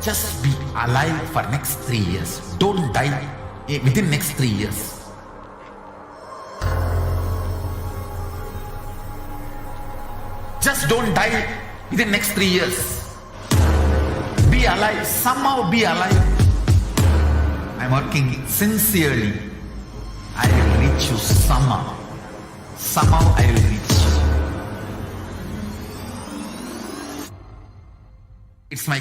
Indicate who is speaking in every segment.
Speaker 1: Just be alive for next 3 years. Don't die within next 3 years. Just don't die within next 3 years. Be alive. Somehow be alive. I'm working sincerely. I will reach you somehow. Somehow I will reach you. It's my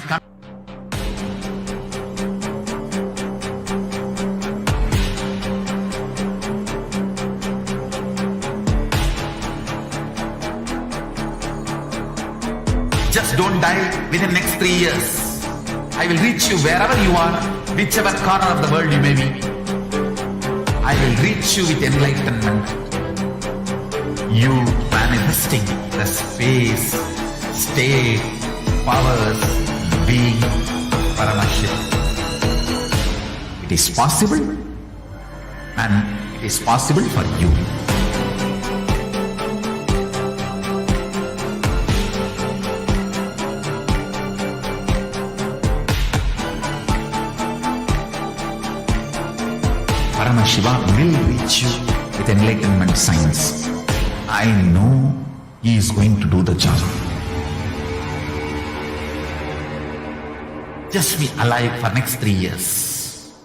Speaker 1: Just don't die within next 3 years. I will reach you wherever you are, whichever corner of the world you may be. I will reach you with enlightenment. You manifesting the space, state, powers, being Paramashivoham. It is possible, and it is possible for you. Paramashiva will reach you with enlightenment science. I know he is going to do the job. Just be alive for next 3 years.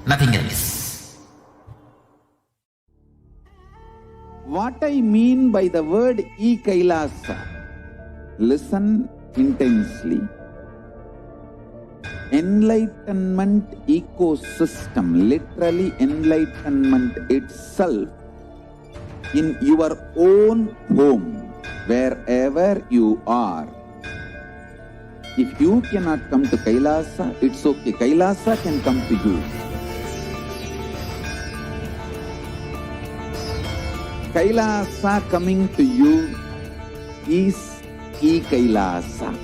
Speaker 1: Nothing else.
Speaker 2: What I mean by the word e-Kailasa, listen intensely. Enlightenment ecosystem, literally enlightenment itself, in your own home, wherever you are. If you cannot come to Kailasa, it's okay. Kailasa can come to you. Kailasa coming to you is e-Kailasa.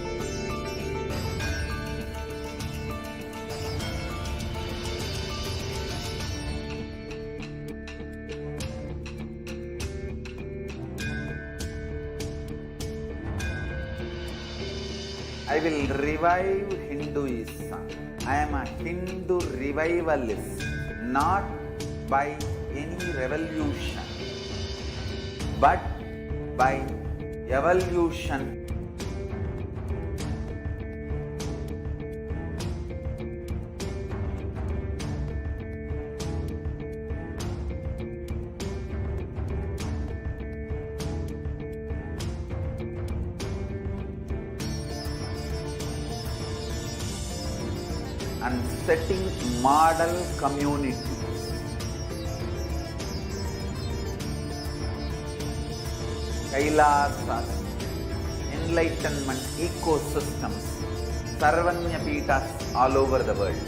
Speaker 2: I will revive Hinduism. I am a Hindu revivalist, not by any revolution, but by evolution. And setting model communities. Kailasas, enlightenment ecosystems, Sarvanya Pitas all over the world.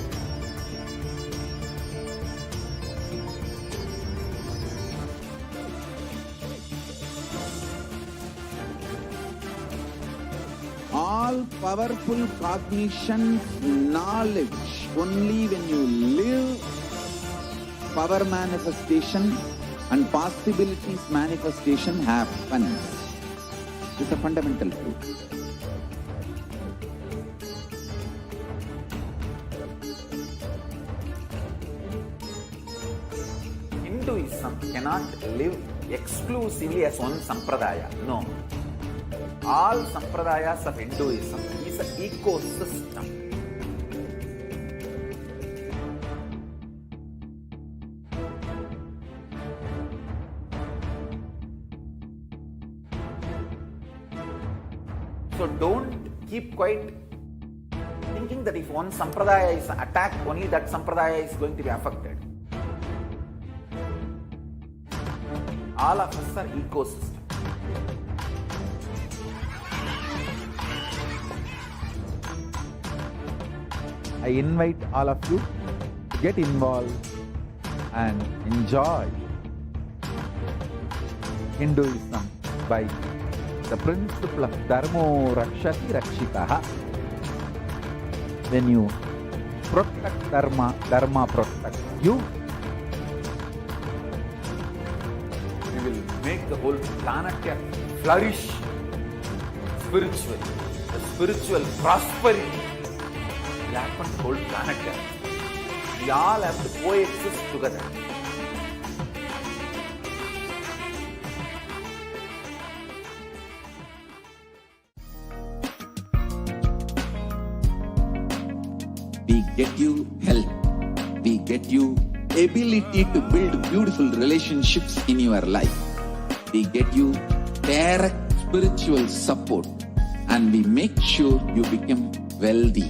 Speaker 2: All powerful cognition, knowledge, only when you live, power manifestation and possibilities manifestation happens. It's a fundamental truth. Hinduism cannot live exclusively as one sampradaya. No. All sampradayas of Hinduism is an ecosystem. So don't keep quiet thinking that if one sampradaya is attacked, only that sampradaya is going to be affected. All of us are ecosystems. I invite all of you to get involved and enjoy Hinduism by the principle of Dharmo Rakshati Rakshitaha. When you protect Dharma, Dharma protects you. We will make the whole planet flourish spiritually. The spiritual prosperity black and whole planet here. We all have to coexist together.
Speaker 3: We get you health. We get you ability to build beautiful relationships in your life. We get you direct spiritual support, and we make sure you become wealthy.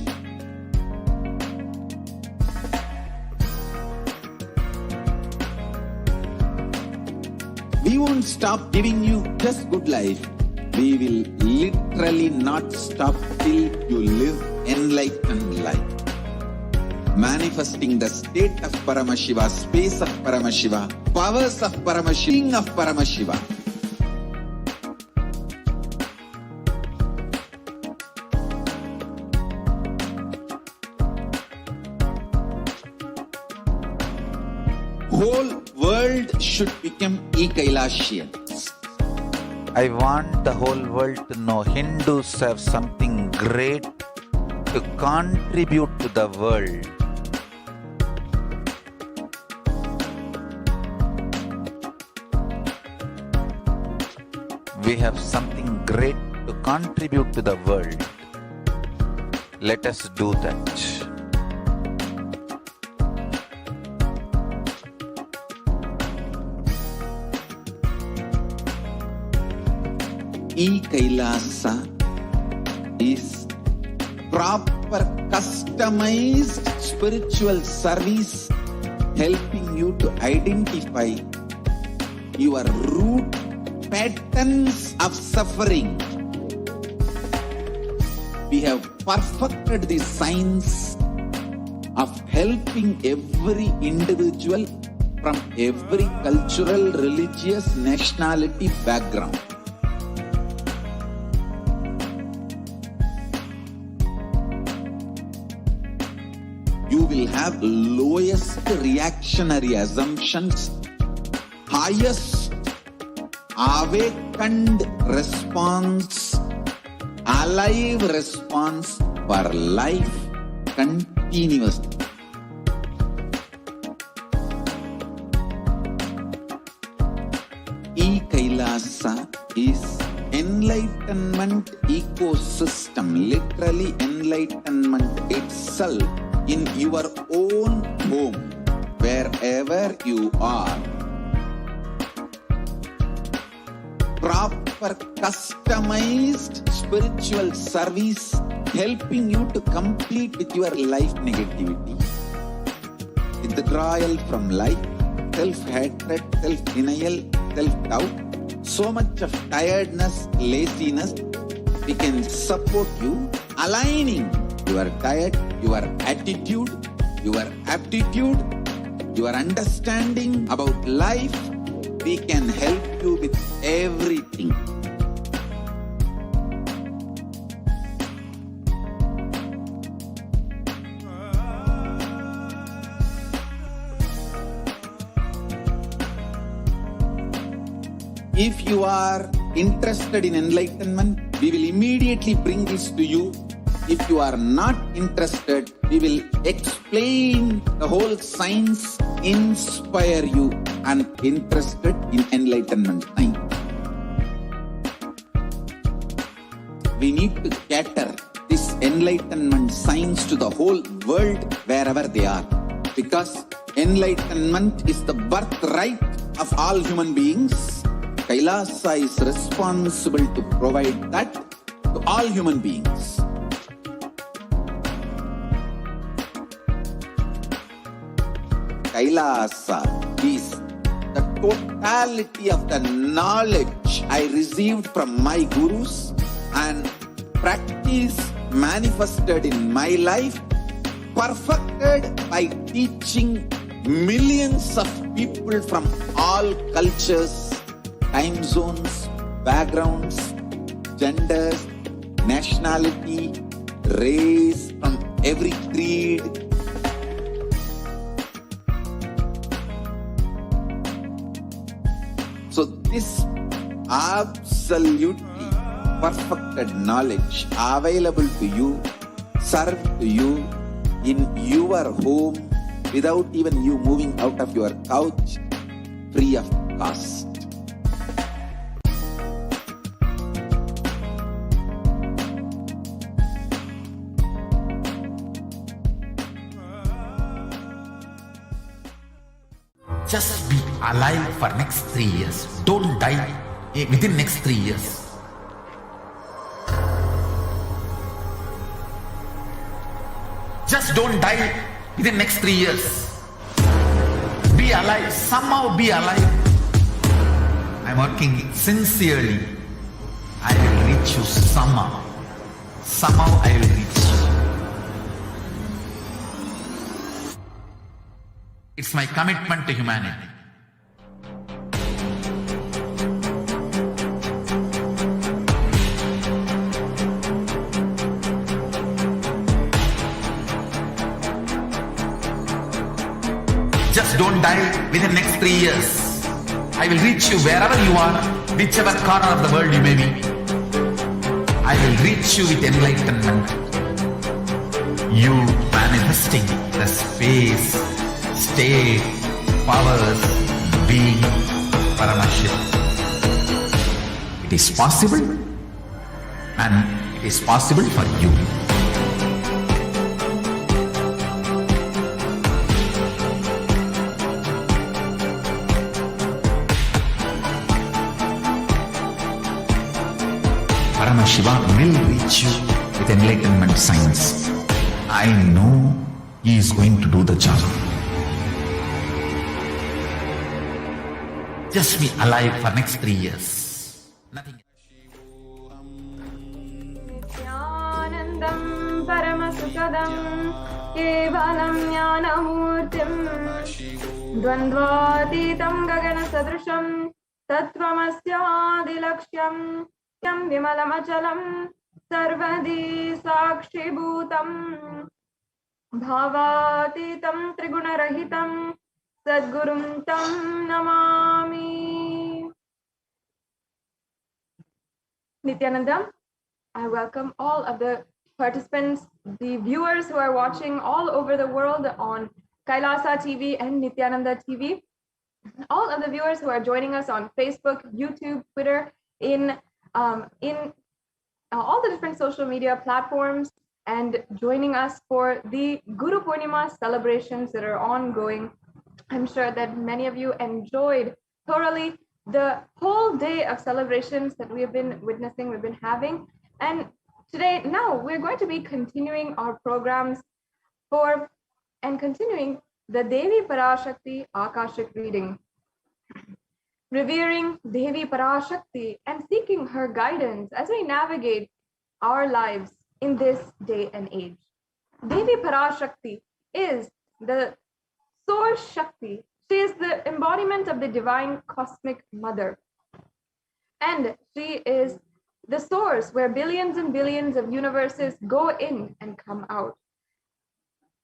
Speaker 3: We won't stop giving you just good life. We will literally not stop till you live enlightened life. Manifesting the state of Paramashiva, space of Paramashiva, powers of Paramashiva, being of Paramashiva. Whole world should become e-Kailashians.
Speaker 1: I want the whole world to know Hindus have something great to contribute to the world. We have something great to contribute to the world. Let us do that.
Speaker 3: E-Kailasa is proper customized spiritual service helping you to identify your root patterns of suffering. We have perfected the science of helping every individual from every cultural, religious, nationality background. You will have lowest reactionary assumptions, highest awakened response, alive response for life continuously. E-Kailasa is enlightenment ecosystem, literally enlightenment itself in your own home, wherever you are. Proper customized spiritual service helping you to complete with your life negativity, withdrawal from life, self-hatred, self-denial, self-doubt, so much of tiredness, laziness. We can support you aligning your diet, your attitude, your aptitude, your understanding about life. We can help you with everything. If you are interested in enlightenment, we will immediately bring this to you. If you are not interested, we will explain the whole science, inspire you and interested in enlightenment time. We need to cater this enlightenment science to the whole world wherever they are, because enlightenment is the birthright of all human beings. Kailasa is responsible to provide that to all human beings. Kailasa is the totality of the knowledge I received from my gurus and practice manifested in my life, perfected by teaching millions of people from all cultures, time zones, backgrounds, genders, nationality, race, from every creed. So this absolutely perfected knowledge available to you, served to you, in your home without even you moving out of your couch, free of cost.
Speaker 1: Just be alive for next 3 years. Don't die within next 3 years. Just don't die within next 3 years. Be alive. Somehow be alive. I'm working sincerely. I will reach you somehow. Somehow I will reach you. It's my commitment to humanity. Just don't die within next 3 years. I will reach you wherever you are, whichever corner of the world you may be. I will reach you with enlightenment. You manifesting the space, state, powers, being Paramashivoham. It is possible, and it is possible for you. Paramashivoham will reach you with enlightenment science. I know he is going to do the job. Just be alive for next 3 years. Nothing.
Speaker 4: Nithyanandam Paramashivoham Kevalam Jnanamurtim Dvandvatitam Gagana Sadrisham Tattvamasyaadilakshyam Yam Vimalamachalam Sarvadi Sakshibhutam Bhavatitam Trigunarahitam Sadgurum Tam Namami. Nithyanandam, I welcome all of the participants, the viewers who are watching all over the world on Kailasa TV and Nithyananda TV, all of the viewers who are joining us on Facebook, YouTube, Twitter, in all the different social media platforms, and joining us for the Guru Poornima celebrations that are ongoing. I'm sure that many of you enjoyed thoroughly the whole day of celebrations that we have been witnessing, we've been having. And today, now, we're going to be continuing our programs and continuing the Devi Parashakti Akashic reading. Revering Devi Parashakti and seeking her guidance as we navigate our lives in this day and age. Devi Parashakti is the source Shakti. She is the embodiment of the divine cosmic mother. And she is the source where billions and billions of universes go in and come out.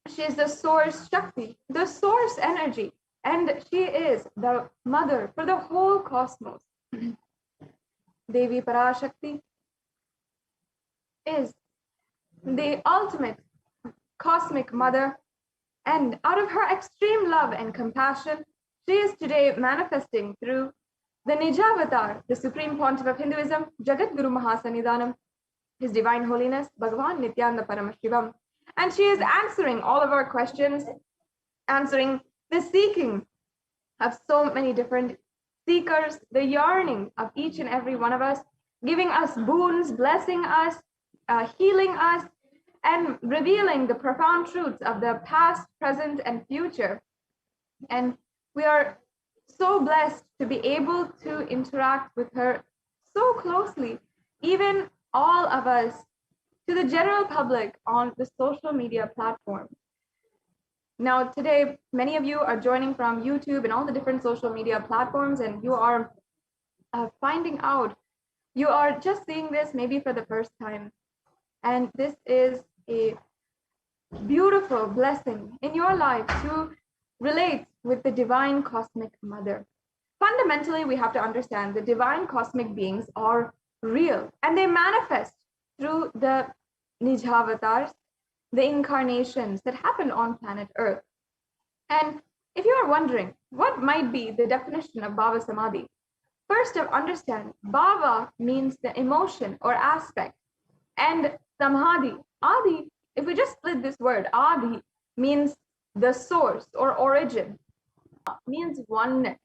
Speaker 4: She is the source Shakti, the source energy, and she is the mother for the whole cosmos. Devi Parashakti is the ultimate cosmic mother, and out of her extreme love and compassion, she is today manifesting through the Nijavatar, the Supreme Pontiff of Hinduism, Jagat Guru Mahasannidhanam, His Divine Holiness, Bhagavan Nithyananda Paramashivam. And she is answering all of our questions, answering the seeking of so many different seekers, the yearning of each and every one of us, giving us boons, blessing us, healing us, and revealing the profound truths of the past, present, and future. And we are so blessed to be able to interact with her so closely, even all of us, to the general public on the social media platforms. Now, today, many of you are joining from YouTube and all the different social media platforms, and you are finding out, you are just seeing this maybe for the first time. And this is a beautiful blessing in your life to relate with the divine cosmic mother. Fundamentally, we have to understand the divine cosmic beings are real, and they manifest through the Nijavatars, the incarnations that happened on planet Earth. And if you are wondering what might be the definition of Bhava Samadhi, first to understand, Bhava means the emotion or aspect, and Samadhi, Adi, if we just split this word, Adi means the source or origin, means oneness.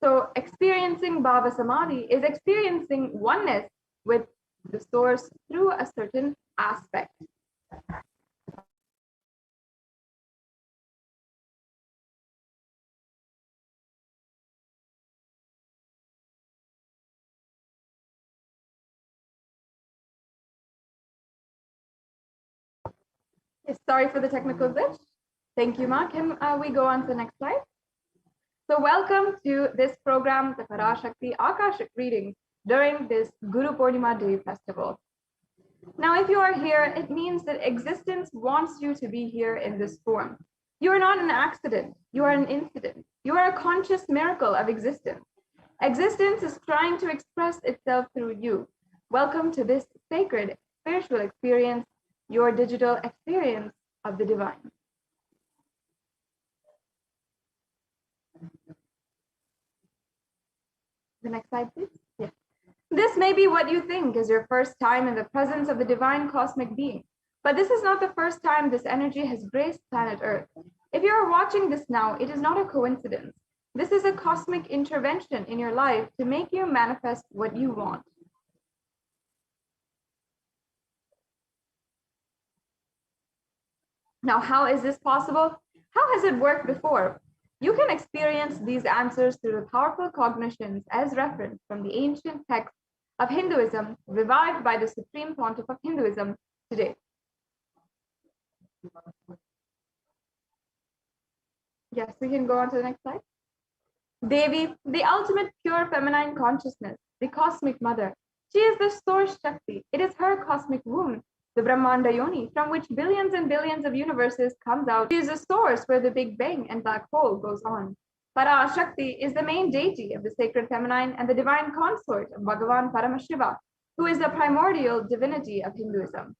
Speaker 4: So experiencing Bhava Samadhi is experiencing oneness with the source through a certain aspect. Yes, sorry for the technical glitch. Thank you, Mark. Can we go on to the next slide? So welcome to this program, the Parashakti Akashic reading during this Guru Poornima Day festival. Now, if you are here, it means that existence wants you to be here in this form. You are not an accident. You are an incident. You are a conscious miracle of existence. Existence is trying to express itself through you. Welcome to this sacred spiritual experience, your digital experience of the divine. The next slide, please. Yeah. This may be what you think is your first time in the presence of the divine cosmic being, but this is not the first time this energy has graced planet Earth. If you are watching this now, it is not a coincidence. This is a cosmic intervention in your life to make you manifest what you want. Now, how is this possible? How has it worked before? You can experience these answers through the powerful cognitions as referenced from the ancient texts of Hinduism, revived by the Supreme Pontiff of Hinduism today. Yes, we can go on to the next slide. Devi, the ultimate pure feminine consciousness, the cosmic mother. She is the source Shakti. It is her cosmic womb, the Brahmanda Yoni, from which billions and billions of universes comes out. She is the source where the Big Bang and black hole goes on. Parashakti is the main deity of the sacred feminine and the divine consort of Bhagavan Paramashiva, who is the primordial divinity of Hinduism.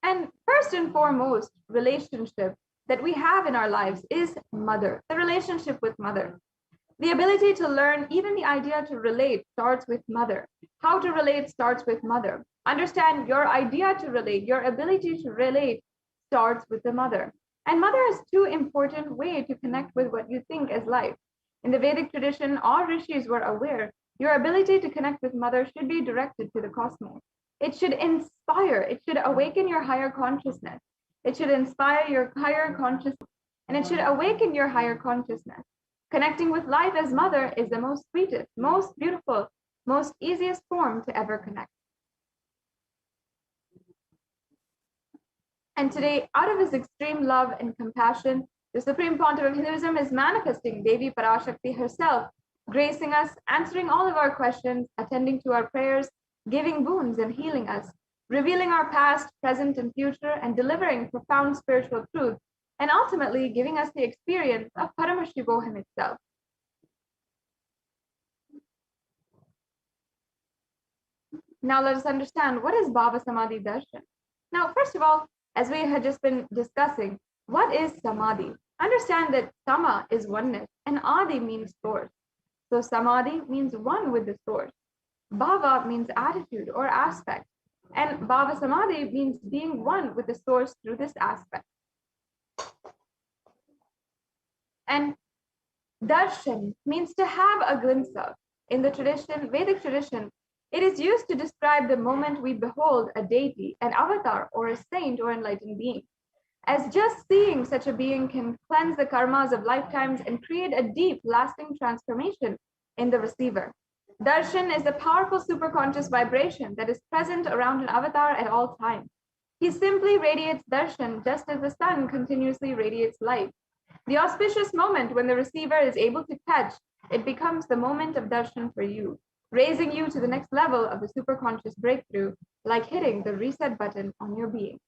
Speaker 4: And first and foremost, relationship that we have in our lives is mother, the relationship with mother. The ability to learn, even the idea to relate, starts with mother. How to relate starts with mother. Understand your idea to relate, your ability to relate starts with the mother. And mother is too important way to connect with what you think is life. In the Vedic tradition, all rishis were aware your ability to connect with mother should be directed to the cosmos. It should inspire, it should awaken your higher consciousness. It should inspire your higher consciousness, and it should awaken your higher consciousness. Connecting with life as mother is the most sweetest, most beautiful, most easiest form to ever connect. And today, out of his extreme love and compassion, the Supreme Pontiff of Hinduism is manifesting Devi Parashakti herself, gracing us, answering all of our questions, attending to our prayers, giving boons and healing us, revealing our past, present, and future, and delivering profound spiritual truth, and ultimately giving us the experience of Paramashivoham itself. Now let us understand, what is Bhava Samadhi Darshan? Now, first of all, as we had just been discussing, what is Samadhi? Understand that Sama is oneness, and Adi means source. So Samadhi means one with the source. Bhava means attitude or aspect, and Bhava Samadhi means being one with the source through this aspect. And darshan means to have a glimpse of. In the tradition, Vedic tradition, it is used to describe the moment we behold a deity, an avatar, or a saint or enlightened being. As just seeing such a being can cleanse the karmas of lifetimes and create a deep, lasting transformation in the receiver. Darshan is the powerful superconscious vibration that is present around an avatar at all times. He simply radiates darshan just as the sun continuously radiates light. The auspicious moment when the receiver is able to catch, it becomes the moment of darshan for you, raising you to the next level of the superconscious breakthrough, like hitting the reset button on your being.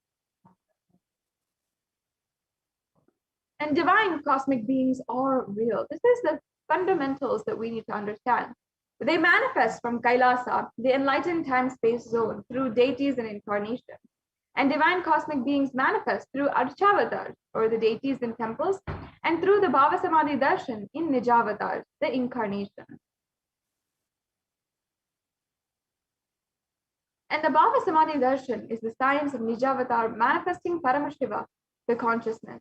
Speaker 4: And divine cosmic beings are real. This is the fundamentals that we need to understand. They manifest from Kailasa, the enlightened time-space zone, through deities and incarnations. And divine cosmic beings manifest through Archavatars, or the deities in temples, and through the Bhava Samadhi Darshan in Nijavatars, the incarnation. And the Bhava Samadhi Darshan is the science of Nijavatar manifesting Paramashiva, the consciousness.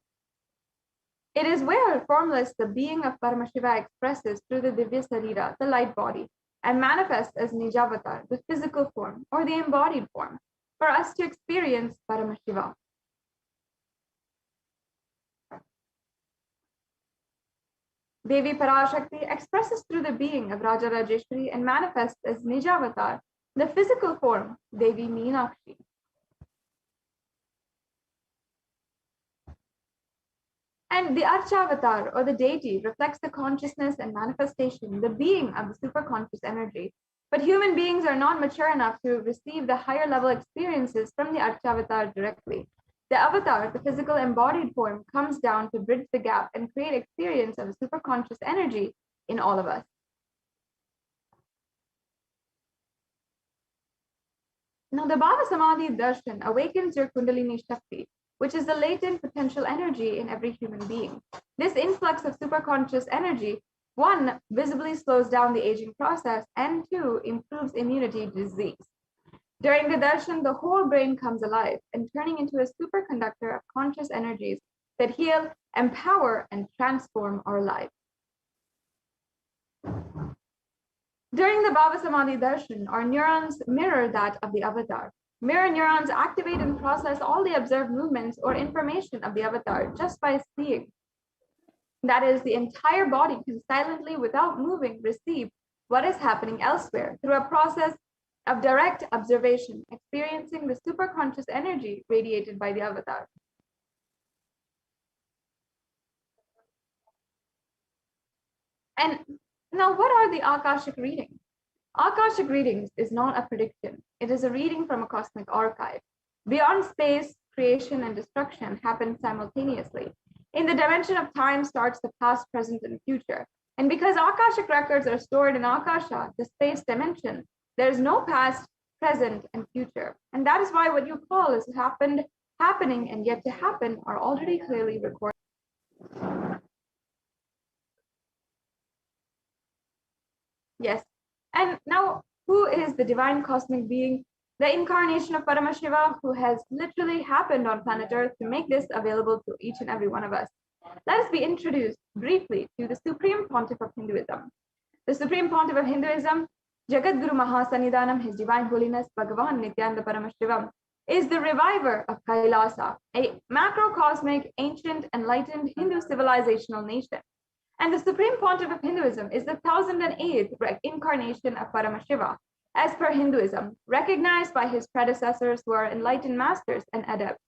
Speaker 4: It is where formless the being of Paramashiva expresses through the Divya Sarira, the light body, and manifests as Nijavatar, the physical form, or the embodied form, for us to experience Paramashiva. Devi Parashakti expresses through the being of Raja Rajeshwari and manifests as Nijavatar, the physical form, Devi Meenakshi. And the Archavatar, or the deity, reflects the consciousness and manifestation, the being of the superconscious energy. But human beings are not mature enough to receive the higher level experiences from the Archavatar directly. The avatar, the physical embodied form, comes down to bridge the gap and create experience of the superconscious energy in all of us. Now, the Bhava Samadhi Darshan awakens your Kundalini Shakti, which is the latent potential energy in every human being. This influx of superconscious energy, one, visibly slows down the aging process, and two, improves immunity to disease. During the darshan, the whole brain comes alive and turning into a superconductor of conscious energies that heal, empower, and transform our lives. During the Bhava Samadhi darshan, our neurons mirror that of the avatar. Mirror neurons activate and process all the observed movements or information of the avatar just by seeing. That is, the entire body can silently, without moving, receive what is happening elsewhere through a process of direct observation, experiencing the superconscious energy radiated by the avatar. And now, what are the Akashic readings? Akashic readings is not a prediction. It is a reading from a cosmic archive. Beyond space, creation and destruction happen simultaneously. In the dimension of time starts the past, present, and future. And because Akashic records are stored in Akasha, the space dimension, there is no past, present, and future. And that is why what you call is happened, happening, and yet to happen are already clearly recorded. Yes. And now, who is the divine cosmic being, the incarnation of Paramashiva, who has literally happened on planet Earth to make this available to each and every one of us? Let us be introduced briefly to the Supreme Pontiff of Hinduism. The Supreme Pontiff of Hinduism, Jagadguru Mahasannidhanam, His Divine Holiness Bhagavan Nithyananda Paramashivam, is the reviver of Kailasa, a macrocosmic, ancient, enlightened Hindu civilizational nation. And the Supreme Pontiff of Hinduism is the 1008th incarnation of Paramashiva, as per Hinduism, recognized by his predecessors who are enlightened masters and adepts.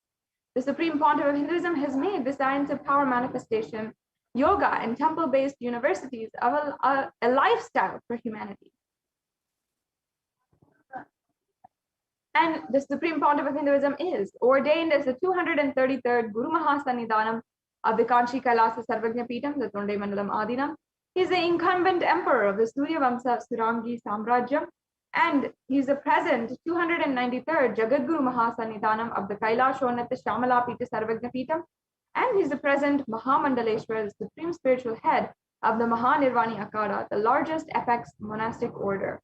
Speaker 4: The Supreme Pontiff of Hinduism has made the science of power manifestation, yoga, and temple-based universities of a lifestyle for humanity. And the Supreme Pontiff of Hinduism is ordained as the 233rd Guru Mahasannidhanam of the Kanchi Kailasa Sarvagnya Peetham, the Tonde Mandalam Adinam. He is the incumbent emperor of the Surya Vamsa Surangi Samrajyam, and he is the present 293rd Jagadguru Mahasannidhanam of the Kailashonata Shamala Peetha Sarvagnya Peetham, and he is the present Mahamandaleshwar, the supreme spiritual head of the Mahanirvani Akada, the largest apex monastic order.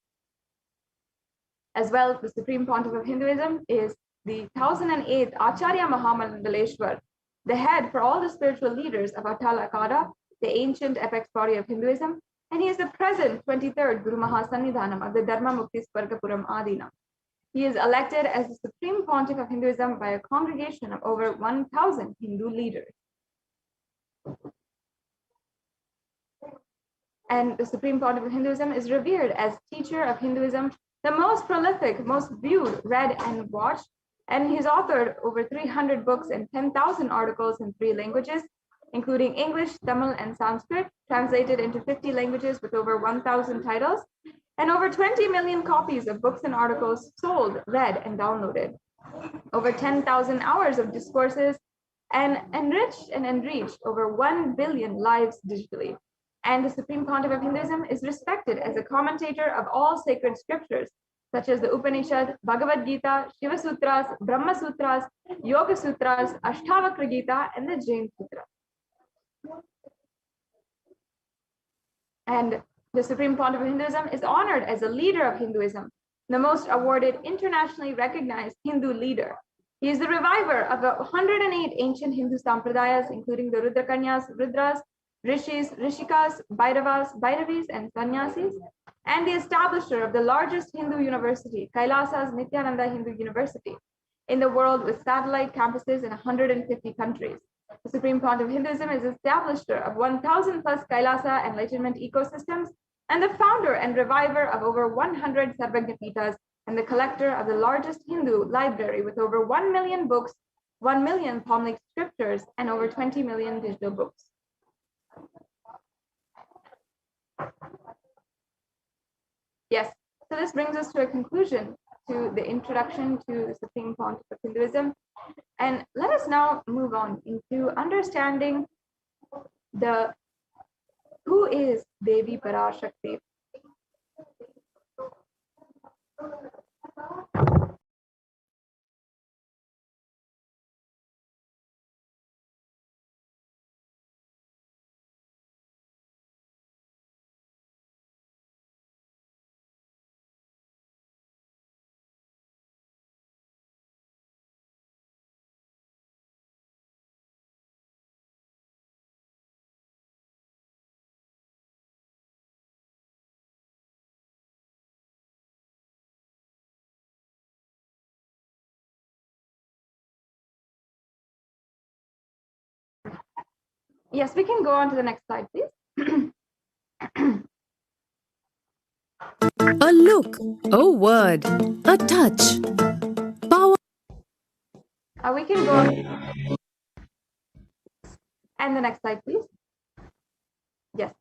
Speaker 4: As well, the Supreme Pontiff of Hinduism is the 1008th Acharya Mahamandaleshwar, the head for all the spiritual leaders of Atal Akada, the ancient apex body of Hinduism, and he is the present 23rd Guru Mahasannidhanam of the Dharma Mukti Swargapuram Adinam. He is elected as the Supreme Pontiff of Hinduism by a congregation of over 1,000 Hindu leaders. And the Supreme Pontiff of Hinduism is revered as teacher of Hinduism, the most prolific, most viewed, read, and watched. And he's authored over 300 books and 10,000 articles in 3 languages, including English, Tamil, and Sanskrit, translated into 50 languages with over 1,000 titles, and over 20 million copies of books and articles sold, read, and downloaded. Over 10,000 hours of discourses, and enriched over 1 billion lives digitally. And the Supreme Pontiff of Hinduism is respected as a commentator of all sacred scriptures, such as the Upanishad, Bhagavad Gita, Shiva Sutras, Brahma Sutras, Yoga Sutras, Ashtavakra Gita, and the Jain Sutra. And the Supreme Pontiff of Hinduism is honored as a leader of Hinduism, the most awarded internationally recognized Hindu leader. He is the reviver of 108 ancient Hindu sampradayas, including the Rudrakanyas, Rudras, Rishis, Rishikas, Bhairavas, Bhairavis, and Sannyasis, and the establisher of the largest Hindu university, Kailasa's Nithyananda Hindu University, in the world with satellite campuses in 150 countries. The Supreme Pontiff of Hinduism is establisher of 1,000 plus Kailasa enlightenment ecosystems, and the founder and reviver of over 100 Sarvagnapitas, and the collector of the largest Hindu library with over 1 million books, 1 million Palmalic scriptures, and over 20 million digital books. Yes, so this brings us to a conclusion to the introduction to the Supreme Pontiff of Hinduism. And let us now move on into understanding who is Devi Parashakti. Yes, we can go on to the next slide, please.
Speaker 5: A look, a word, a touch. Power.
Speaker 4: We can go on. And the next slide, please. Yes.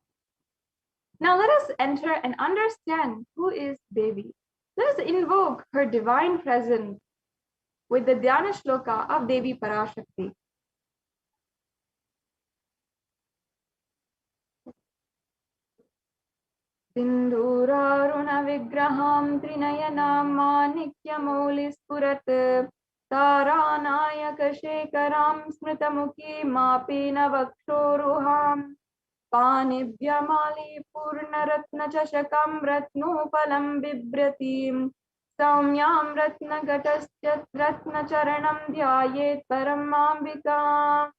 Speaker 4: Now let us enter and understand who is Devi. Let us invoke her divine presence with the Dhyana Shloka of Devi Parashakti. Sindhuraruna vigraham trinayanam manikyamouli spurat taranayaka shekaram smritamuki mapina vakshoruham panibhyamali purnaratna chashakam ratnopalam bibratim saumyam ratna gataschat ratna charanam dhyayet paramambika.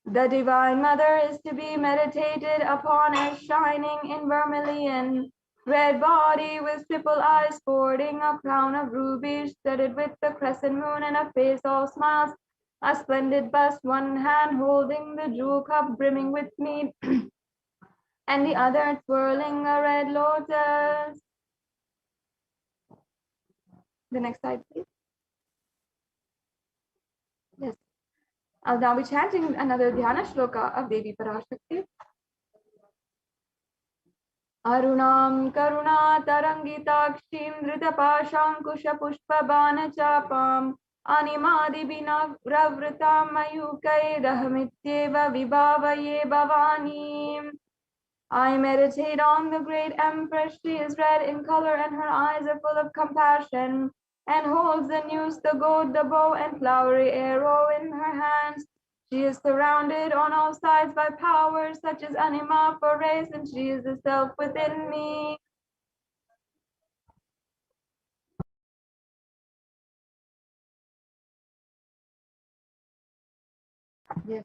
Speaker 4: The Divine Mother is to be meditated upon as shining in vermilion, red body with triple eyes sporting a crown of rubies studded with the crescent moon and a face all smiles, a splendid bust, one hand holding the jewel cup brimming with mead, and the other twirling a red lotus. The next slide, please. Yes. I'll now be chanting another Dhyana Shloka of Devi Parashakti. Arunam Karuna Tarangitakshim Dritapashankusha Pushpa Bana Chapam Animadi Bina Ravritam Mayukai Dahamityeva Vibhavaye Bhavani. I meditate on the great Empress. She is red in color and her eyes are full of compassion, and holds the noose, the goad, the bow, and flowery arrow in her hands. She is surrounded on all sides by powers such as anima for race, and she is the self within me. Yes.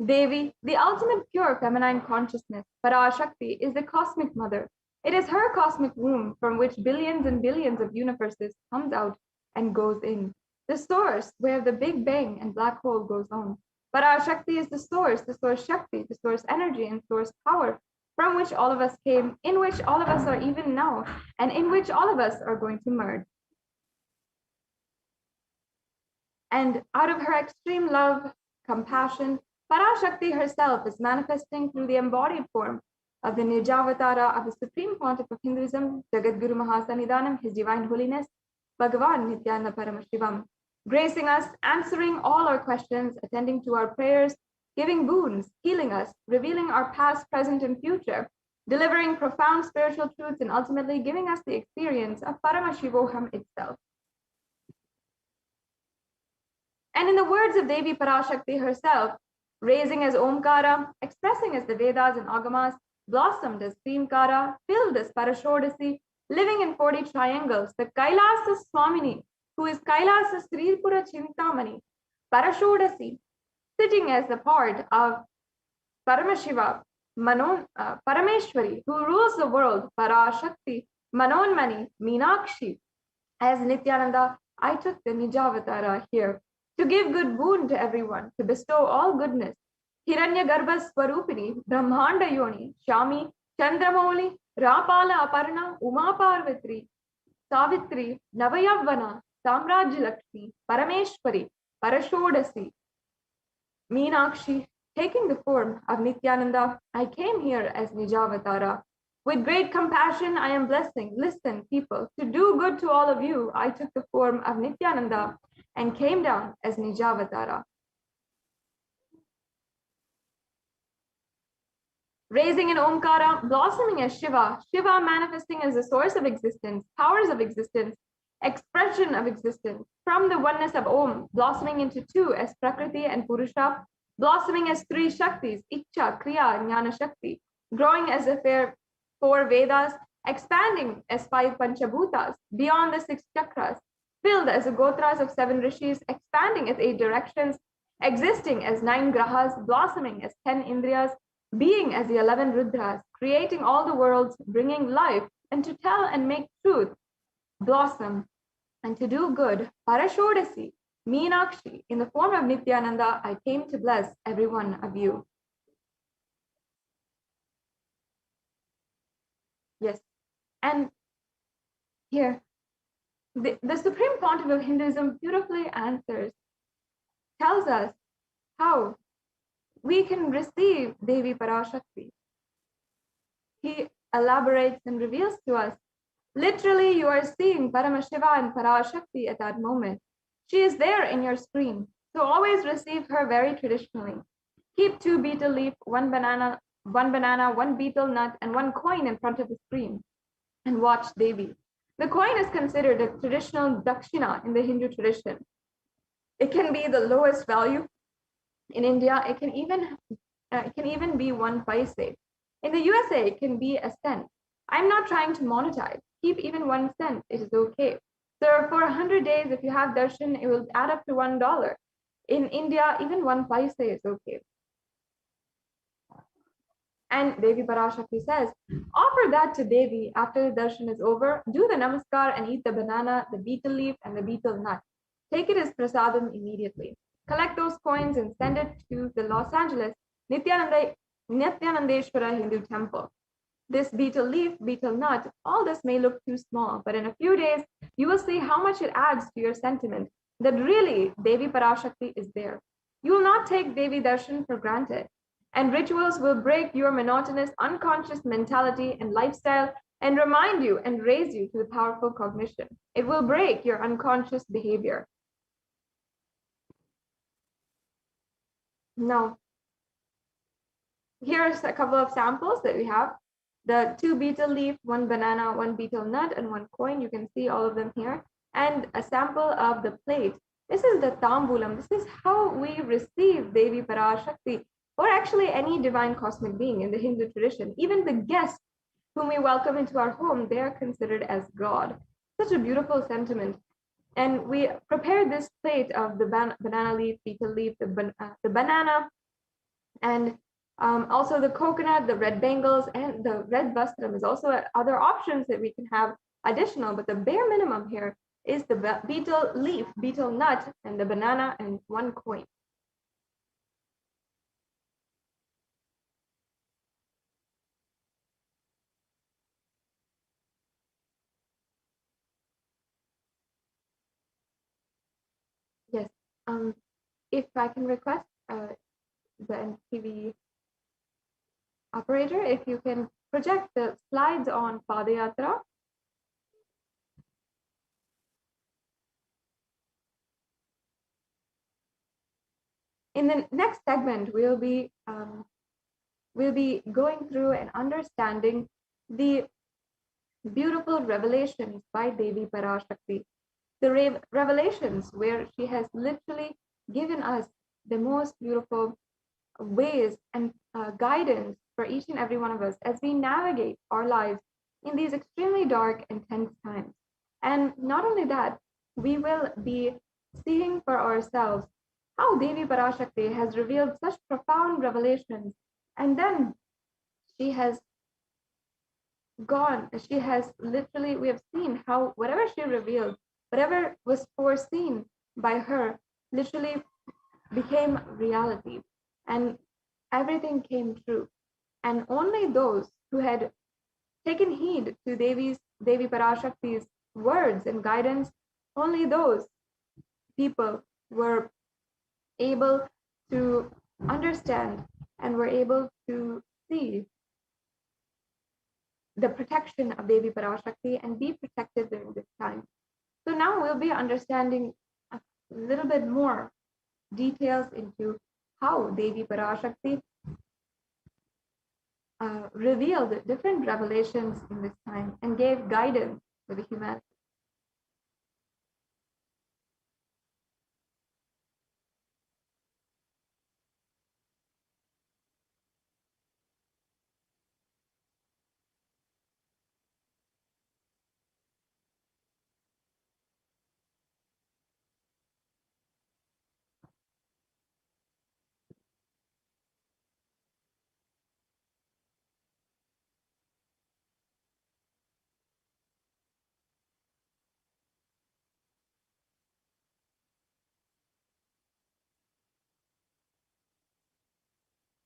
Speaker 4: Devi, the ultimate pure feminine consciousness, Parashakti, is the cosmic mother. It is her cosmic womb from which billions and billions of universes comes out and goes in. The source where the Big Bang and black hole goes on. Parashakti is the source Shakti, the source energy and source power from which all of us came, in which all of us are even now, and in which all of us are going to merge. And out of her extreme love, compassion, Parashakti herself is manifesting through the embodied form of the Nijavatara of the Supreme Pontiff of Hinduism, Jagadguru Mahasannidhanam, His Divine Holiness, Bhagavan Nithyananda Paramashivam, gracing us, answering all our questions, attending to our prayers, giving boons, healing us, revealing our past, present, and future, delivering profound spiritual truths, and ultimately giving us the experience of Paramashivoham itself. And in the words of Devi Parashakti herself, raising as Omkara, expressing as the Vedas and Agamas, blossomed as Krimkara, filled as Parashodasi, living in 40 triangles, the Kailasa Swamini, who is Kailasa Sripura Chintamani, Parashodasi, sitting as the part of Paramashiva, Parameshwari, who rules the world, Parashakti, Manonmani, Meenakshi. As Nithyananda, I took the Nijavatara here to give good boon to everyone, to bestow all goodness. Hiranya Garbha Swarupini, Brahmanda Yoni, Shami, Chandramoli, Rapala Aparna, Uma Parvatri, Savitri, Navayavana, Samrajya Lakshmi, Parameshwari, Parashodasi, Meenakshi. Taking the form of Nithyananda, I came here as Nijavatara. With great compassion, I am blessing. Listen, people, to do good to all of you, I took the form of Nithyananda and came down as Nijavatara. Raising in Omkara, blossoming as Shiva, Shiva manifesting as the source of existence, powers of existence, expression of existence, from the oneness of Om, blossoming into two as Prakriti and Purusha, blossoming as three Shaktis, Icha, Kriya, Jnana Shakti, growing as the four Vedas, expanding as 5 Panchabhutas, beyond the 6 chakras, filled as the Gotras of 7 Rishis, expanding as 8 directions, existing as 9 Grahas, blossoming as 10 Indriyas, being as the 11 Rudras, creating all the worlds, bringing life, and to tell and make truth, blossom, and to do good, Parashodasi, Meenakshi, in the form of Nithyananda, I came to bless every one of you. Yes, and here, the Supreme Pontiff of Hinduism beautifully answers, tells us how we can receive Devi Parashakti. He elaborates and reveals to us, literally you are seeing Paramashiva and Parashakti at that moment. She is there in your screen, so always receive her very traditionally. Keep 2 betel leaf, 1 banana, 1 betel nut, and 1 coin in front of the screen, and watch Devi. The coin is considered a traditional dakshina in the Hindu tradition. It can be the lowest value. In India, it can even be 1 paise. In the USA, it can be a cent. I'm not trying to monetize. Keep even 1 cent. It is okay. So for 100 days, if you have darshan, it will add up to $1. In India, even 1 paise is okay. And Devi Parashakti says, offer that to Devi after the darshan is over. Do the namaskar and eat the banana, the betel leaf, and the betel nut. Take it as prasadam immediately. Collect those coins and send it to the Los Angeles Nithyanandeshwara Hindu temple. This betel leaf, betel nut, all this may look too small, but in a few days, you will see how much it adds to your sentiment that really Devi Parashakti is there. You will not take Devi Darshan for granted, and rituals will break your monotonous, unconscious mentality and lifestyle and remind you and raise you to the powerful cognition. It will break your unconscious behavior. Now, here's a couple of samples that we have. The 2 betel leaf, 1 banana, 1 betel nut, and 1 coin. You can see all of them here. And a sample of the plate. This is the tambulam. This is how we receive Devi Parashakti, or actually any divine cosmic being in the Hindu tradition. Even the guests whom we welcome into our home, they are considered as God. Such a beautiful sentiment. And we prepared this plate of the banana leaf, betel leaf, the banana, and also the coconut, the red bangles, and the red vastram is also other options that we can have additional, but the bare minimum here is the betel leaf, betel nut, and the banana, and 1 coin. Yes, if I can request the NTV operator, if you can project the slides on Padayatra. In the next segment, we'll be going through and understanding the beautiful revelations by Devi Parashakti, the revelations where she has literally given us the most beautiful ways and guidance for each and every one of us as we navigate our lives in these extremely dark and tense times. And not only that, we will be seeing for ourselves how Devi Parashakti has revealed such profound revelations, and then she has literally, we have seen how whatever she revealed, whatever was foreseen by her, literally became reality, and everything came true. And only those who had taken heed to Devi Parashakti's words and guidance, only those people were able to understand and were able to see the protection of Devi Parashakti and be protected during this time. So now we'll be understanding a little bit more details into how Devi Parashakti revealed different revelations in this time and gave guidance to the humanity.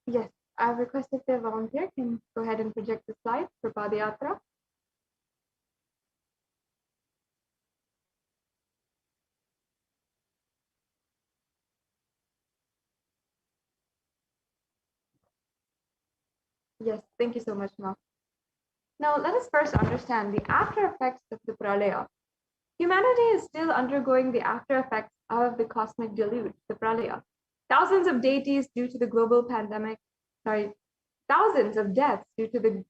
Speaker 4: Yes, I've requested the volunteer can go ahead and project the slides for Padayatra. Yes, thank you so much, Ma. Now, let us first understand the after effects of the Pralaya. Humanity is still undergoing the after effects of the cosmic deluge, the Pralaya. Thousands of deities due to the global pandemic, thousands of deaths due to the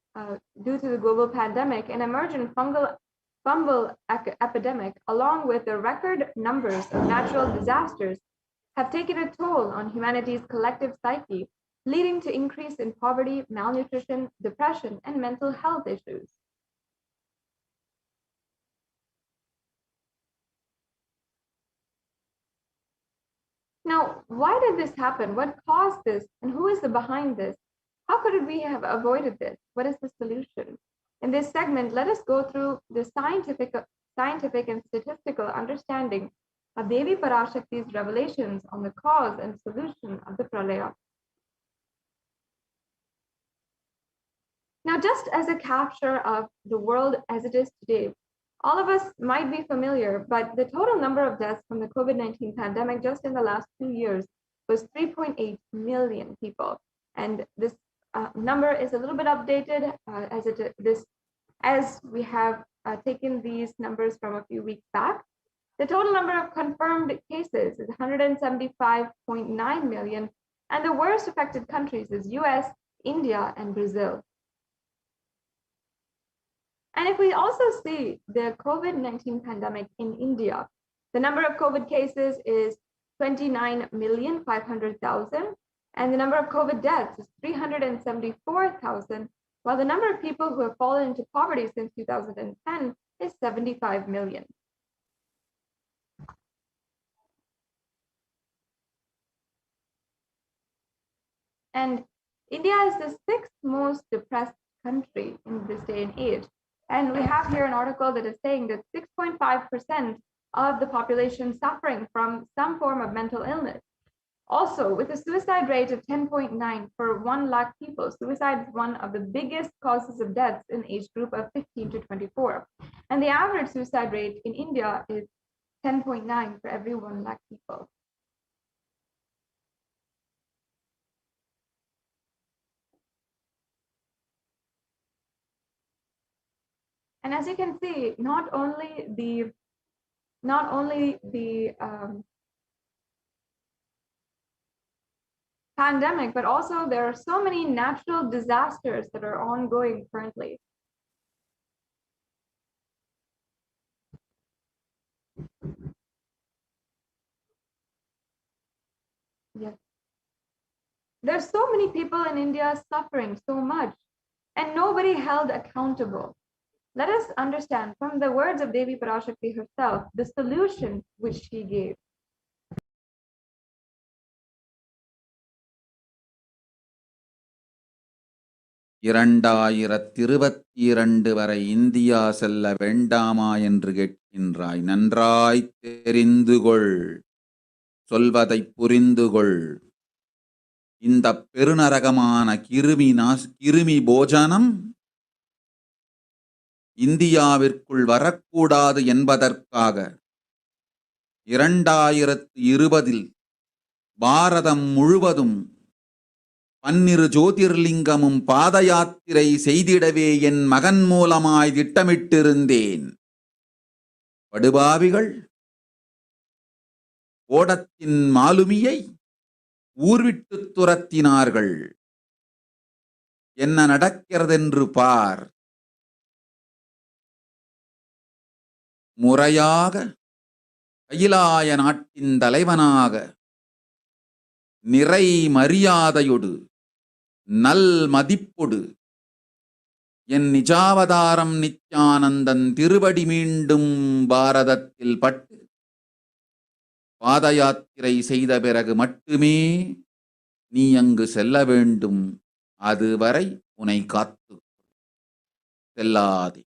Speaker 4: global pandemic and emergent fungal epidemic, along with the record numbers of natural disasters, have taken a toll on humanity's collective psyche, leading to increase in poverty, malnutrition, depression, and mental health issues. Now, why did this happen? What caused this? And who is behind this? How could we have avoided this? What is the solution? In this segment, let us go through the scientific and statistical understanding of Devi Parashakti's revelations on the cause and solution of the Pralaya. Now, just as a capture of the world as it is today, all of us might be familiar, but the total number of deaths from the COVID-19 pandemic just in the last 2 years was 3.8 million people. And this number is a little bit updated as we have taken these numbers from a few weeks back. The total number of confirmed cases is 175.9 million, and the worst affected countries is US, India, and Brazil. And if we also see the COVID-19 pandemic in India, the number of COVID cases is 29,500,000, and the number of COVID deaths is 374,000, while the number of people who have fallen into poverty since 2010 is 75 million. And India is the sixth most depressed country in this day and age. And we have here an article that is saying that 6.5% of the population suffering from some form of mental illness. Also, with a suicide rate of 10.9 per 1 lakh people, suicide is one of the biggest causes of deaths in age group of 15 to 24. And the average suicide rate in India is 10.9 for every 1 lakh people. And as you can see, not only the pandemic, but also there are so many natural disasters that are ongoing currently. Yes. There's so many people in India suffering so much, and nobody held accountable. Let us understand from the words of Devi Parashakti herself the solution which she gave.
Speaker 3: இரண்டாயிரத்திருபத்திரண்டு வரை India செல்ல வேண்டாமா என்று கேட்கின்றாய். நன்றாய் தெரிந்து கொள், சொல்வதை புரிந்து கொள். இந்த பெருநரகமான கிருமி போஜனம் இந்தியாவிற்குள் வரக்கூடாது என்பதற்காக 2020 பாரதம் முழுவதும் 12 ஜோதிர்லிங்கமும் பாத யாத்திரை செய்திடவே என் மகன் மூலமாய் திட்டமிட்டிருந்தேன். படுபாவிகள் ஓடத்தின் மாலுமியை ஊர்விட்டு துரத்தினார்கள். என்ன நடக்கிறதென்று பார். முறையாக கைலாய நாட்டின் தலைவனாக நிறை மரியாதையொடு நல் மதிப்பொடு என் நிஜாவதாரம் நித்யானந்தன் திருவடி மீண்டும் பாரதத்தில் பட்டு பாத யாத்திரை செய்த பிறகு மட்டுமே நீ அங்கு செல்ல வேண்டும். அதுவரை உன்னை காத்து செல்லாதே.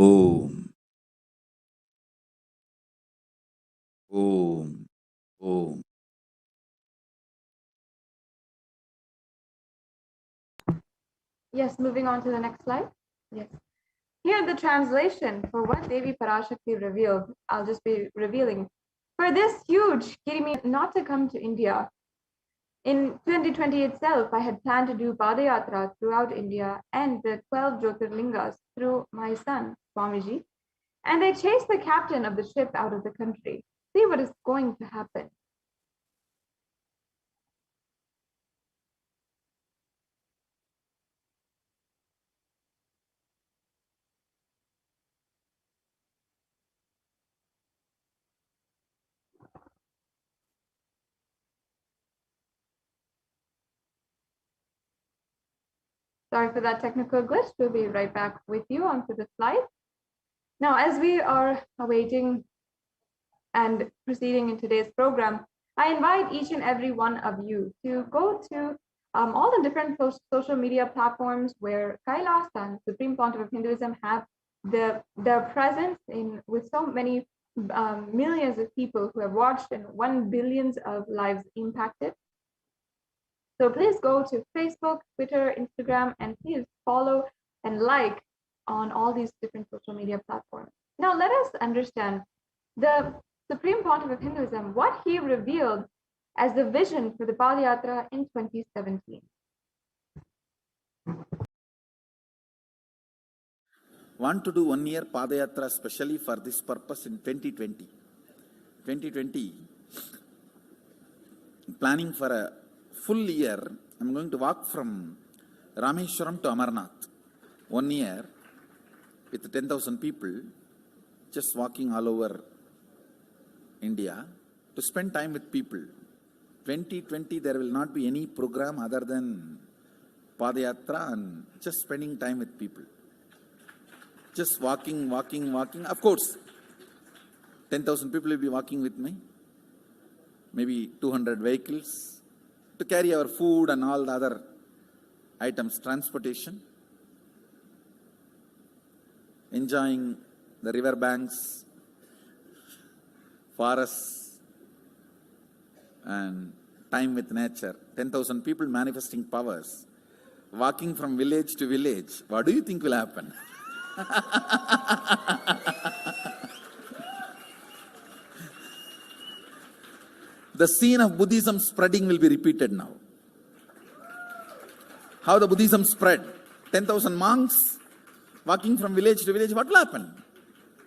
Speaker 3: ஓம் ஓம் ஓம்.
Speaker 4: Yes, moving on to the next slide. Yes. Here the translation for what Devi Parashakti revealed, I'll just be revealing. For this huge kirimi not to come to India, in 2020 itself, I had planned to do Padayatra throughout India and the 12 Jyotirlingas through my son, Swamiji, and they chased the captain of the ship out of the country. See what is going to happen. Sorry for that technical glitch. We'll be right back with you onto the slide. Now, as we are awaiting and proceeding in today's program, I invite each and every one of you to go to all the different social media platforms where Kailas and Supreme Pontiff of Hinduism have their presence in with so many millions of people who have watched and 1 billions of lives impacted. So please go to Facebook, Twitter, Instagram, and please follow and like on all these different social media platforms. Now let us understand the Supreme Pontiff of Hinduism, what he revealed as the vision for the Padayatra in 2017.
Speaker 3: Want to do 1 year Padayatra specially for this purpose in 2020. 2020, planning for a full year. I'm going to walk from Rameshwaram to Amarnath. 1 year with 10,000 people, just walking all over India to spend time with people. 2020, there will not be any program other than Padayatra and just spending time with people. Just walking. Of course, 10,000 people will be walking with me. Maybe 200 vehicles to carry our food and all the other items, transportation. Enjoying the river banks, forests, and time with nature. 10,000 people manifesting powers, walking from village to village. What do you think will happen? The scene of Buddhism spreading will be repeated now. How the Buddhism spread. 10,000 monks walking from village to village. What will happen?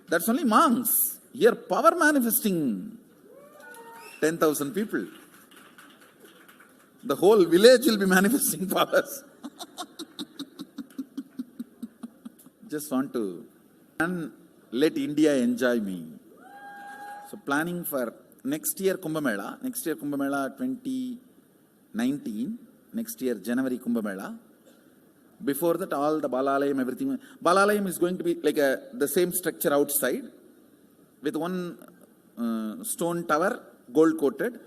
Speaker 3: That's only monks. Here power manifesting 10,000 people. The whole village will be manifesting powers. Just want to and let India enjoy me. So planning for next year Kumbh Mela 2019, next year January Kumbh Mela. Before that, all the Balalayam, everything. Balalayam is going to be like the same structure outside with one stone tower, gold coated.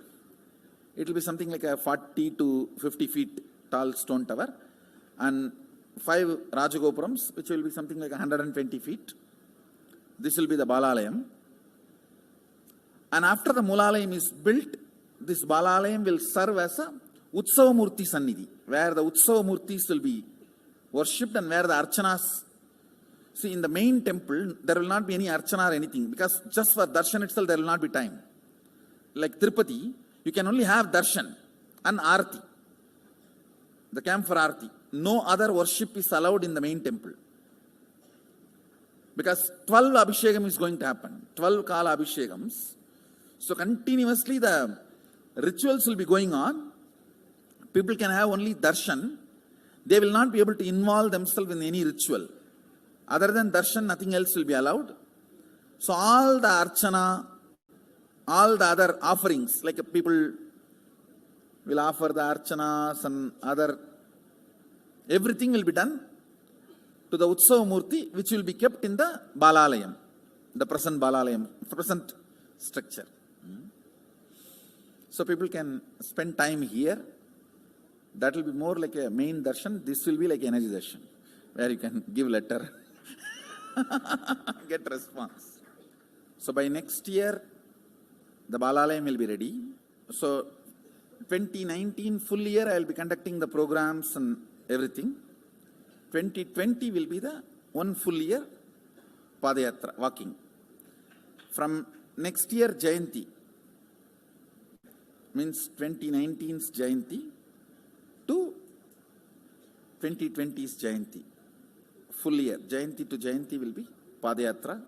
Speaker 3: It will be something like a 40 to 50 feet tall stone tower, and 5 Rajagopurams, which will be something like 120 feet. This will be the Balalayam. And after the Mulalayam is built, this Balalayam will serve as a Utsava Murti Sannidhi, where the Utsava Murtis will be worshipped and where the Archanas. See, in the main temple, there will not be any Archana or anything, because just for darshan itself, there will not be time. Like Tirupati, you can only have darshan and Arti, the camp for Arti. No other worship is allowed in the main temple. Because 12 Abhishekam is going to happen, 12 Kala Abhishekams. So continuously the rituals will be going on. People can have only darshan. They will not be able to involve themselves in any ritual. Other than darshan, nothing else will be allowed. So all the archana, all the other offerings, like people will offer the archanas and other, everything will be done to the Utsava Murti, which will be kept in the Balalayam, the present Balalayam, present structure. So people can spend time here. That will be more like a main darshan. This will be like energy darshan, where you can give letter, get response. So by next year, the Balalayam will be ready. So 2019 full year, I will be conducting the programs and everything. 2020 will be the one full year Padayatra, walking. From next year Jayanti, means 2019's Jayanti to 2020's Jayanti. Full year, Jayanti to Jayanti will be Padayatra.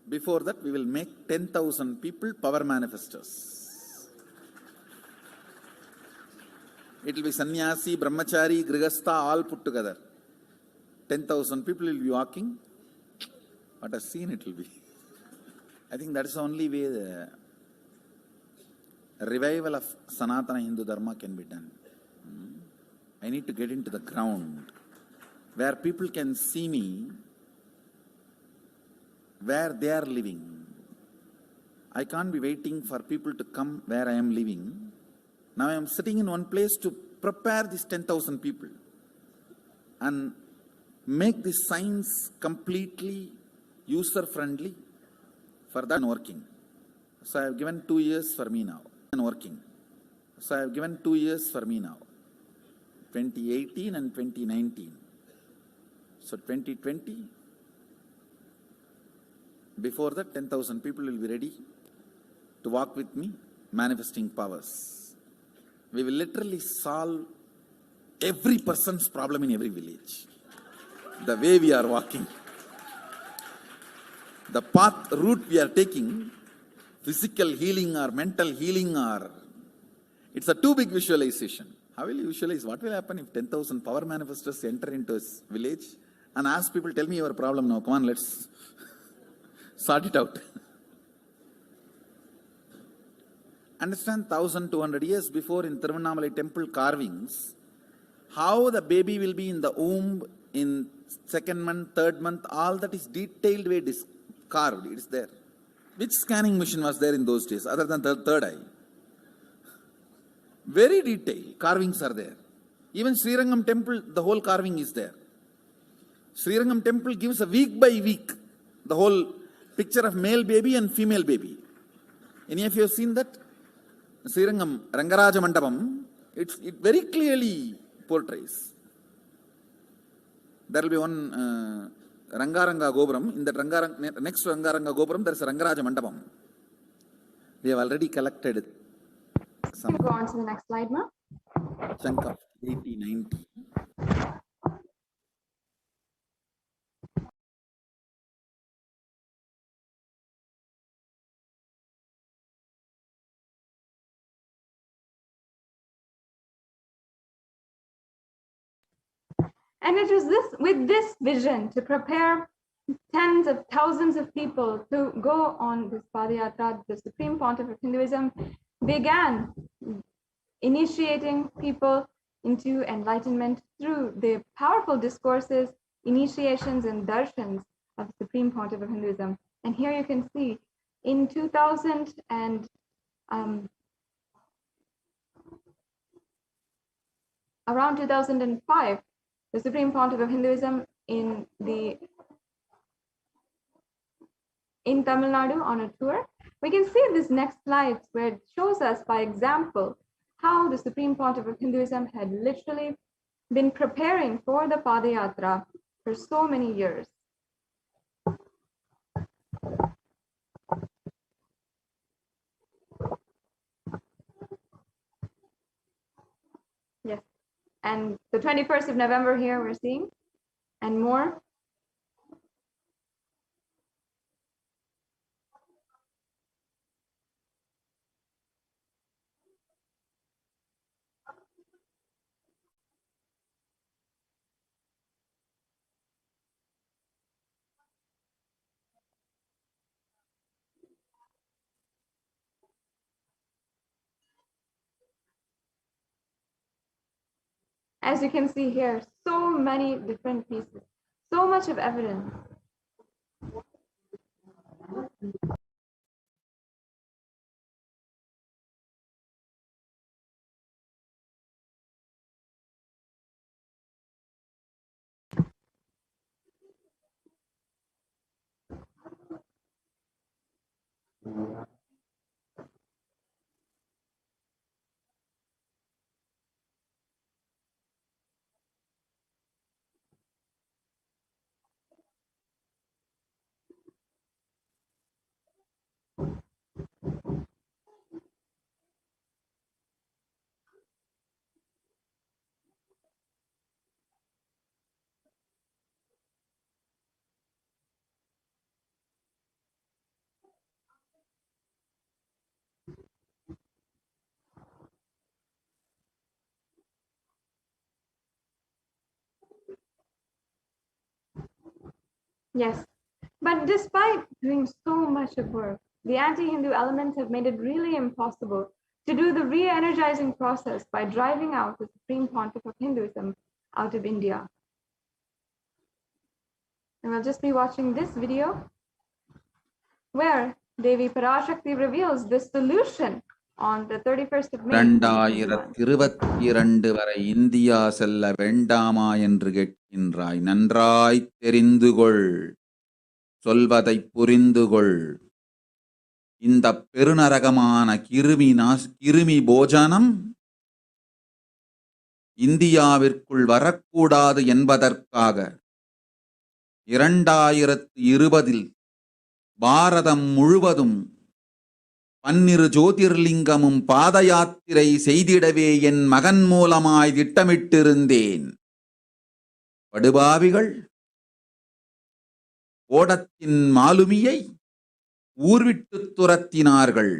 Speaker 3: Before that, we will make 10,000 people power manifestors. It will be sannyasi, brahmachari, grihastha, all put together. 10,000 people will be walking. What a scene it will be. I think that is the only way the revival of Sanatana Hindu Dharma can be done. I need to get into the ground where people can see me, where they are living. I can't be waiting for people to come where I am living. Now I am sitting in one place to prepare these 10,000 people and make this science completely user-friendly. For that, I'm working. So I have given 2 years for me now. I'm working. So I have given 2 years for me now. 2018 and 2019. So 2020, before that, 10,000 people will be ready to walk with me, manifesting powers. We will literally solve every person's problem in every village. The way we are walking. The path, route we are taking, physical healing or mental healing, or it's a too big visualization. How will you visualize? What will happen if 10,000 power manifestors enter into a village and ask people, tell me your problem now, come on, let's sort it out. Understand, 1,200 years before in Tiruvannamalai temple carvings, how the baby will be in the womb in 2nd month, 3rd month, all that is detailed way carved, it is there. Which scanning machine was there in those days other than the third eye? Very detailed, carvings are there. Even Srirangam temple, the whole carving is there. Srirangam temple gives a week by week, the whole picture of male baby and female baby. Any of you have seen that? Srirangam Rangaraja Mandapam, it very clearly portrays. There will be one Rangaranga Gopuram. In that next to Rangaranga Gopuram, there is a Rangaraja Mandapam. We have already collected some.
Speaker 4: Go on to the next slide, Ma.
Speaker 3: Chunk of 80, 90.
Speaker 4: And it was with this vision to prepare tens of thousands of people to go on this Padayatra, the Supreme Pontiff of Hinduism began initiating people into enlightenment through the powerful discourses, initiations, and darshans of the Supreme Pontiff of Hinduism. And here you can see in 2000 and around 2005, the Supreme Pontiff of Hinduism in Tamil Nadu on a tour. We can see this next slide where it shows us by example how the Supreme Pontiff of Hinduism had literally been preparing for the Padayatra for so many years. Yes, and the 21st of November here we're seeing, and more. As you can see here, so many different pieces, so much of evidence. Yes, but despite doing so much of work, the anti-Hindu elements have made it really impossible to do the re-energizing process by driving out the Supreme Pontiff of Hinduism out of India. And we'll just be watching this video where Devi Parashakti reveals the solution on the 31st of May.
Speaker 3: 2022 வரை India செல்ல வேண்டாமா என்று கேட்கின்றாய். நன்றாய் தெரிந்துகொள், சொல்வதை புரிந்துகொள். இந்த பெருநரகமான கிருமி போஜனம் இந்தியாவிற்குள் வரக்கூடாது என்பதற்காக 2020 பாரதம் முழுவதும் 12 ஜோதிர்லிங்கமும் பாத யாத்திரை செய்திடவே என் மகன் மூலமாய் திட்டமிட்டிருந்தேன். படுபாவிகள் ஓடத்தின் மாலுமியை ஊர்விட்டு துரத்தினார்கள்.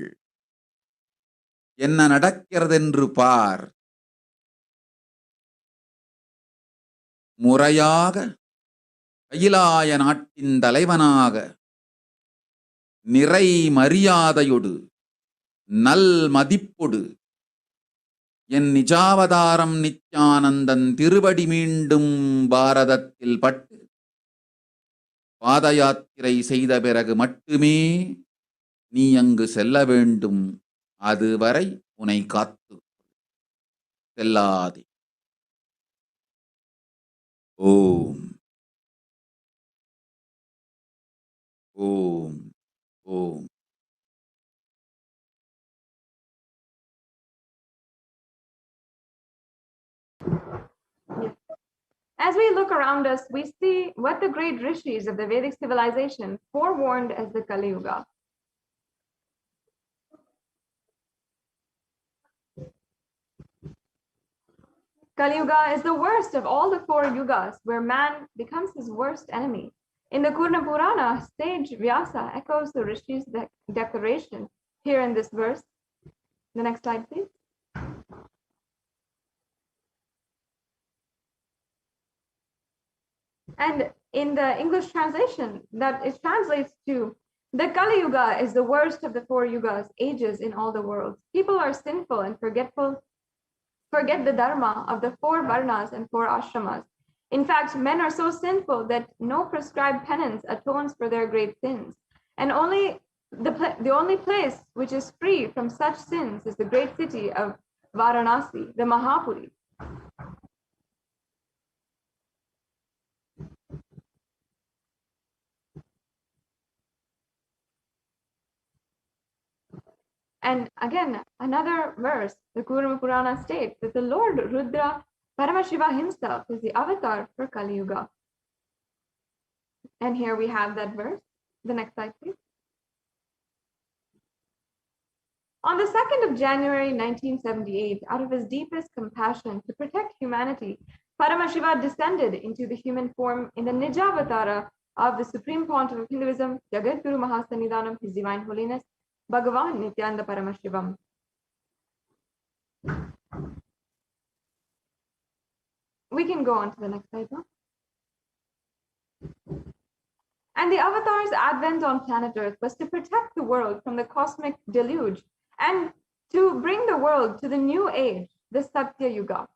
Speaker 3: என்ன நடக்கிறதென்று பார். முறையாக கைலாய நாட்டின் தலைவனாக நிறை மரியாதையொடு நல் மதிப்பொடு என் நிஜாவதாரம் நித்யானந்தன் திருவடி மீண்டும் பாரதத்தில் பட்டு பாத யாத்திரை செய்த பிறகு மட்டுமே நீ அங்கு செல்ல வேண்டும். அதுவரை உன்னை காத்து செல்லாதே. ஓம் ஓம் ஓம்.
Speaker 4: As we look around us, we see what the great rishis of the Vedic civilization forewarned as the Kali Yuga. Kali Yuga is the worst of all the 4 yugas, where man becomes his worst enemy. In the Kurna Purana, sage Vyasa echoes the rishis' declaration here in this verse. The next slide, please. And in the English translation, that it translates to, the Kali Yuga is the worst of the four yugas, ages in all the worlds. People are sinful and forget the dharma of the four varnas and four ashramas. In fact, men are so sinful that no prescribed penance atones for their great sins. And the only place which is free from such sins is the great city of Varanasi, the Mahapuri. And again, another verse, the Kurma Purana states that the Lord Rudra Paramashiva himself is the avatar for Kali Yuga. And here we have that verse. The next slide, please. On the 2nd of January 1978, out of his deepest compassion to protect humanity, Paramashiva descended into the human form in the Nijavatara of the Supreme Pontiff of Hinduism, Jagadguru Mahasannidhanam, His Divine Holiness, Bhagavan Nithyananda Paramashivam. We can go on to the next slide now. And the avatar's advent on planet Earth was to protect the world from the cosmic deluge and to bring the world to the new age, the Satya Yuga.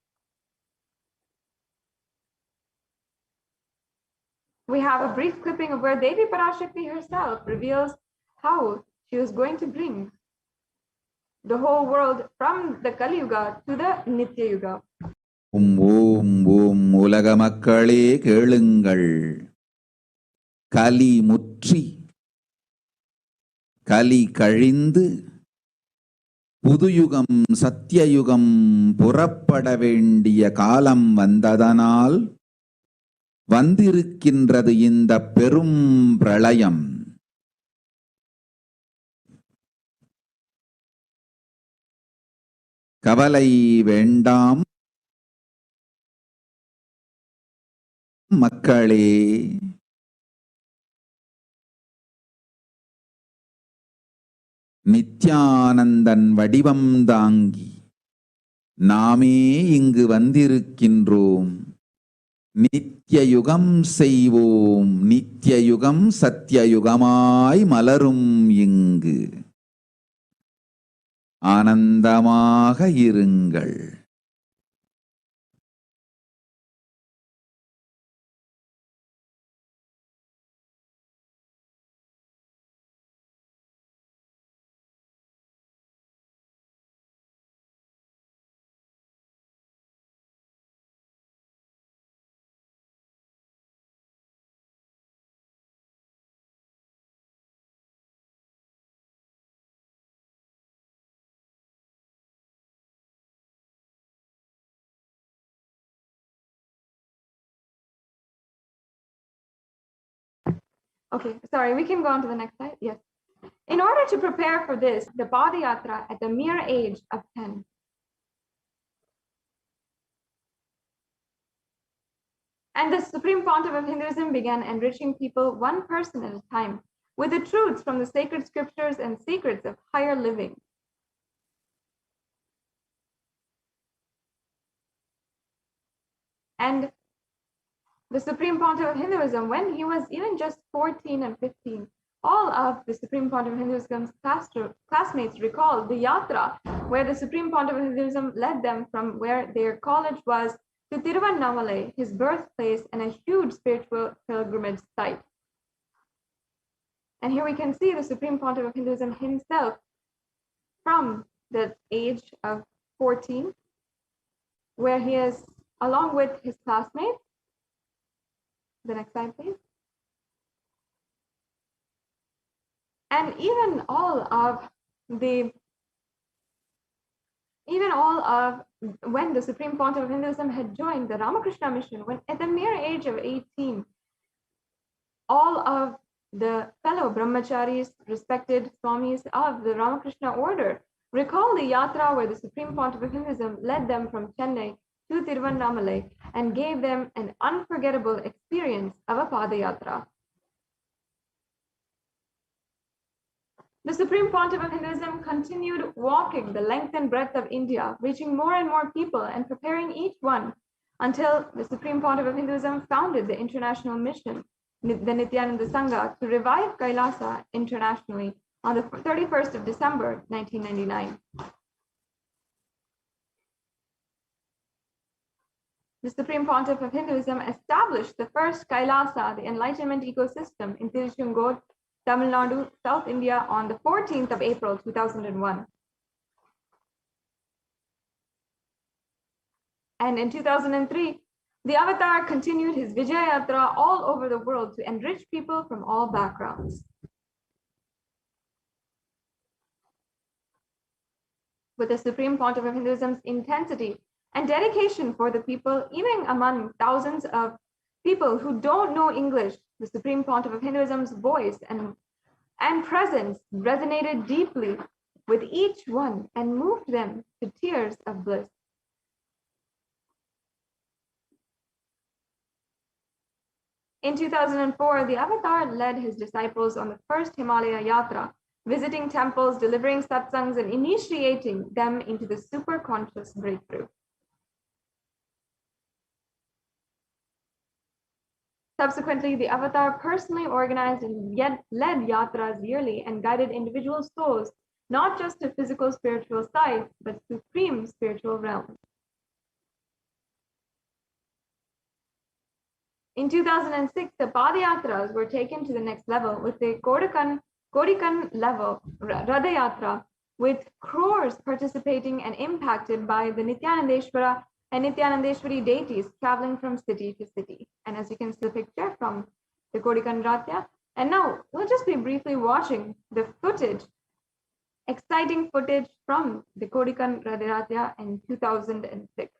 Speaker 4: We have a brief clipping of where Devi Parashakti herself reveals how she was going to bring the whole world from the Kali Yuga to the Nitya Yuga.
Speaker 3: ஓம் ஓம் உலக மக்களே கேளுங்கள், கலி முற்றி கலி கழிந்து புதுயுகம் சத்தியயுகம் புறப்பட வேண்டிய காலம் வந்ததனால் வந்திருக்கின்றது இந்த பெரும் பிரளயம். கவலை வேண்டாம் மக்களே, நித்யானந்தன் வடிவம் தாங்கி நாமே இங்கு வந்திருக்கின்றோம். நித்யயுகம் செய்வோம், நித்யயுகம் சத்யயுகமாய் மலரும் இங்கு. ஆனந்தமாக இருங்கள்.
Speaker 4: Okay, sorry, we can go on to the next slide. Yes. In order to prepare for this, the Padayatra at the mere age of 10. And the Supreme Pontiff of Hinduism began enriching people one person at a time with the truths from the sacred scriptures and secrets of higher living. And the Supreme Pontiff of Hinduism, when he was even just 14 and 15, all of the Supreme Pontiff of Hinduism's classmates recalled the yatra where the Supreme Pontiff of Hinduism led them from where their college was to Tiruvannamalai, his birthplace and a huge spiritual pilgrimage site. And here we can see the Supreme Pontiff of Hinduism himself from the age of 14, where he is along with his classmates. The next slide, please. And even all of when the Supreme Pontiff of Hinduism had joined the Ramakrishna mission, when at the mere age of 18, all of the fellow brahmacharis, respected swamis of the Ramakrishna order, recall the yatra where the Supreme Pontiff of Hinduism led them from Chennai to Tiruvannamalai and gave them an unforgettable experience of a Padayatra. The Supreme Pontiff of Hinduism continued walking the length and breadth of India, reaching more and more people and preparing each one until the Supreme Pontiff of Hinduism founded the international mission, the Nithyananda Sangha, to revive Kailasa internationally on the 31st of December, 1999. The Supreme Pontiff of Hinduism established the first Kailasa, the enlightenment ecosystem, in Tiruchengod, Tamil Nadu, South India, on the 14th of April, 2001. And in 2003, the Avatar continued his Vijaya Yatra all over the world to enrich people from all backgrounds. With the Supreme Pontiff of Hinduism's intensity and dedication for the people, even among thousands of people who don't know English, the Supreme Pontiff of Hinduism's voice and presence resonated deeply with each one and moved them to tears of bliss. In 2004, the Avatar led his disciples on the first Himalaya Yatra, visiting temples, delivering satsangs, and initiating them into the super-conscious breakthrough. Subsequently, the Avatar personally organized and led yatras yearly and guided individual souls, not just to physical spiritual sight, but supreme spiritual realms. In 2006, the Padayatras were taken to the next level with the Kodikan level Radha Yatra, with crores participating and impacted by the Nithyanandeshwara and Nithyanandeshwari deities traveling from city to city. And as you can see the picture from the Kodikan Ratya. And now we'll just be briefly watching the footage, exciting footage from the Kodikan Ratya in 2006.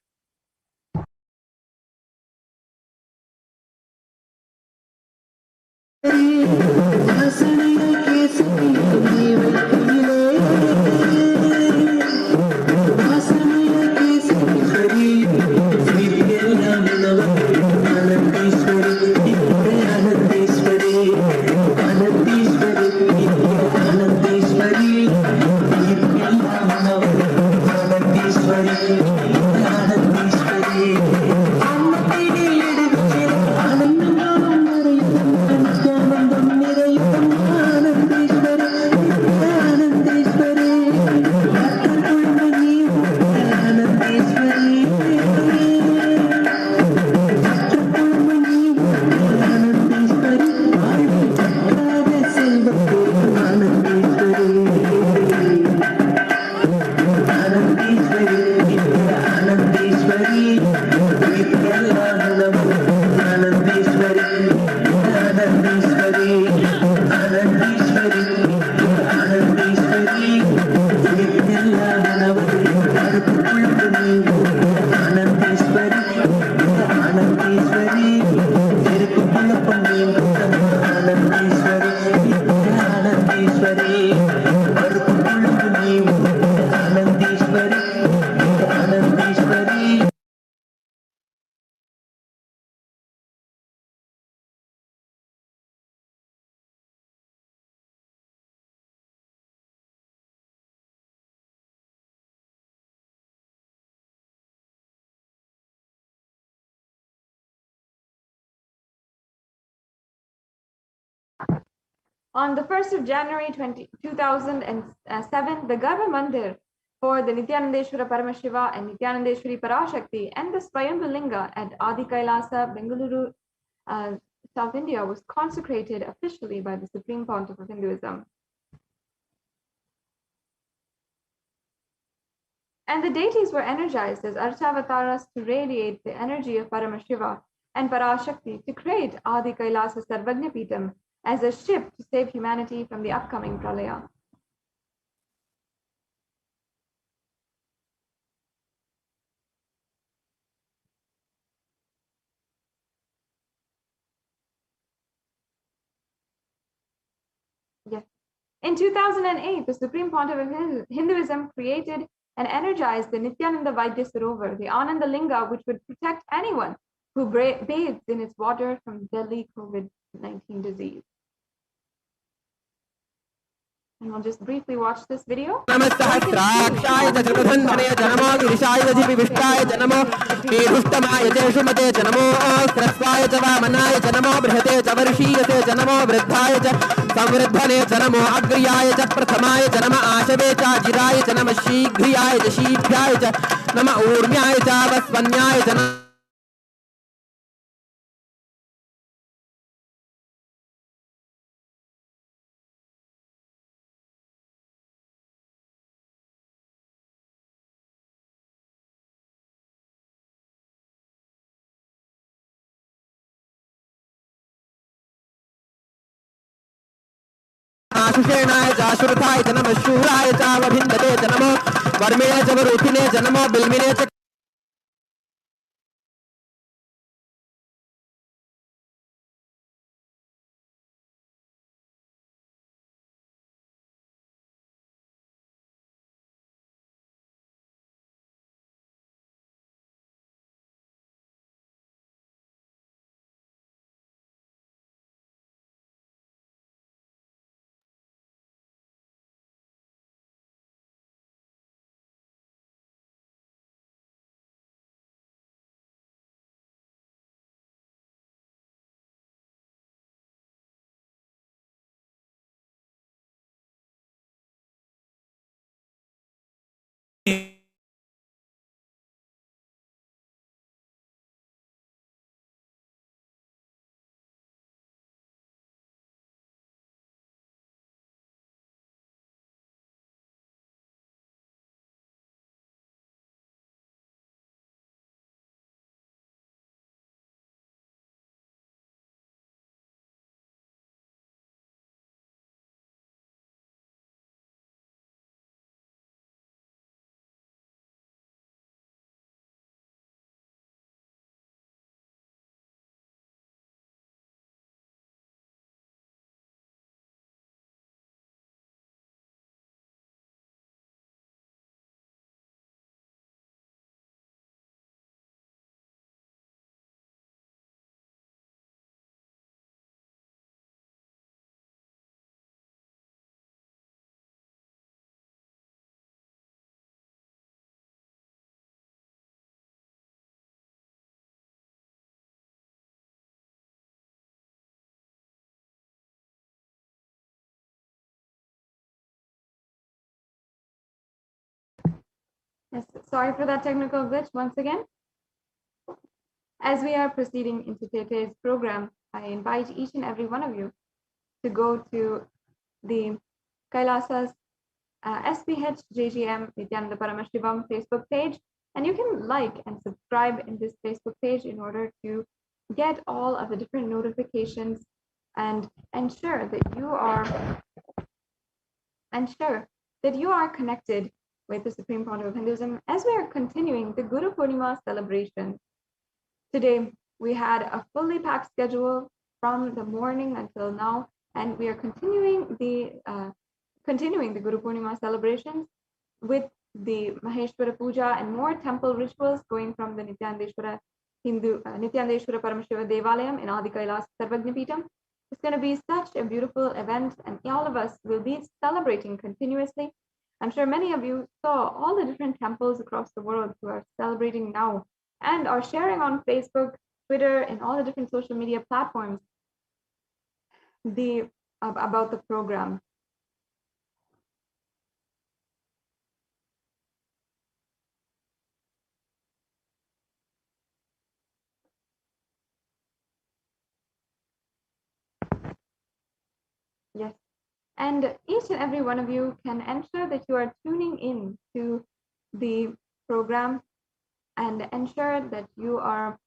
Speaker 4: On the 1st of January 2007, the Garbha Mandir for the Nithyanandeshwara Paramashiva and Nithyanandeshwari Parashakti and the Swayambhu Linga at Adi Kailasa, Bengaluru, South India was consecrated officially by the Supreme Pontiff of Hinduism. And the deities were energized as Archavataras to radiate the energy of Paramashiva and Parashakti to create Adi Kailasa Sarvagnya Pitam as a ship to save humanity from the upcoming pralaya. Yes. In 2008, the Supreme Pontiff of Hinduism created and energized the Nityananda Vaidya Sarovar, the Ananda Linga, which would protect anyone who bathes in its water from deadly COVID-19 disease. And we'll just briefly watch this video.
Speaker 6: नमस्सहस्राक्षाय च त्रिपथन्वने च नमो गिरिशाय च विविष्टाय च नमो मेरुष्टमाय च शुमते च नमो ह्रस्वाय च वामनाय च नमो बृहते च वर्षीयते च नमो वृद्धाय च संवृद्धने च नमो अग्र्याय च प्रथमाय च नम आशवे च जिराय च नम शीघ्रियाय च शीघ्राय च नम ऊर्म्याय च वस्वन्याय च आशुषेणाय च आशुरथाय च नमः शूराय च वभिन्दते च नमो वर्मिणे च वरुथिने च नमो बिल्मिने च
Speaker 4: Yes, sorry for that technical glitch once again. As we are proceeding into today's program, I invite each and every one of you to go to the Kailasa's SPH JGM Nithyananda Paramashivam Facebook page, and you can like and subscribe in this Facebook page in order to get all of the different notifications and ensure that you are connected with the Supreme Pontiff of Hinduism as we are continuing the Guru Poornima celebration. Today, we had a fully packed schedule from the morning until now, and we are continuing the Guru Poornima celebrations with the Maheshwara Puja and more temple rituals going from the Nithyanandeshwara Paramashiva Devalayam in Adi Kailas Sarvagnipitam. It's going to be such a beautiful event, and all of us will be celebrating continuously. I'm sure many of you saw all the different temples across the world who are celebrating now and are sharing on Facebook, Twitter, and all the different social media platforms about the program. Yes. And each and every one of you can ensure that you are tuning in to the program and ensure that you are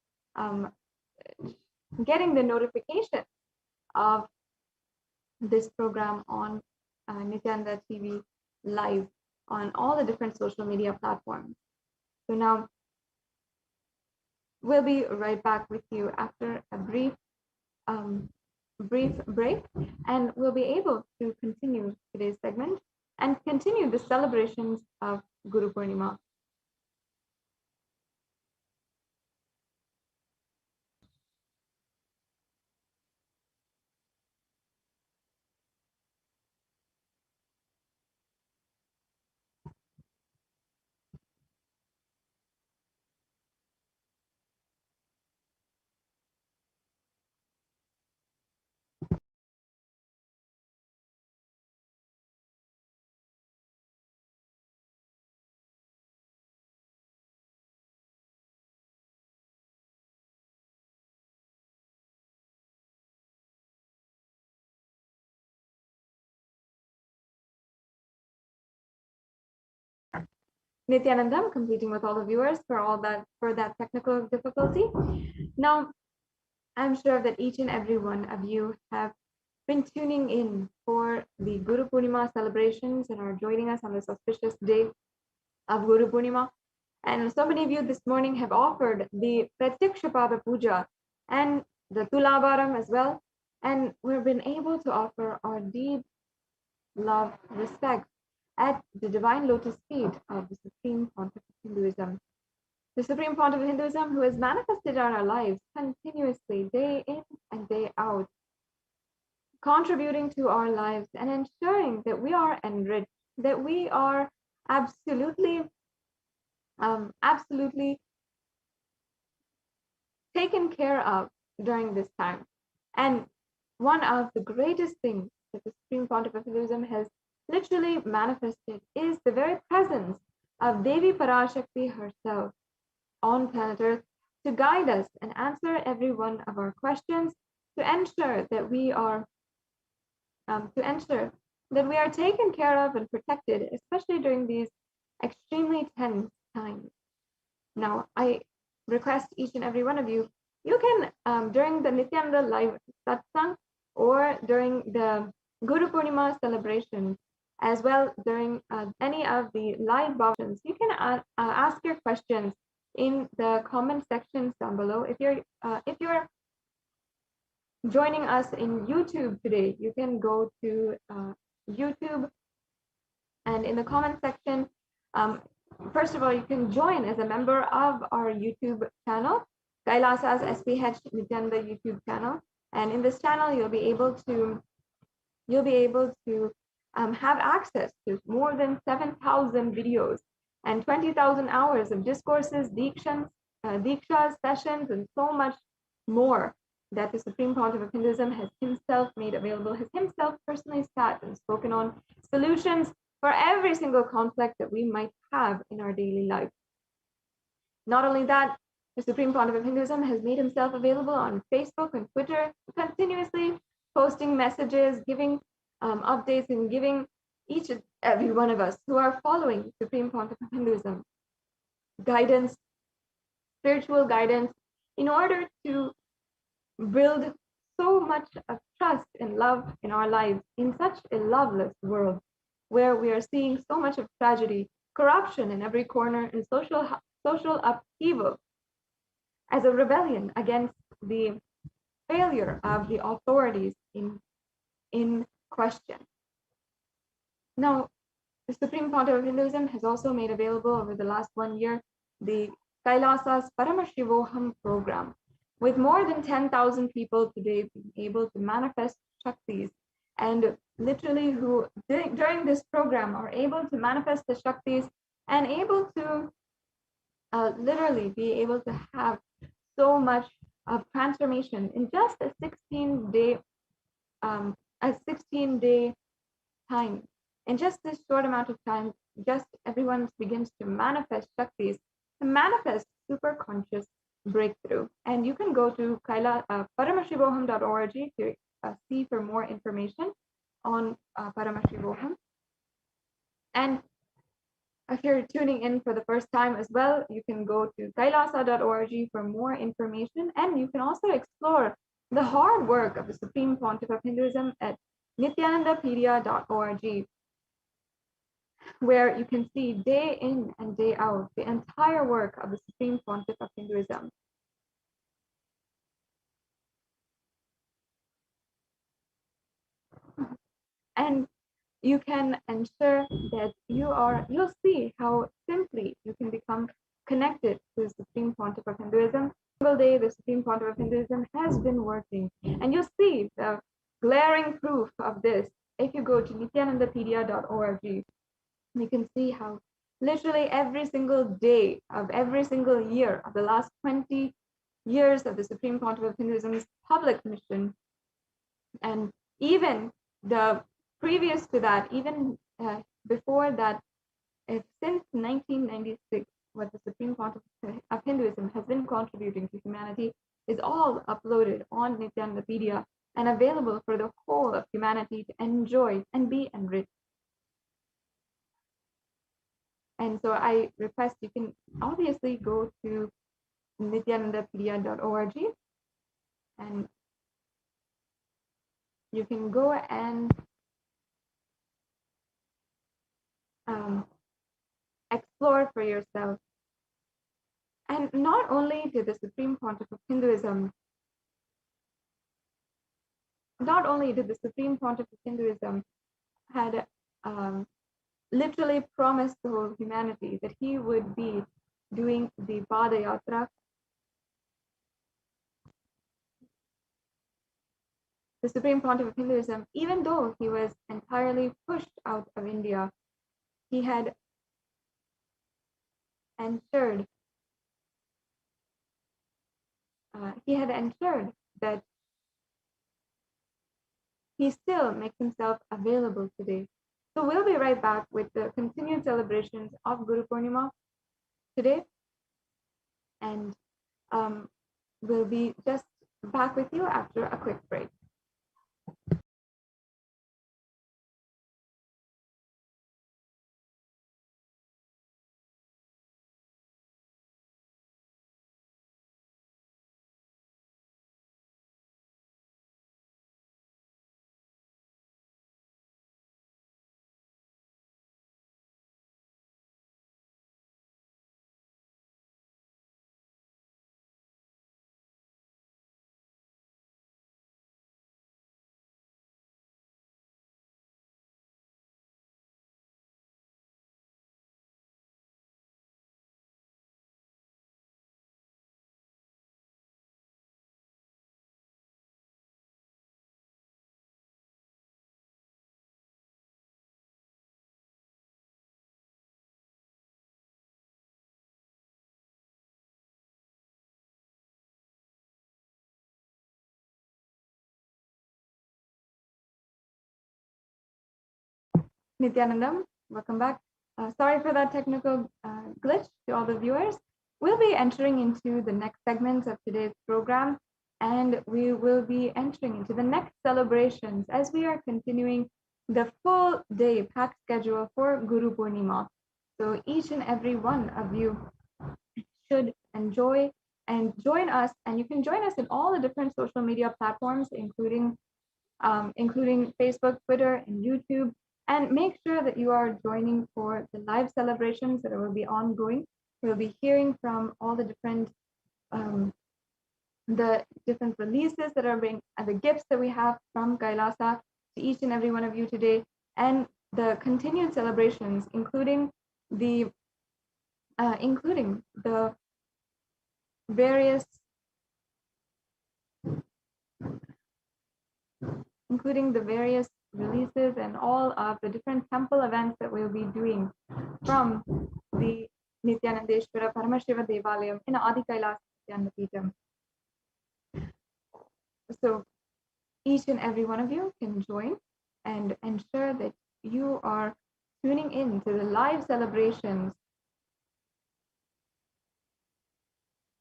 Speaker 4: getting the notification of this program on Nithyananda TV live on all the different social media platforms. So now we'll be right back with you after a brief break, and we'll be able to continue today's segment and continue the celebrations of Guru Poornima. Nithyanandam, completing with all the viewers for that technical difficulty. Now, I'm sure that each and every one of you have been tuning in for the Guru Poornima celebrations and are joining us on this auspicious day of Guru Poornima. And so many of you this morning have offered the Pratyaksha Pada Puja and the Tulavaram as well. And we've been able to offer our deep love, respect at the divine lotus feet of the Supreme Pontiff of Hinduism. The Supreme Pontiff of Hinduism, who has manifested in our lives continuously, day in and day out, contributing to our lives and ensuring that we are enriched, that we are absolutely taken care of during this time. And one of the greatest things that the Supreme Pontiff of Hinduism has literally manifested is the very presence of Devi Parashakti herself on planet Earth to guide us and answer every one of our questions, to ensure that we are taken care of and protected, especially during these extremely tense times. Now, I request each and every one of you, you can, during the Nithyananda live satsang or during the Guru Poornima celebration, as well during any of the live bhavans, you can ask your questions in the comment sections down below. If you're joining us in YouTube today, you can go to YouTube, and in the comment section, first of all, you can join as a member of our YouTube channel, Kailasa's HDH Nithyananda YouTube channel. And in this channel, you'll be able to have access to more than 7,000 videos and 20,000 hours of discourses, dikshas, sessions, and so much more that the Supreme Pontiff of Hinduism has himself made available, has himself personally sat and spoken on solutions for every single conflict that we might have in our daily life. Not only that, the Supreme Pontiff of Hinduism has made himself available on Facebook and Twitter, continuously posting messages, giving updates, and giving each and every one of us who are following Supreme Pontiff of Hinduism guidance, spiritual guidance, in order to build so much of trust and love in our lives in such a loveless world where we are seeing so much of tragedy, corruption in every corner, and social upheaval as a rebellion against the failure of the authorities in question. Now, the Supreme Pontiff of Hinduism has also made available over the last 1 year the Kailasa's Paramashivoham program, with more than 10,000 people today being able to manifest Shaktis, and literally who during this program are able to manifest the Shaktis and able to literally be able to have so much of transformation in just a 16-day time. In just this short amount of time, just everyone begins to manifest Shaktis, to manifest super conscious breakthrough. And you can go to Paramashivoham.org to see for more information on Paramashivoham. And if you're tuning in for the first time as well, you can go to kailasa.org for more information. And you can also explore the hard work of the Supreme Pontiff of Hinduism at nithyanandapedia.org, where you can see day in and day out the entire work of the Supreme Pontiff of Hinduism. And you can ensure that you'll see how simply you can become connected to the Supreme Pontiff of Hinduism. Every single day, the Supreme Pontiff of Hinduism has been working, and you'll see the glaring proof of this if you go to nithyanandapedia.org. You can see how literally every single day of every single year of the last 20 years of the Supreme Pontiff of Hinduism's public mission, and even the previous to that, even before that, since 1996, what the Supreme Pontiff of Hinduism has been contributing to humanity is all uploaded on Nithyanandapedia and available for the whole of humanity to enjoy and be enriched. And so I request you can obviously go to nithyanandapedia.org and you can go and explore for yourself. And not only did the Supreme Pontiff of Hinduism, had literally promised the whole humanity that he would be doing the Padayatra. The Supreme Pontiff of Hinduism, even though he was entirely pushed out of India, he had ensured that he still makes himself available today. So we'll be right back with the continued celebrations of Guru Poornima today, and we'll be just back with you after a quick break. Nithyanandam, welcome back. Sorry for that technical glitch to all the viewers. We'll be entering into the next segments of today's program, and we will be entering into the next celebrations as we are continuing the full day packed schedule for Guru Poornima. So each and every one of you should enjoy and join us, and you can join us in all the different social media platforms, including Facebook, Twitter, and YouTube. And make sure that you are joining for the live celebrations that will be ongoing. We'll be hearing from all the different releases that are being, the gifts that we have from Kailasa to each and every one of you today, and the continued celebrations, including the various releases and all of the different temple events that we'll be doing from the Nithyanandeshwara Paramashiva Devalayam in Adi Kailas Nithyananda. So each and every one of you can join and ensure that you are tuning in to the live celebrations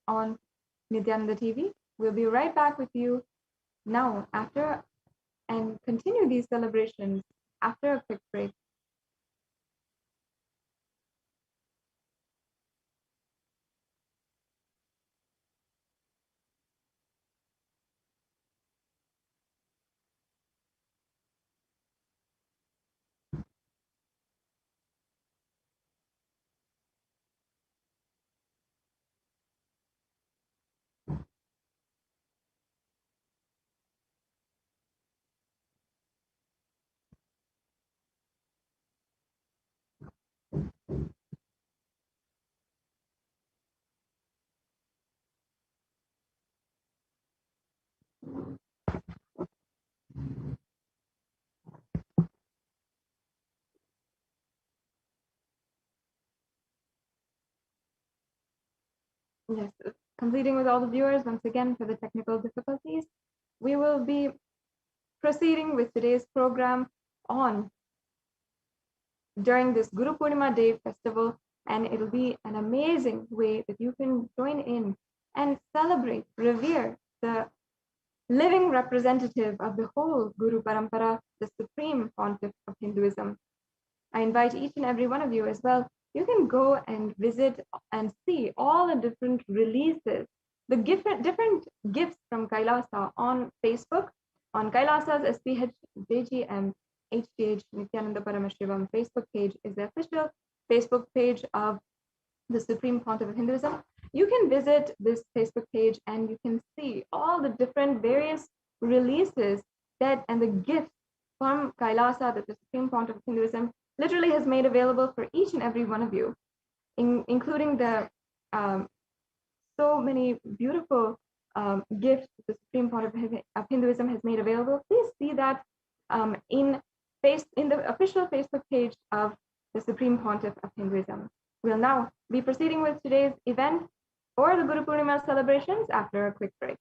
Speaker 4: on Nithyananda TV. We'll be right back with you now after and continue these celebrations after a quick break. Yes, completing with all the viewers once again for the technical difficulties. We will be proceeding with today's program on during this Guru Poornima Day festival, and it'll be an amazing way that you can join in and celebrate, revere the living representative of the whole Guru Parampara, the Supreme Pontiff of Hinduism. I invite each and every one of you as well you can go and visit and see all the different releases, the different gifts from Kailasa on Facebook, on Kailasa's SPHJGM HDH Nithyananda Paramashivam Facebook page is the official Facebook page of the Supreme Pontiff of Hinduism. You can visit this Facebook page and you can see all the different various releases that and the gifts from Kailasa that the Supreme Pontiff of Hinduism literally has made available for each and every one of you, including the so many beautiful gifts that the Supreme Pontiff of Hinduism has made available. Please see that in the official Facebook page of the Supreme Pontiff of Hinduism. We'll now be proceeding with today's event for the Guru Poornima celebrations after a quick break.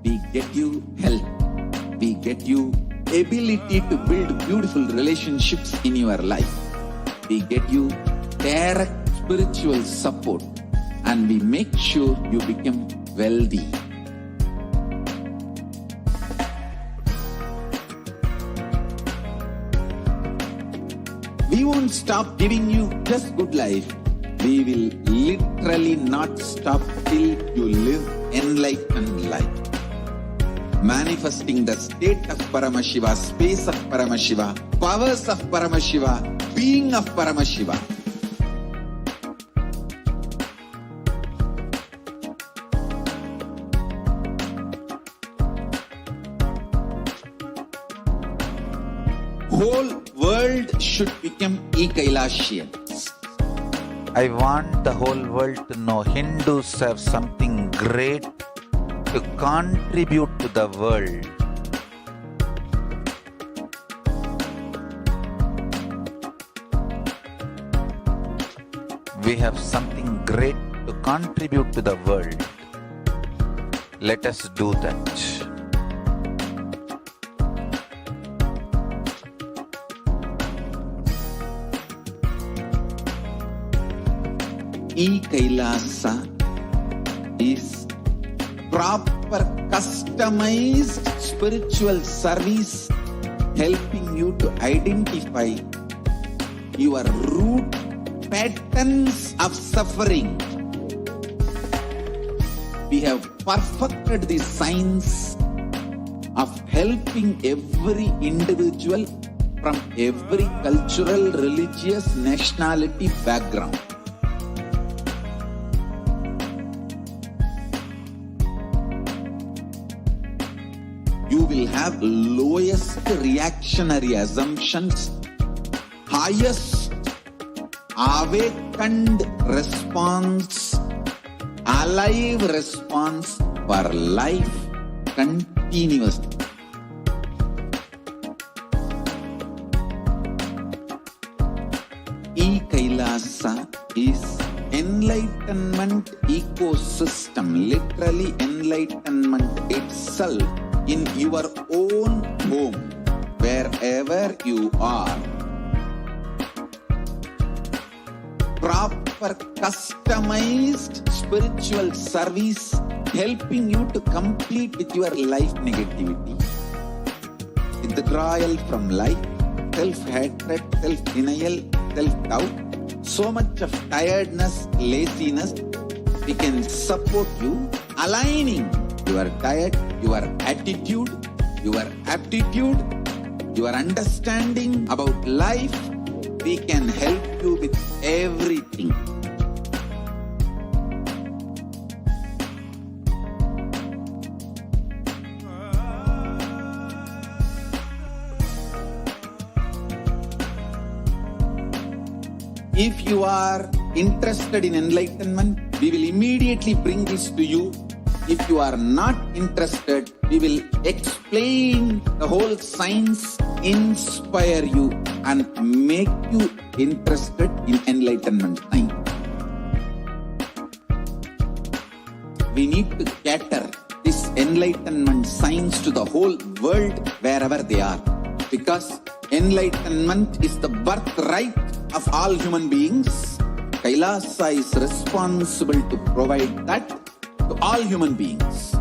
Speaker 3: We get you health. We get you ability to build beautiful relationships in your life. We get you direct spiritual support, and we make sure you become wealthy. We won't stop giving you just good life. We will literally not stop till you live enlightened life. Manifesting the state of Paramashiva, space of Paramashiva, powers of Paramashiva, being of Paramashiva. Whole world should become e-Kailashians.
Speaker 7: I want the whole world to know Hindus have something great to contribute to the world. We have something great to contribute to the world. Let us do that.
Speaker 3: E-Kailasa is proper customized spiritual service helping you to identify your root patterns of suffering. We have perfected the science of helping every individual from every cultural, religious, nationality background. You will have lowest reactionary assumptions, highest awakened response, alive response for life continuously. E-Kailasa is enlightenment ecosystem, literally enlightenment itself in your own home, wherever you are. Proper customized spiritual service helping you to complete with your life negativity. Withdrawal from life, self-hatred, self-denial, self-doubt, so much of tiredness, laziness. We can support you aligning your diet, your attitude, your aptitude, your understanding about life. We can help you with everything. If you are interested in enlightenment, we will immediately bring this to you. If you are not interested, we will explain the whole science, inspire you and make you interested in enlightenment time. we need to cater this enlightenment science to the whole world wherever they are. Because enlightenment is the birthright of all human beings. Kailasa is responsible to provide that to all human beings.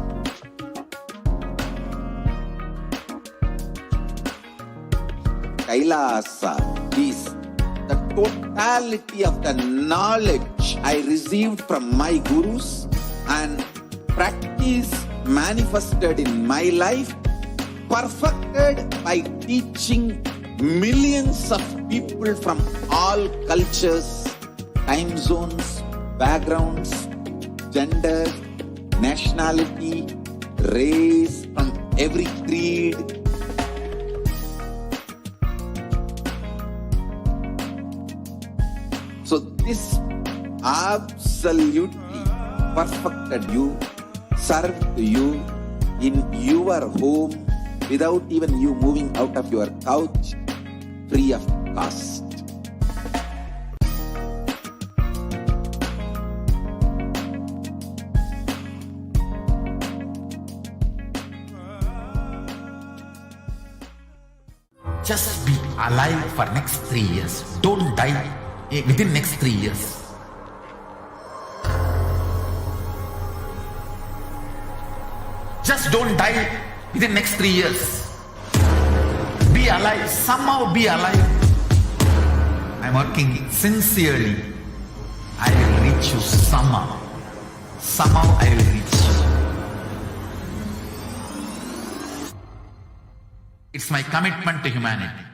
Speaker 3: Kailasa is the totality of the knowledge I received from my gurus and practice manifested in my life, perfected by teaching millions of people from all cultures, time zones, backgrounds, gender, nationality, race, from every creed. So this absolutely perfected you, served you in your home without even you moving out of your couch, free of cost.
Speaker 1: Just be alive for next 3 years. Don't die within next 3 years. Just don't die within next 3 years. Be alive. Somehow be alive. I'm working sincerely. I will reach you somehow. Somehow I will reach you. It's my commitment to humanity.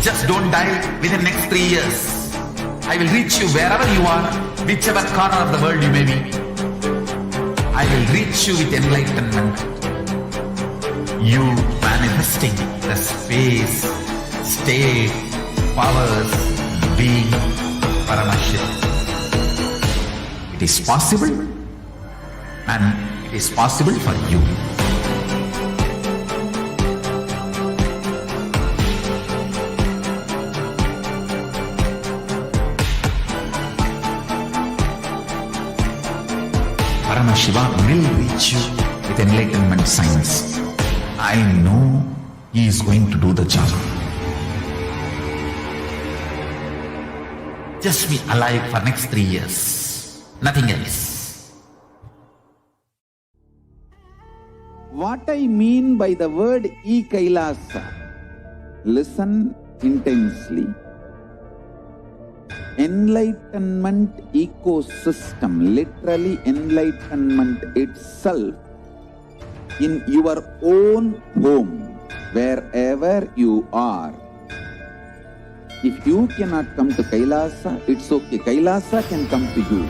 Speaker 1: Just don't die within next 3 years. I will reach you wherever you are, whichever corner of the world you may be. I will reach you with enlightenment. You manifesting the space, state, powers, being Paramashivoham. It is possible, and it is possible for you. Paramashivoham will reach you with enlightenment science. I know he is going to do the job. Just be alive for next 3 years. Nothing else.
Speaker 3: What I mean by the word e-Kailasa, listen intensely. Enlightenment ecosystem, literally enlightenment itself, in your own home, wherever you are. If you cannot come to Kailasa, it's okay. Kailasa can come to you.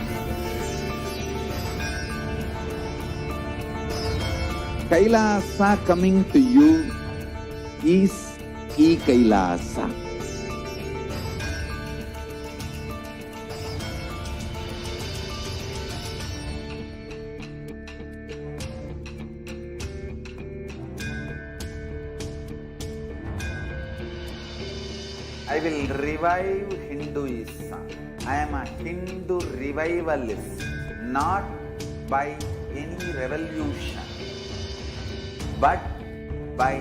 Speaker 3: Kailasa coming to you is e-Kailasa.
Speaker 2: I will revive Hinduism. I am a Hindu revivalist, not by any revolution, but by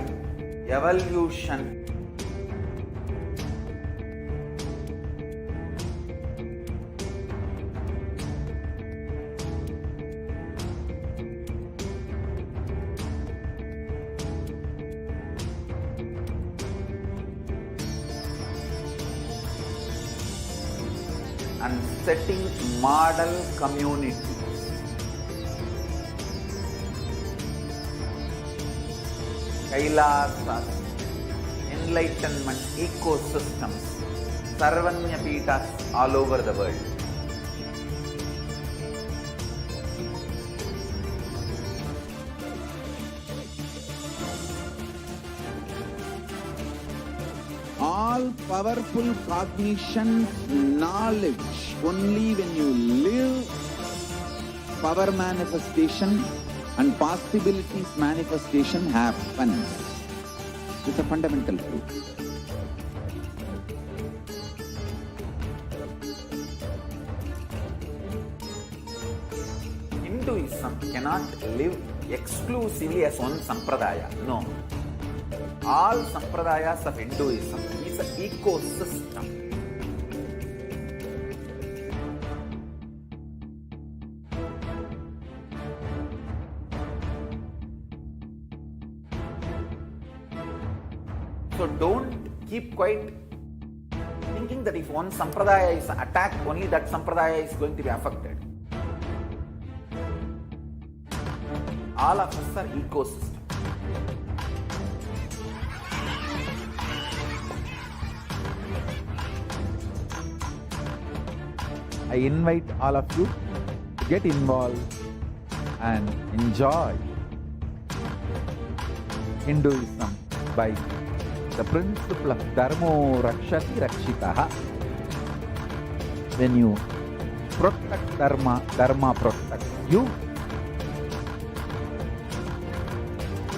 Speaker 2: evolution. And setting model communities. Kailasas, enlightenment ecosystems, Sarvanya Pitas all over the world.
Speaker 3: All-powerful cognition, knowledge, only when you live power manifestation, and possibilities manifestation happens. It's a fundamental truth.
Speaker 2: Hinduism cannot live exclusively as one sampradaya. No. All sampradayas of Hinduism is an ecosystem. So don't keep quiet thinking that if one sampradaya is attacked, only that sampradaya is going to be affected. All of us are ecosystem.
Speaker 3: I invite all of you to get involved and enjoy Hinduism by the principle of Dharmo Rakshati Rakshitaha. When you protect Dharma, Dharma protects you.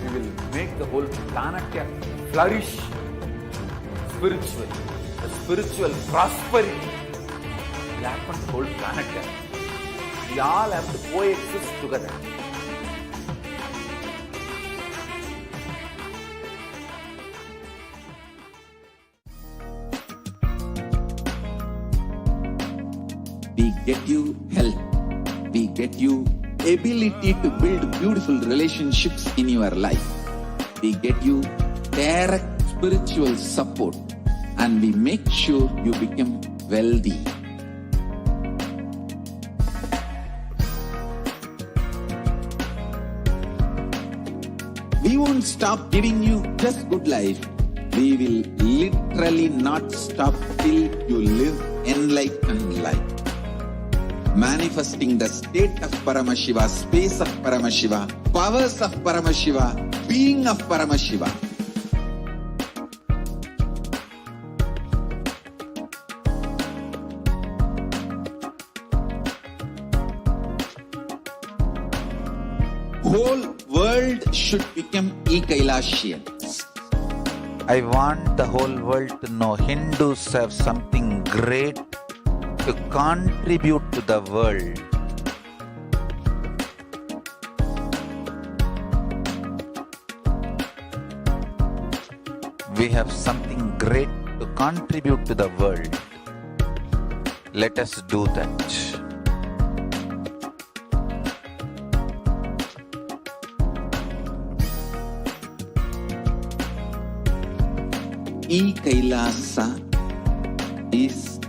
Speaker 2: We will make the whole planet flourish spiritually. The spiritual prosperity will happen to the whole planet. We all have to coexist together.
Speaker 3: We get you health. We get you ability to build beautiful relationships in your life. We get you direct spiritual support, and we make sure you become wealthy. We won't stop giving you just good life. We will literally not stop till you live enlightened life. Manifesting the state of Paramashiva, space of Paramashiva, powers of Paramashiva, being of Paramashiva. Whole world should become e-Kailashians.
Speaker 7: I want the whole world to know Hindus have something great to contribute to the world. We have something great to contribute to the world. Let us do that.
Speaker 3: E-Kailasa is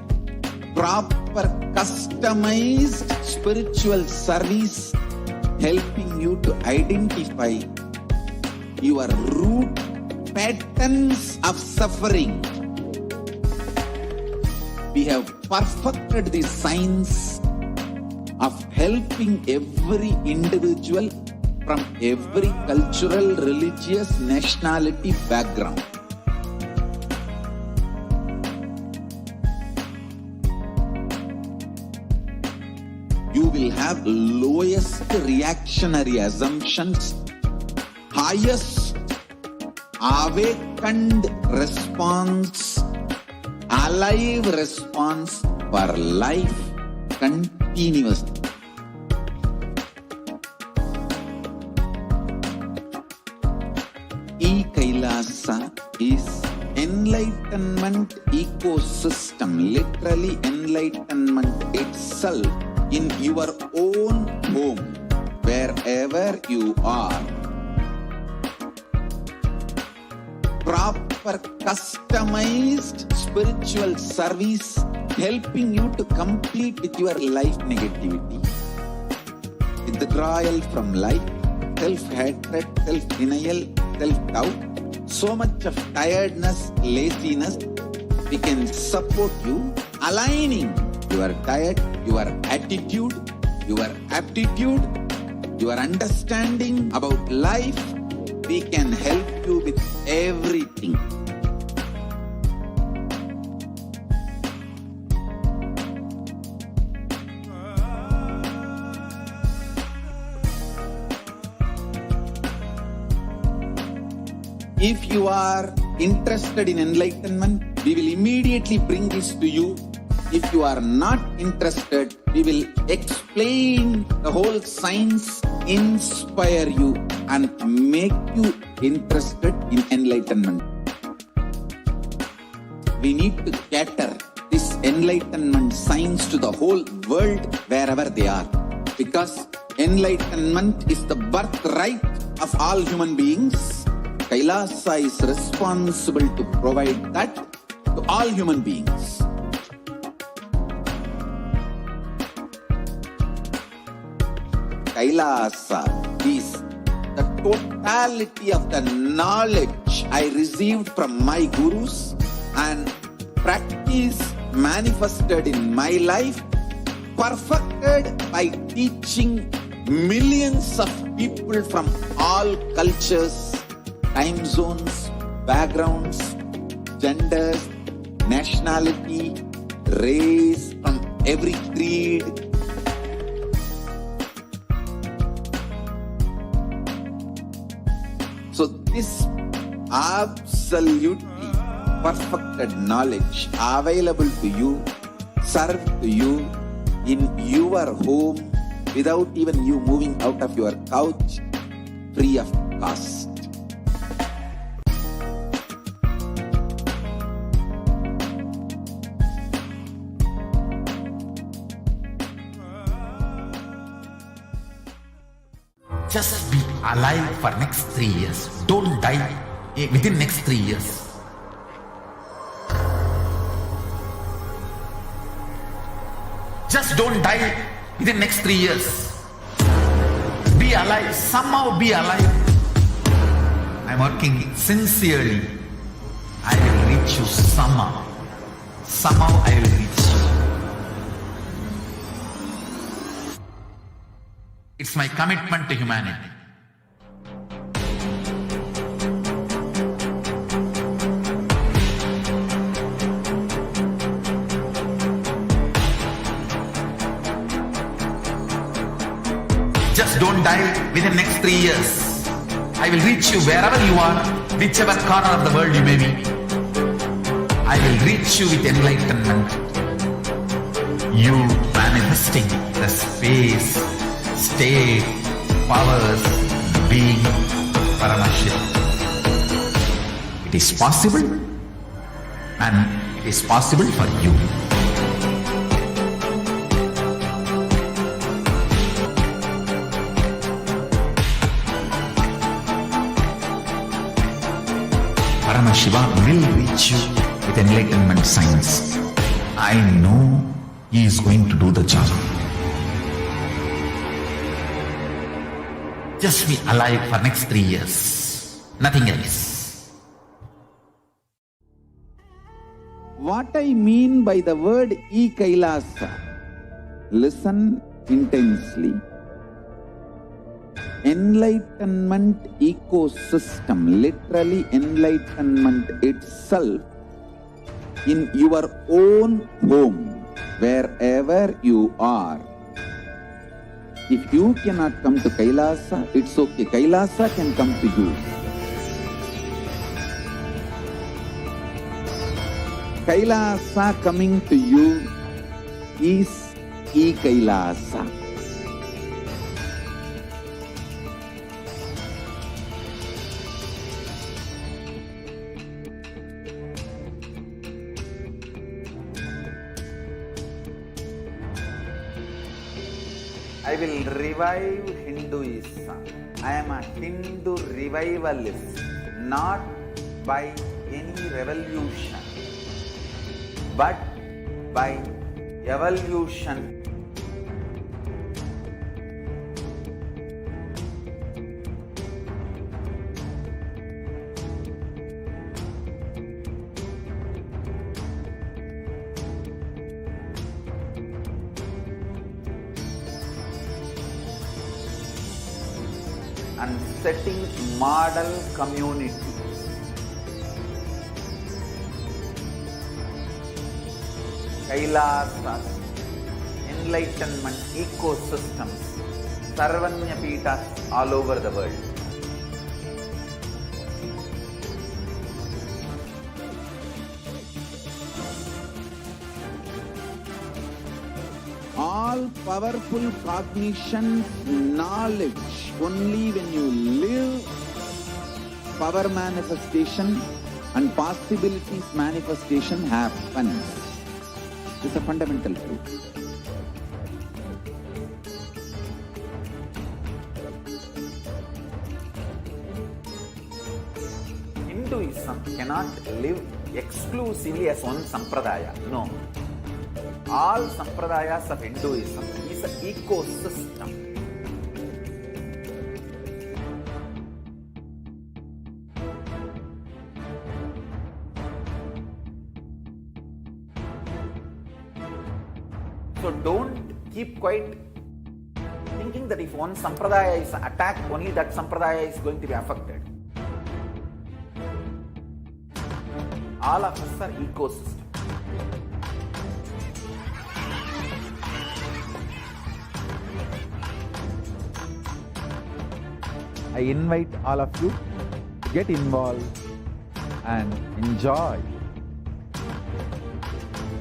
Speaker 3: proper customized spiritual service helping you to identify your root patterns of suffering. We have perfected the science of helping every individual from every cultural, religious, nationality background. You will have lowest reactionary assumptions, highest awakened response, alive response for life continuously. E-Kailasa is enlightenment ecosystem, literally enlightenment itself in your own home, wherever you are. Proper customized spiritual service helping you to complete with your life negativity. Withdrawal from life, self-hatred, self-denial, self-doubt, so much of tiredness, laziness. We can support you aligning your diet, your attitude, your aptitude, your understanding about life. We can help you with everything. If you are interested in enlightenment, we will immediately bring this to you. If you are not interested, we will explain the whole science, inspire you, and make you interested in enlightenment. We need to cater this enlightenment science to the whole world wherever they are. Because enlightenment is the birthright of all human beings. Kailasa is responsible to provide that to all human beings. Kailasa is the totality of the knowledge I received from my gurus and practice manifested in my life, perfected by teaching millions of people from all cultures, time zones, backgrounds, genders, nationality, race, from every creed. So this absolutely perfected knowledge available to you, served to you in your home without even you moving out of your couch, free of cost.
Speaker 1: Just be alive for next 3 years. Don't die within next 3 years. Just don't die within next 3 years. Be alive. Somehow be alive. I'm working sincerely. I will reach you somehow. Somehow I will reach you. It's my commitment to humanity. Just don't die within next 3 years. I will reach you wherever you are, whichever corner of the world you may be. I will reach you with enlightenment. You manifesting the space, state, powers, being Paramashivoham. It is possible, and it is possible for you. Paramashivoham will reach you with enlightenment science. I know he is going to do the job. Just be alive for next 3 years. Nothing else.
Speaker 3: What I mean by the word e-Kailasa, listen intensely. Enlightenment ecosystem, literally enlightenment itself, in your own home, wherever you are. If you cannot come to Kailasa, it's okay. Kailasa can come to you. Kailasa coming to you is e-Kailasa.
Speaker 2: I will revive Hinduism. I am a Hindu revivalist, not by any revolution, but by evolution. And setting model community. Kailasas, enlightenment ecosystems, Sarvanya Peethas all over the world.
Speaker 3: all powerful cognition, knowledge. Only when you live, power manifestation and possibilities manifestation happens. It's a fundamental truth.
Speaker 2: Hinduism cannot live exclusively as one sampradaya. No. All sampradayas of Hinduism is an ecosystem. So don't keep quiet thinking that if one sampradaya is attacked, only that sampradaya is going to be affected. All of us are ecosystem.
Speaker 8: I invite all of you to get involved and enjoy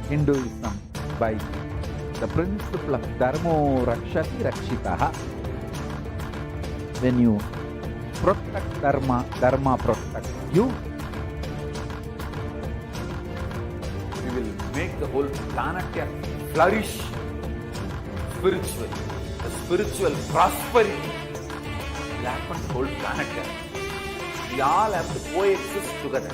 Speaker 8: Hinduism by the principle of Dharmo Rakshati Rakshitaha. When you protect Dharma, Dharma protects you.
Speaker 2: We will make the whole planet flourish spiritually. The spiritual prosperity will happen to the whole planet. We all have to coexist together.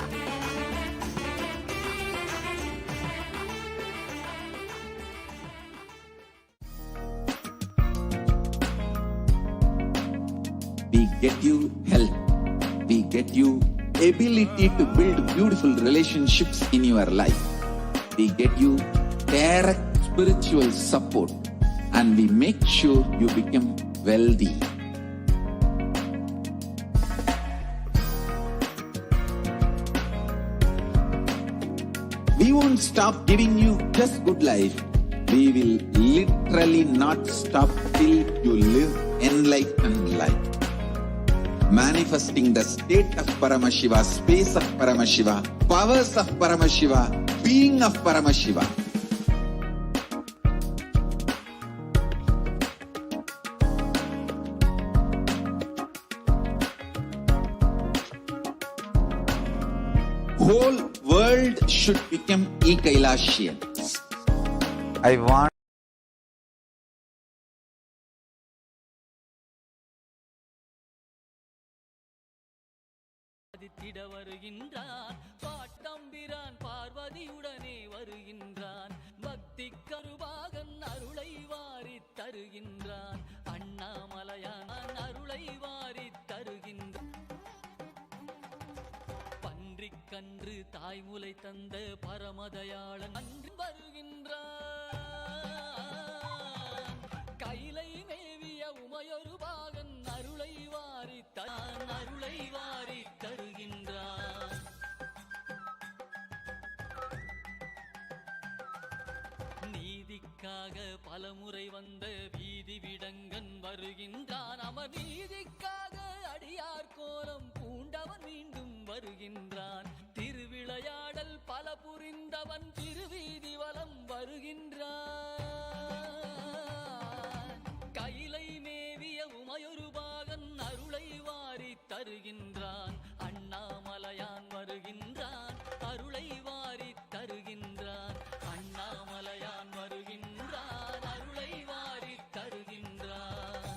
Speaker 3: We get you health. We get you ability to build beautiful relationships in your life. We get you direct spiritual support, and we make sure you become wealthy. We won't stop giving you just good life. We will literally not stop till you live enlightened life. Manifesting the state of Paramashiva, space of Paramashiva, powers of Paramashiva, being of Paramashiva. Whole world should become e-Kailashians.
Speaker 7: I want
Speaker 9: திட வருகின்றான் பாட்டம்பிரான் பார்வதியுடனே வருகின்றான் பக்தி கருபாகன் அருளை வாரி தருகின்றான் அண்ணாமலையான் அருளை வாரி தருகின்றான் பன்றிக்கன்று தாய்முலை தந்த பரமதயாளன் அன்று வருகின்றான் கைலை மேவிய உமையொரு பாகன் அருளை வாரி அருளை வாரி தருகின்றான் நீதிக்காக பலமுறை வந்த வீதி விடங்கன் வருகின்றான் அமர் நீதிக்காக அடியார் கோலம் பூண்டவன் மீண்டும் வருகின்றான் திருவிளையாடல் பல புரிந்தவன் திருவீதி வலம் வருகின்றான் கைலை மேவிய உமையொரு பாகன் அருளை வாரி தருகின்றான் அண்ணாமலையான் வருகின்றான் அருளை வாரி தருகின்றான் அண்ணாமலையான் வருகின்றான் அருளை வாரி தருகின்றான்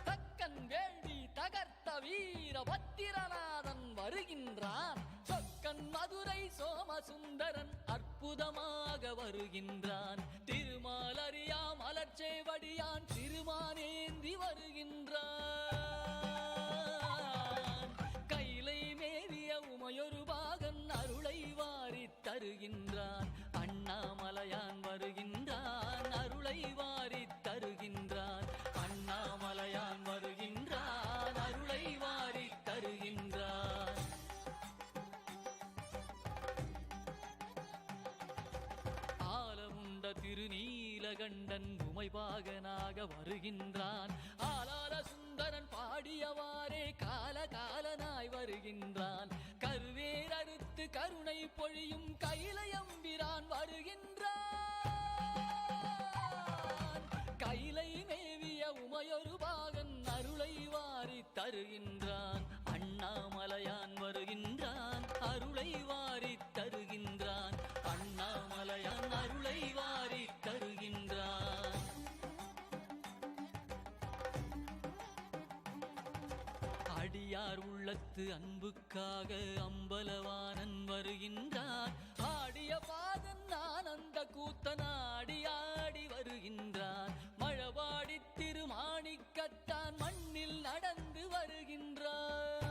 Speaker 9: தக்கன் வேள்வி தகர்த்த வீர பத்திரநாதன் வருகின்றான் சொக்கன் மதுரை சோமசுந்தரன் அற்புதமாக வருகின்றான் திருமாலறியா மலர்ச்சேவடியான் திருமானேந்தி வருகின்றான் கைலை மேவிய உமையொரு பாகன் அருளை வாரி தருகின்றான் அண்ணாமலையான் வருகின்றான் அருளை வாரி தருகின்றான் அண்ணாமலையான் வருகின்றான் அருளை வாரி தருகின்றான் ஆலமுண்ட திருநீலகண்டன் உமைபாகனாக வருகின்றான் ஆலால சுந்தரன் பாடியவாறே காலகாலனாய் வருகின்றான் கருவேரறுத்து கருணை பொழியும் கைலையம்பிரான் வருகின்றான். கைலை மேவிய உமையொரு பாகன் அருளை வாரி தருகின்றான். அண்ணாமலையான் வருகின்றான், அருளை வாரி தருகின்றான். அண்ணாமலையான் அருளை வாரி தருகின்றான். அடியார் உள்ளத்து அன்புக்காக அம்பலவானன் வருகின்றான். ஆடிய பாதன் ஆனந்த கூத்தனாடி ஆடி வருகின்றான். மழபாடி திருமாணிக்கத்தான் மண்ணில் நடந்து வருகின்றான்.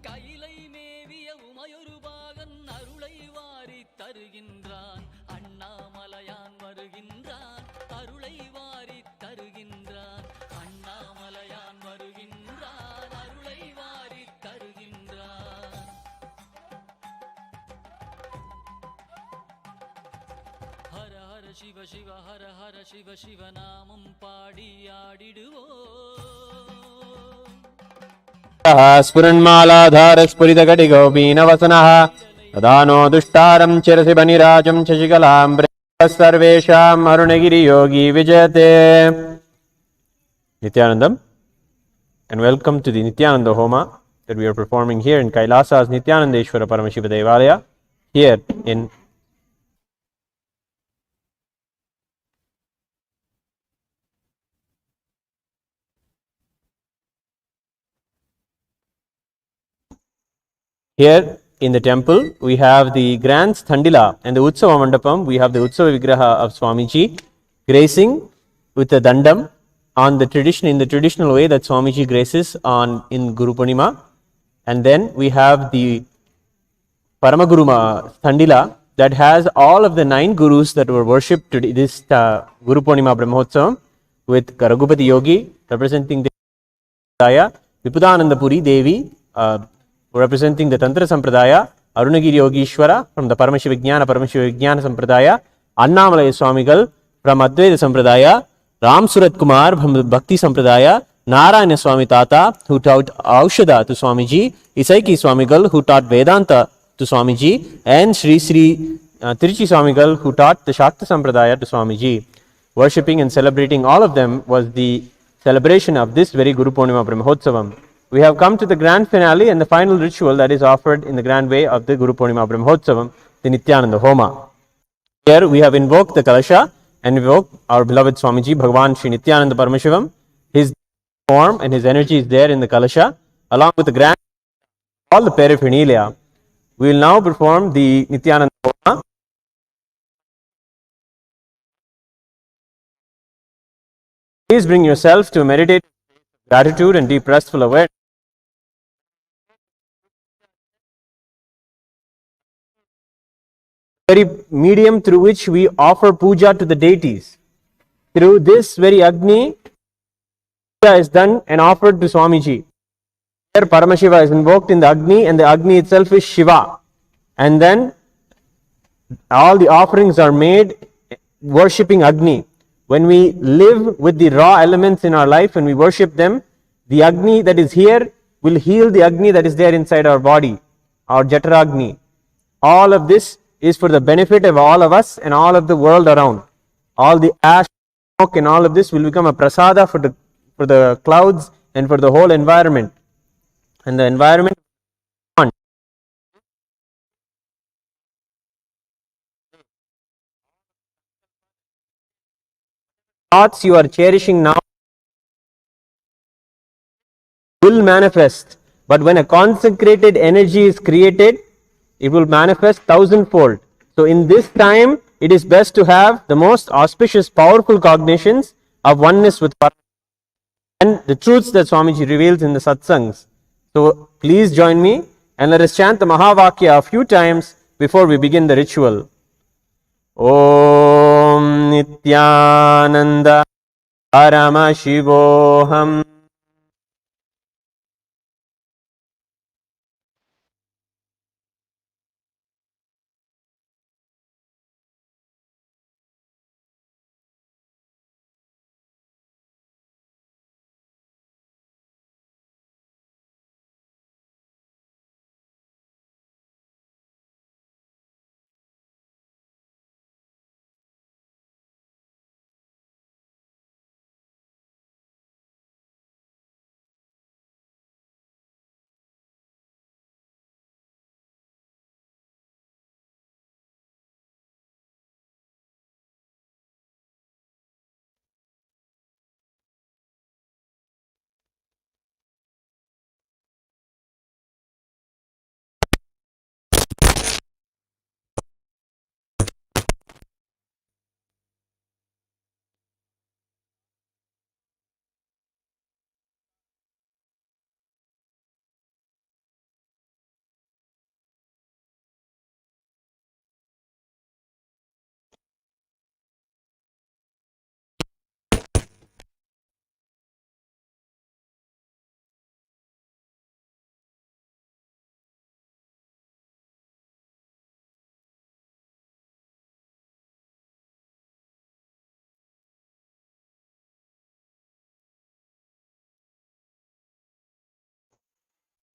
Speaker 9: கைலை மேவிய உமையொரு பாகன் அருளை வாரி தருகின்றான். அண்ணாமலையான் வருகின்றான், அருளை வாரி தருகின்றான். அண்ணாமலையான் வருகின்றான், அருளை வாரி தருகின்றான். ஹர ஹர சிவ சிவ ஹர ஹர சிவ சிவ நாமம் பாடி ஆடிடுவோம்.
Speaker 6: स्फुरन्मालाधार स्फुरितघटिगोपीनवसनः तदानो दुष्टारं चिरसि बनिराजं शशिकलां सर्वेषाम् अरुणगिरियोगी विजयते. Nithyanandam, and welcome to the Nithyananda Homa that we are performing here in Kailasa's Nithyanandeshwara Paramashiva Devalaya here in Here in the temple, we have the grand Thandila and the Utsava Mandapam. We have the Utsava Vigraha of Swamiji gracing with the Dandam on the in the traditional way that Swamiji graces on in Guru Poornima. And then we have the Paramaguru Thandila that has all of the 9 gurus that were worshipped today, this Guru Poornima Brahmotsavam, with Raghupati Yogi representing the Sampradaya, Vipudanandapuri Devi representing the Tantra Sampradaya, Arunagiri Yogishwara from the Paramashivoham Sampradaya, Annamalaya Swamigal from Advaita Sampradaya, Ram Surat Kumar from the Bhakti Sampradaya, Narayana Swami Tata who taught Aushadha to Swamiji, Isaiki Swamigal who taught Vedanta to Swamiji, and Sri Tiruchi Swamigal who taught the Shakta Sampradaya to Swamiji. Worshipping and celebrating all of them was the celebration of this very Guru Poornima Brahmotsavam. We have come to the grand finale and the final ritual that is offered in the grand way of the Guru Poornima Brahmotsavam, the Nithyananda Homa. Here we have invoked the Kalasha and invoked our beloved Swamiji, Bhagavan Sri Nithyananda Paramashivam. His form and his energy is there in the Kalasha, along with the grand, all the paraphernalia. We will now perform the Nithyananda Homa. Please bring yourself to meditate gratitude and deep restful awareness. Very medium through which we offer puja to the deities. Through this very Agni, puja is done and offered to Swamiji. Here Paramashiva is invoked in the Agni and the Agni itself is Shiva. And then all the offerings are made worshipping Agni. When we live with the raw elements in our life, when we worship them, the Agni that is here will heal the Agni that is there inside our body, our Jataragni. All of this is for the benefit of all of us and all of the world around. All the ash, smoke and all of this will become a prasada for the clouds and for the whole environment. And the environment thoughts you are cherishing now will manifest. But when a consecrated energy is created, it will manifest 1,000-fold. So in this time, it is best to have the most auspicious, powerful cognitions of oneness with Paramashiva and the truths that Swamiji reveals in the satsangs. So please join me and let us chant the Mahavakya a few times before we begin the ritual. Om Nithyananda Paramashivoham.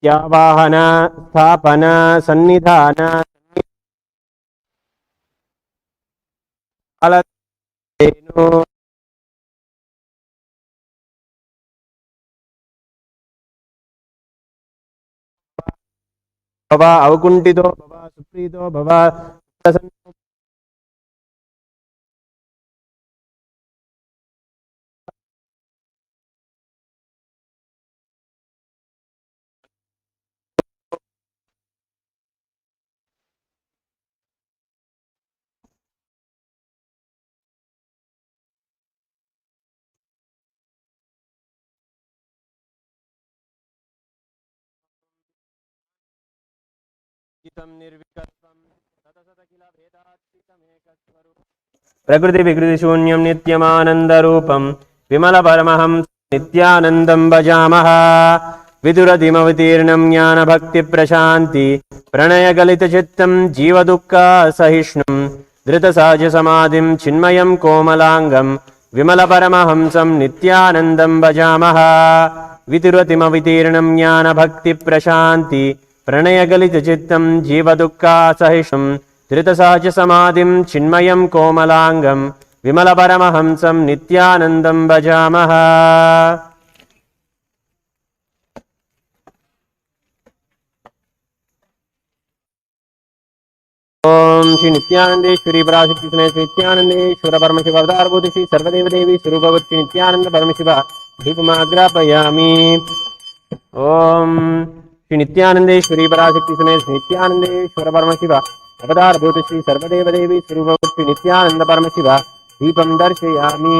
Speaker 6: त्यावाहन स्थापन सन्निधान कालधेनु भव अवकुण्ठितो भव सुप्रीतो भव प्रसन्नो प्रकृति विकृति शून्यं नित्यमानन्दरूपं विमलपरमहं नित्यानन्दं भजामः विदुरतिमवतीर्णं ज्ञानभक्तिप्रशान्ति प्रणयगलितचित्तं जीवदुःखसहिष्णुं धृतसहजसमाधिं चिन्मयं कोमलाङ्गं विमलपरमहंसं नित्यानन्दं भजामः विदुरतिमवितीर्णं ज्ञानभक्तिप्रशान्ति प्रणयगलितचित्तं जीवदुःखसहिष्णुं धृतसहजसमाधिं चिन्मयं कोमलाङ्गं विमलपरमहंसं नित्यानन्दं भजामः ओम श्री नित्यानंदेश्वरी पराशक्ति समेत श्री नित्यानंदेश्वर परमशिव अवतारभूत श्री सर्वदेव देवी स्वरूपवत् श्री नित्यानंद परमशिव दीपमाग्रापयामि। ओम श्री नित्यानंदेश्वरी पराशक्ति समेत श्री नित्यानंदेश्वर परमशिव अवतारभूत श्री सर्वदेव देवी स्वरूपवत् श्री नित्यानंद परमशिव दीपं दर्शयामि।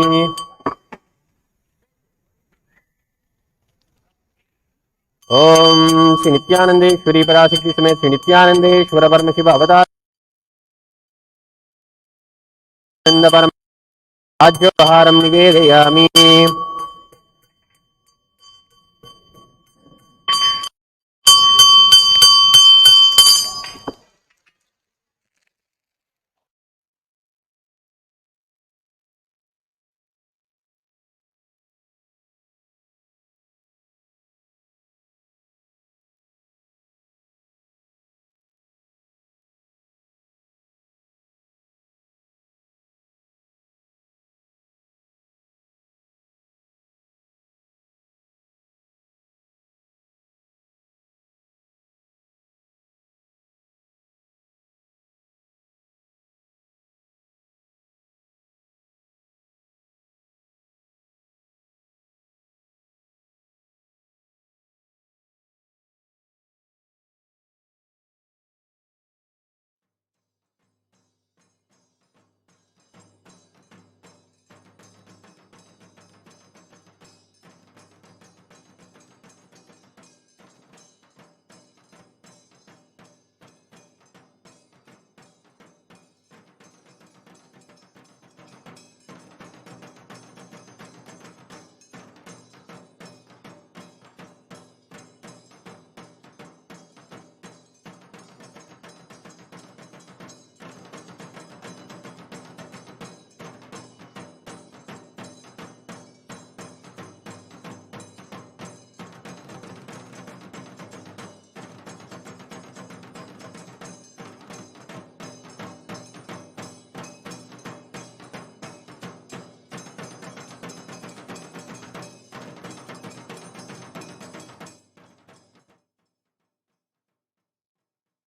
Speaker 6: ओम श्री नित्यानंदेश्वरी पराशक्ति समेत श्री नित्यानंदेश्वर परमशिव अवतार परम राज्योपहारं निवेदयामि।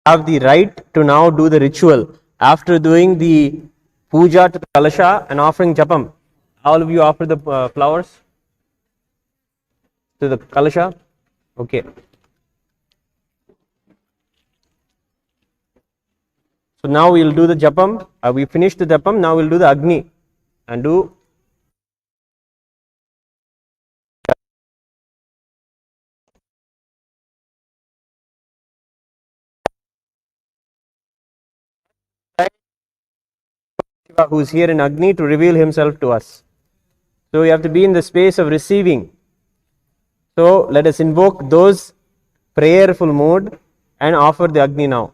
Speaker 6: Have the right to now do the ritual after doing the puja to the kalasha and offering japam. All of you offer the flowers to the kalasha. Okay. So now we'll do the japam. We finished the japam. Now we'll do the agni and do. Who's here in Agni to reveal himself to us. So we have to be in the space of receiving. So let us invoke those prayerful mood and offer the Agni now.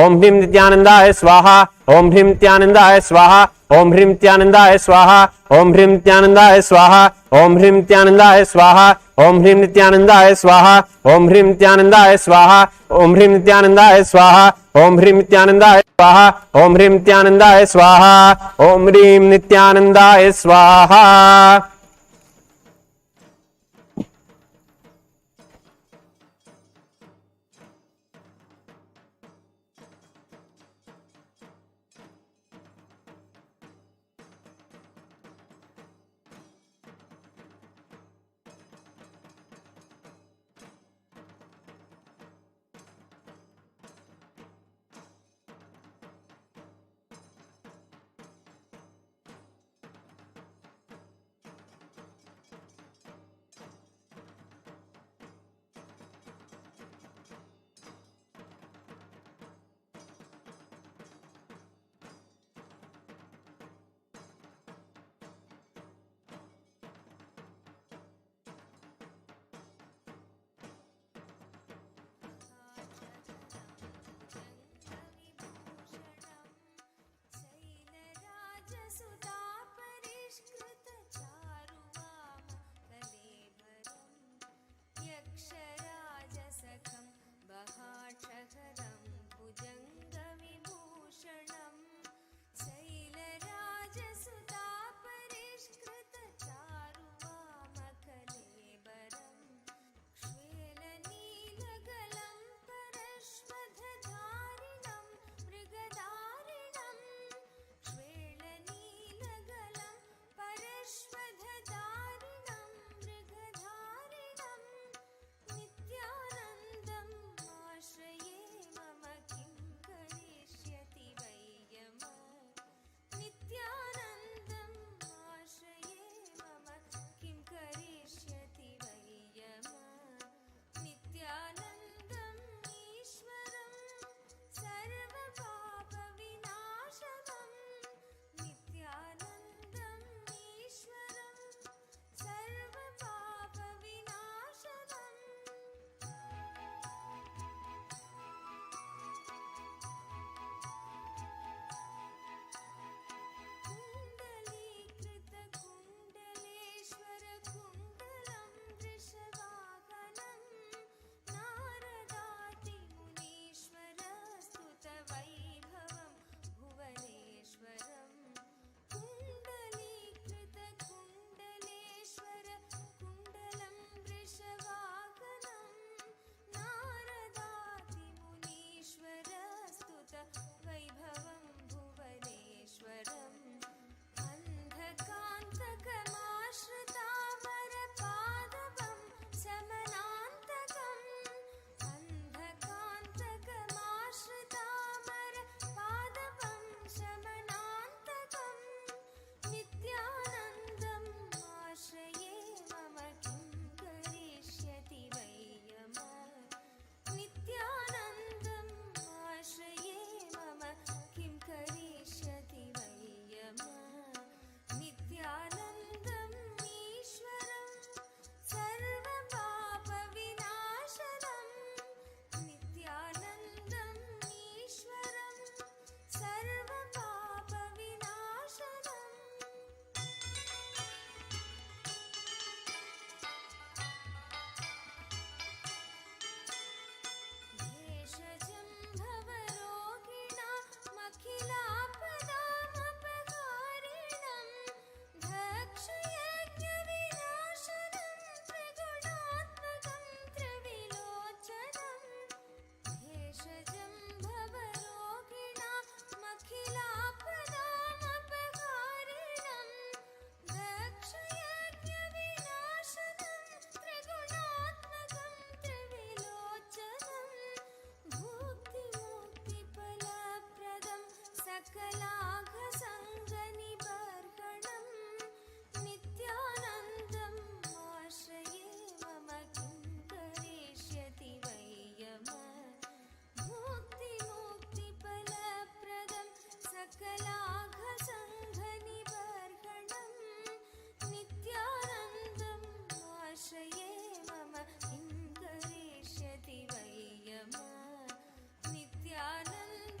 Speaker 6: ओम ह्रीं नित्यानंदाय स्वाहा ओम ह्रीं नित्यानंदाय स्वाहा ओम ह्रीं नित्यानंदाय स्वाहा ओम ह्रीं नित्यानंदाय स्वाहा ओम ह्रीं नित्यानंदाय स्वाहा ओम ह्रीं नित्यानंदाय स्वाहा ओम ह्रीं नित्यानंदाय स्वाहा ओम ह्रीं नित्यानंदाय स्वाहा ओम ह्रीं नित्यानंदाय स्वाहा ओम ह्रीं नित्यानंदाय स्वाहा ओम ह्रीं नित्यानंदाय स्वाहा।
Speaker 10: Nithyananda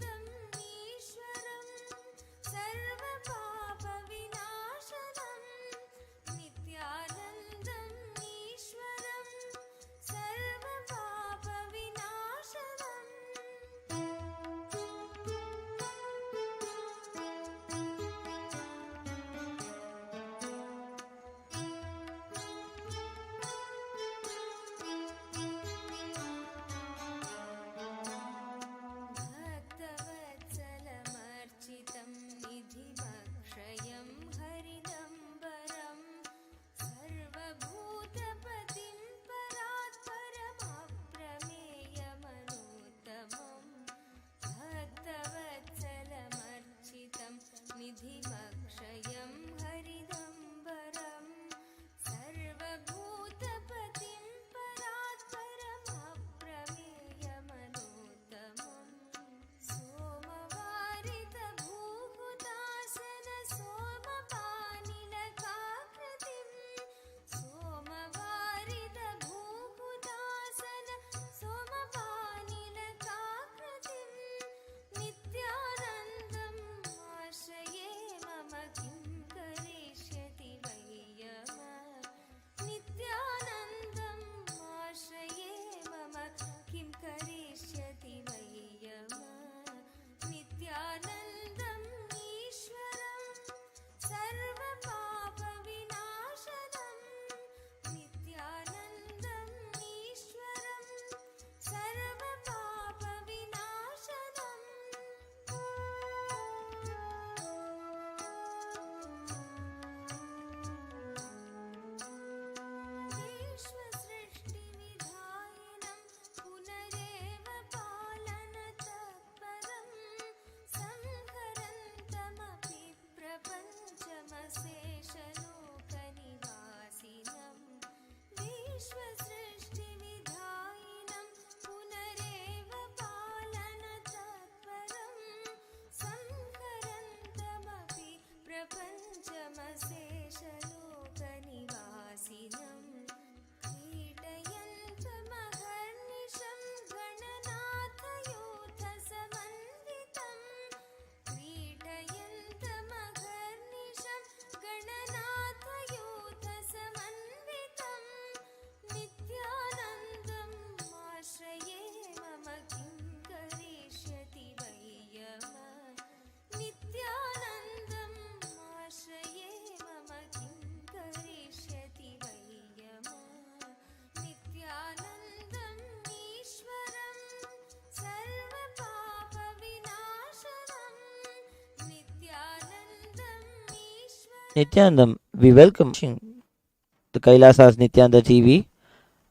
Speaker 10: Nityanandam, we welcome the Kailasas Nityananda TV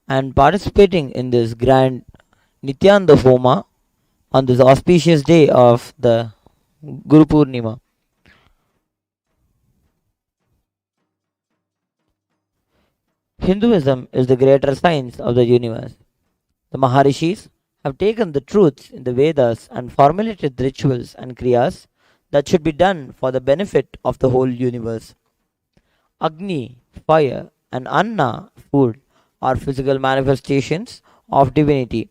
Speaker 10: and participating in this grand Nityananda Homa on this auspicious day of the Guru Poornima. Hinduism is the greater science of the universe. The Maharishis have taken the truths in the Vedas and formulated the rituals and kriyas that should be done for the benefit of the whole universe. Agni, fire, and Anna, food, are physical manifestations of divinity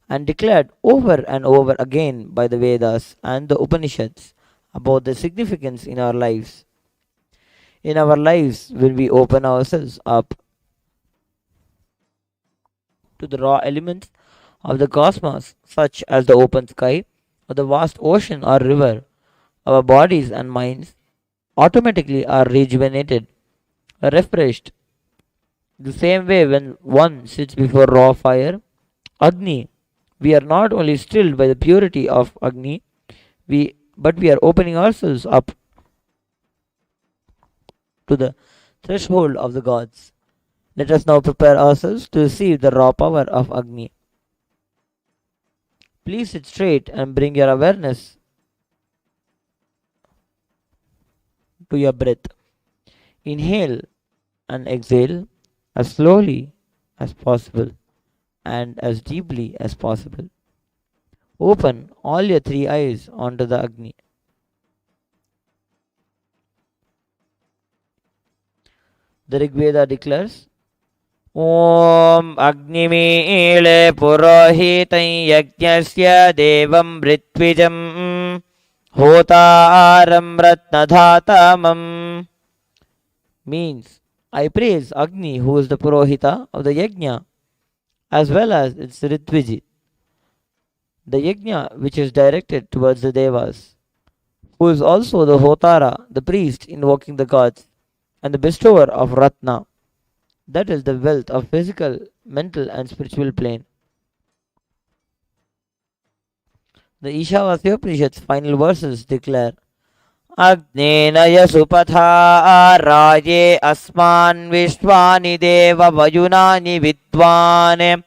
Speaker 10: and declared over and over again by the Vedas and the Upanishads about the significance in our lives. In our lives, when we open ourselves up to the raw elements of the cosmos, such as the open sky or the vast ocean or river, our bodies and minds automatically are rejuvenated, refreshed. The same way, when one sits before raw fire, Agni, we are not only stilled by the purity of Agni, but we are opening ourselves up to the threshold of the gods. Let us now prepare ourselves to receive the raw power of Agni. Please sit straight and bring your awareness to your breath. Inhale and exhale as slowly as possible and as deeply as possible. Open all your three eyes onto the Agni. The Rig Veda declares, Om Agnimile Purohitam Yajnasya Devam Ritwijam Hotaram Ratnadhatamam, means I praise Agni, who is the Purohita of the Yajna, as well as its Ritviji, the Yajna which is directed towards the Devas, who is also the Hotara, the priest invoking the gods, and the bestower of Ratna, that is the wealth of physical, mental, and spiritual plane. The Ishavasya Upanishad's final verses declare, Agnenaya supatha raje asman vishwani deva vayunani vidvane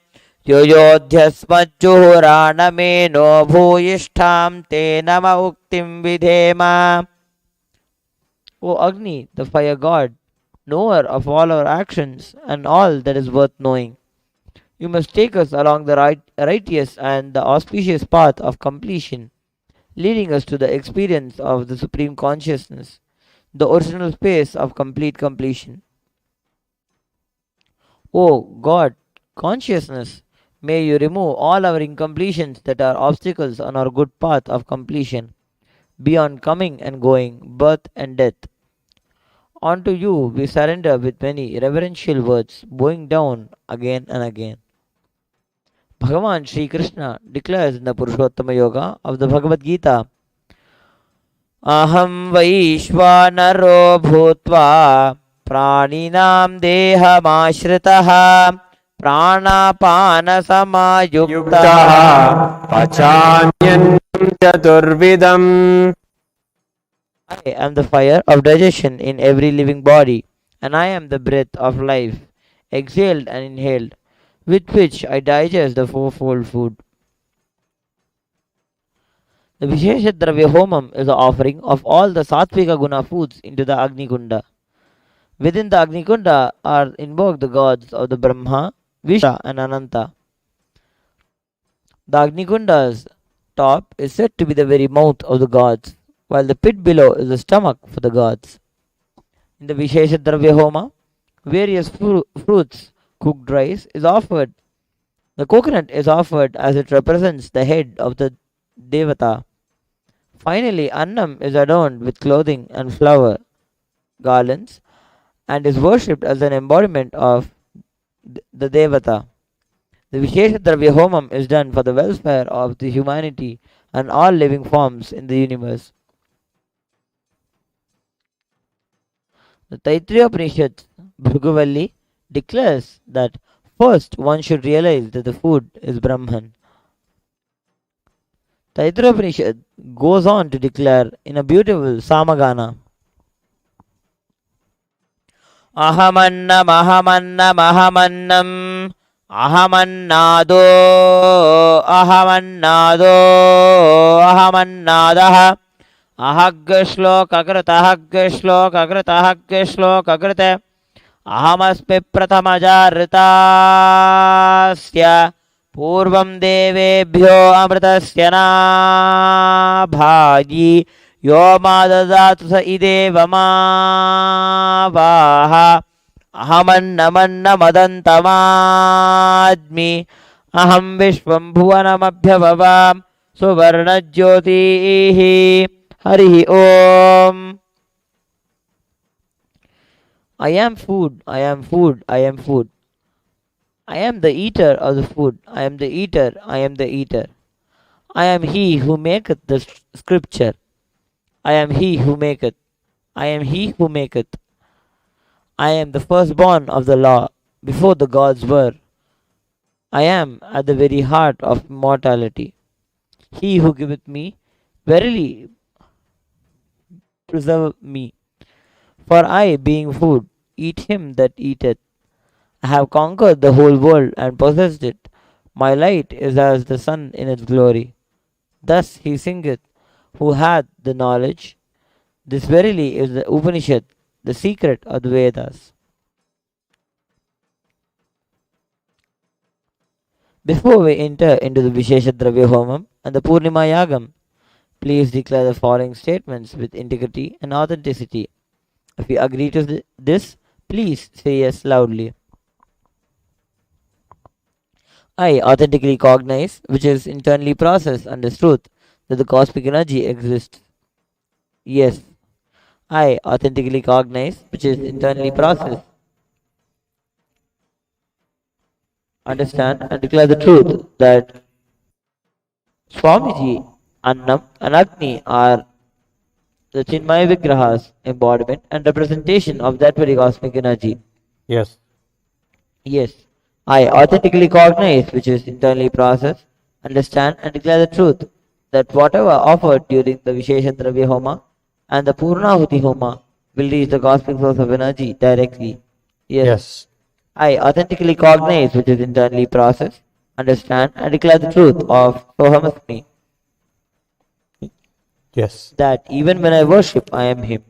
Speaker 10: yojodhyasmajjuhurana no bhuyishtham te nama uktim vidhema. O Agni, the fire god, knower of all our actions and all that is worth knowing, you must take us along the righteous and the auspicious path of completion, leading us to the experience of the Supreme Consciousness, the original space of complete completion. O God, consciousness, may you remove all our incompletions that are obstacles on our good path of completion, beyond coming and going, birth and death. Unto you we surrender with many reverential words, bowing down again and again. Bhagavan Sri Krishna declares in the Purushottama Yoga of the Bhagavad Gita, Aham Vaishvanaro Bhutva Praninam Dehamashritah Pranapana Samayukta
Speaker 6: Pachanyam Chaturvidam.
Speaker 10: I am the fire of digestion in every living body, and I am the breath of life, exhaled and inhaled, with which I digest the fourfold food. The Vishesha Dravya Homam is the offering of all the Satvika Guna foods into the Agni Kunda. Within the Agni Kunda are invoked the gods of the Brahma, Vishnu, and Ananta. The Agni Kunda's top is said to be the very mouth of the gods, while the pit below is the stomach for the gods. In the Vishesha Dravya Homa, various fruits, cooked rice is offered. The coconut is offered as it represents the head of the Devata. Finally, Annam is adorned with clothing and flower garlands and is worshipped as an embodiment of the Devata. The Vishesha Dravya Homam is done for the welfare of the humanity and all living forms in the universe. The Taittiriya Upanishad Bhriguvalli declares that first one should realize that the food is Brahman. Taittiriya Upanishad goes on to declare in a beautiful Samagana, अहमन्नमहमन्नमहमन्नम् अहमन्नादो अहमन्नादो अहमन्नादः अहग्श्लोककृत अहमस्मि प्रथमजारृतास्य पूर्वं देवेभ्यो अमृतस्य नाभागी यो मा ददातु स इदेव मा वाह अहमन्नमन्नमदन्तमाद्मि अहं विश्वं भुवनमभ्यववां सुवर्णज्योतिः हरिः ओम्. I am food, I am food, I am food. I am the eater of the food. I am the eater, I am the eater. I am he who maketh the scripture. I am he who maketh. I am he who maketh. I am the firstborn of the law, before the gods were. I am at the very heart of immortality. He who giveth me, verily preserve me. For I, being food, eat him that eateth. I have conquered the whole world and possessed it. My light is as the sun in its glory. Thus he singeth, who hath the knowledge. This verily is the Upanishad, the secret of the Vedas. Before we enter into the Vishesha Dravya Homam and the Poornima Yagam, please declare the following statements with integrity and authenticity. If you agree to this, please say yes loudly. I authentically cognize, which is internally processed and is truth, that the cosmic energy exists. Yes, I authentically cognize, which is internally processed, understand and declare the truth that Swamiji, Annam and Agni are the Chinmaya Vigrahas, embodiment and representation of that very cosmic energy.
Speaker 6: Yes.
Speaker 10: Yes, I authentically cognize, which is internally processed, understand and declare the truth that whatever offered during the Vishesha Dravya Homa and the Purnahuti Homa will reach the cosmic source of energy directly. Yes. I authentically cognize, which is internally processed, understand and declare the truth of Sohamasmi.
Speaker 6: Yes.
Speaker 10: That even when I worship, I am Him.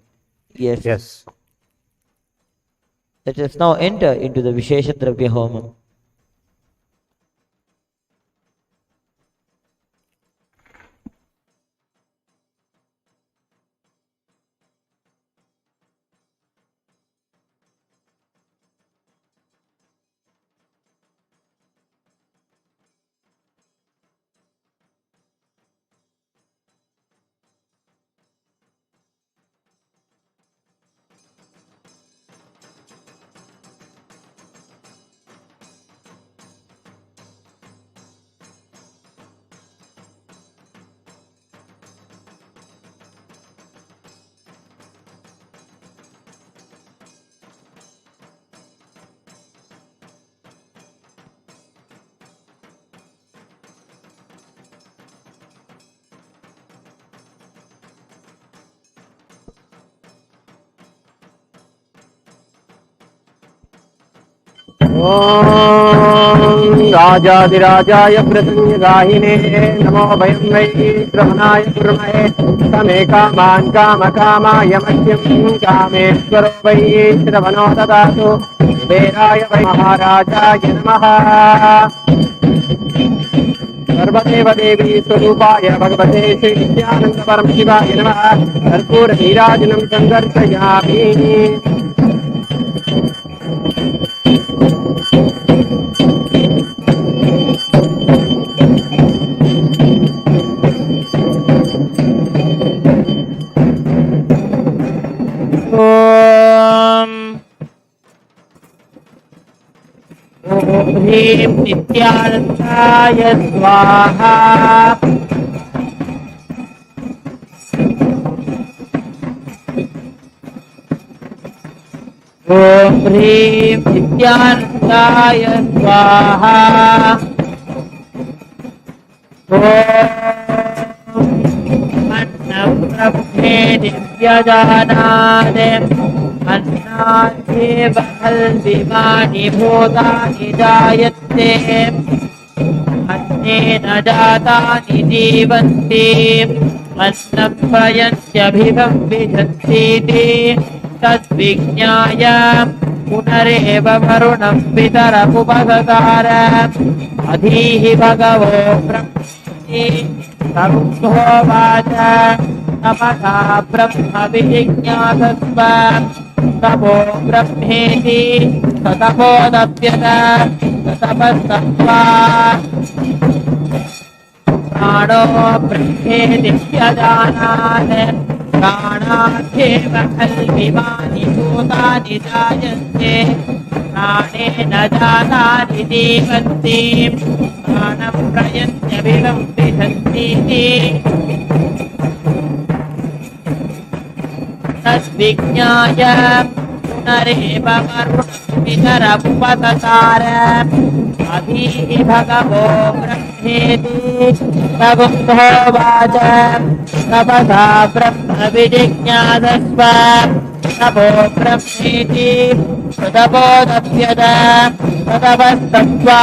Speaker 10: Yes.
Speaker 6: Yes.
Speaker 10: Let us now enter into the Vishesha Dravya Homa.
Speaker 6: राजाधिराजाय प्रसन्नगाहिने नमो वयं वै श्रवणाय कुर्महे समे कामान् कामकामाय मह्यं कामेश्वरो वै श्रवणो ददातु कुबेराय वै महाराजाय नमः सर्वदेव देवी स्वरूपाय भगवते श्री नित्यानंद परमशिवाय नमः कर्पूर नीराजनं संदर्शयामि
Speaker 10: ह्रीं नित्यानन्दाय स्वाहा ॐ ह्रीं नित्यानन्दाय स्वाहा ॐ अन्नब्रह्मे दिव्यजानादे अन्नाद्येव खल्विमानि भूतानि जायन्ते अन्नेन जातानि जीवन्ति अन्नं प्रयन्त्यभिवं विशन्तीति तद्विज्ञाय पुनरेव वरुणं पितरमुपससार अधीहि भगवो ब्रह्मणि तमुहोवाच तपसा ब्रह्म विजिज्ञासस्व तपो ब्रह्मेति ततपोदप्यत तपस्तप्त्वा प्राणो ब्रह्मेति व्यजानात् प्राणाद्येव खल्विमानि भूतानि जायन्ते प्राणेन जातानि जीवन्ति प्राणं प्रयन्त्यभिवं विशन्तीति तद्विज्ञाय पुनरेव वरुणं पितरमुपससार अधीहि भगवो ब्रह्मेति तमुहोवाच तपसा ब्रह्म विजिज्ञासस्व तपो ब्रह्मेति ततपोदप्यत ततपस्तप्त्वा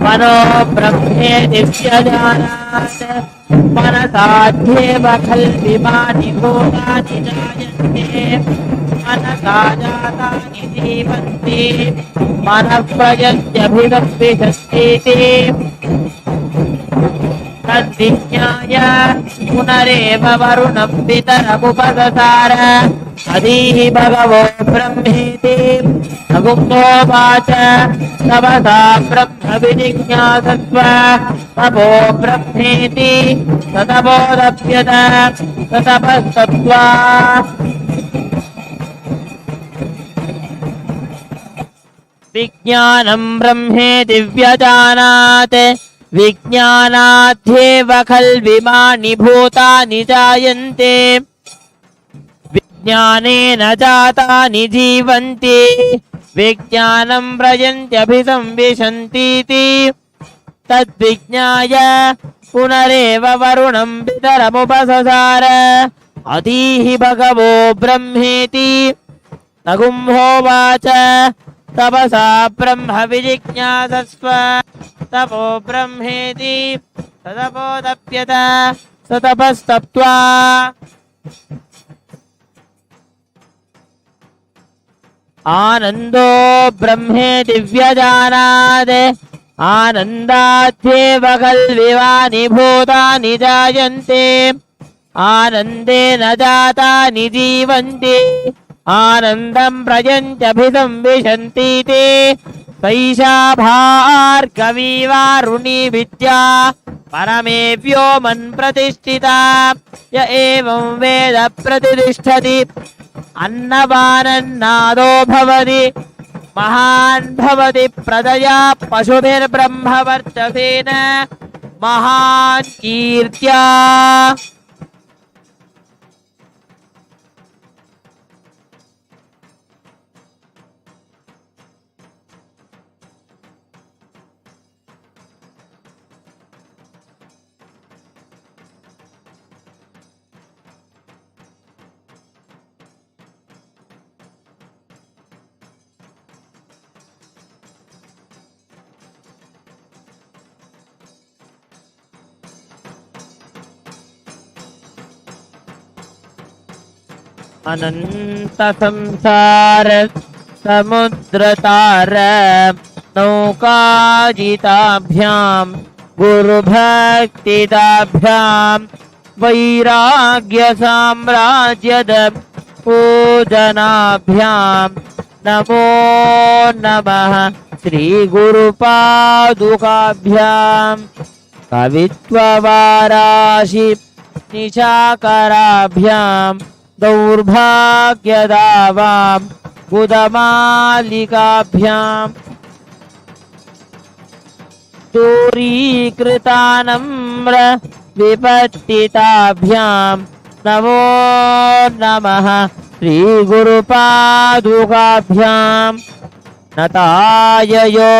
Speaker 10: मनो ब्रह्मेति व्यजानात् मनसाद्येव खल्विमानि भूतानि जायन्ते मनसा जातानि जीवन्ति मनः प्रयन्त्यभिवं विशन्तीति तद्विज्ञाय पुनरेव वरुणं पितरमुपससार अधीहि भगवो ब्रह्मेति तमुहोवाच तपसा ब्रह्म विजिज्ञासस्व तपो ब्रह्मेति ततपोदप्यत ततपस्तप्त्वा विज्ञानं ब्रह्मेति व्यजानात् विज्ञानाद्येव खल्विमानि भूतानि जायन्ते विज्ञानेन जातानि जीवन्ति विज्ञानं प्रयन्त्यभिसंविशन्तीति तद्विज्ञाय पुनरेव वरुणं पितरमुपससार अधीहि भगवो ब्रह्मेति तमुहोवाच तपसा ब्रह्म विजिज्ञासस्व तपो ब्रह्मेति ततपोदप्यत ततपस्तप्त्वा आनन्दो ब्रह्मेति व्यजानात् आनन्दाद्येव खल्विमानि भूतानि जायन्ते आनन्देन जातानि जीवन्ति आनन्दं प्रयन्त्यभिसंविशन्तीति सैषा भार्गवीवारुणी विद्या परमे व्योमन् प्रतिष्ठिता य एवं वेद प्रतिष्ठति अन्नपानन्नादो भवति महान् भवति प्रजया पशुभिर्ब्रह्मवर्चसेन महान् कीर्त्या अनंत संसार समुद्रतार नौकाजिताभ्यां गुरुभक्तिदाभ्यां वैराग्य साम्राज्यद पूजनाभ्यां नमो नमः श्री गुरुपादुकाभ्यां कवित्ववाराशि निशाकराभ्यां दौर्भाग्यदावां गुदमालिकाभ्यां दूरीकृतानम्र विपत्तिताभ्यां नमो नमः श्रीगुरुपादुकाभ्यां नताययो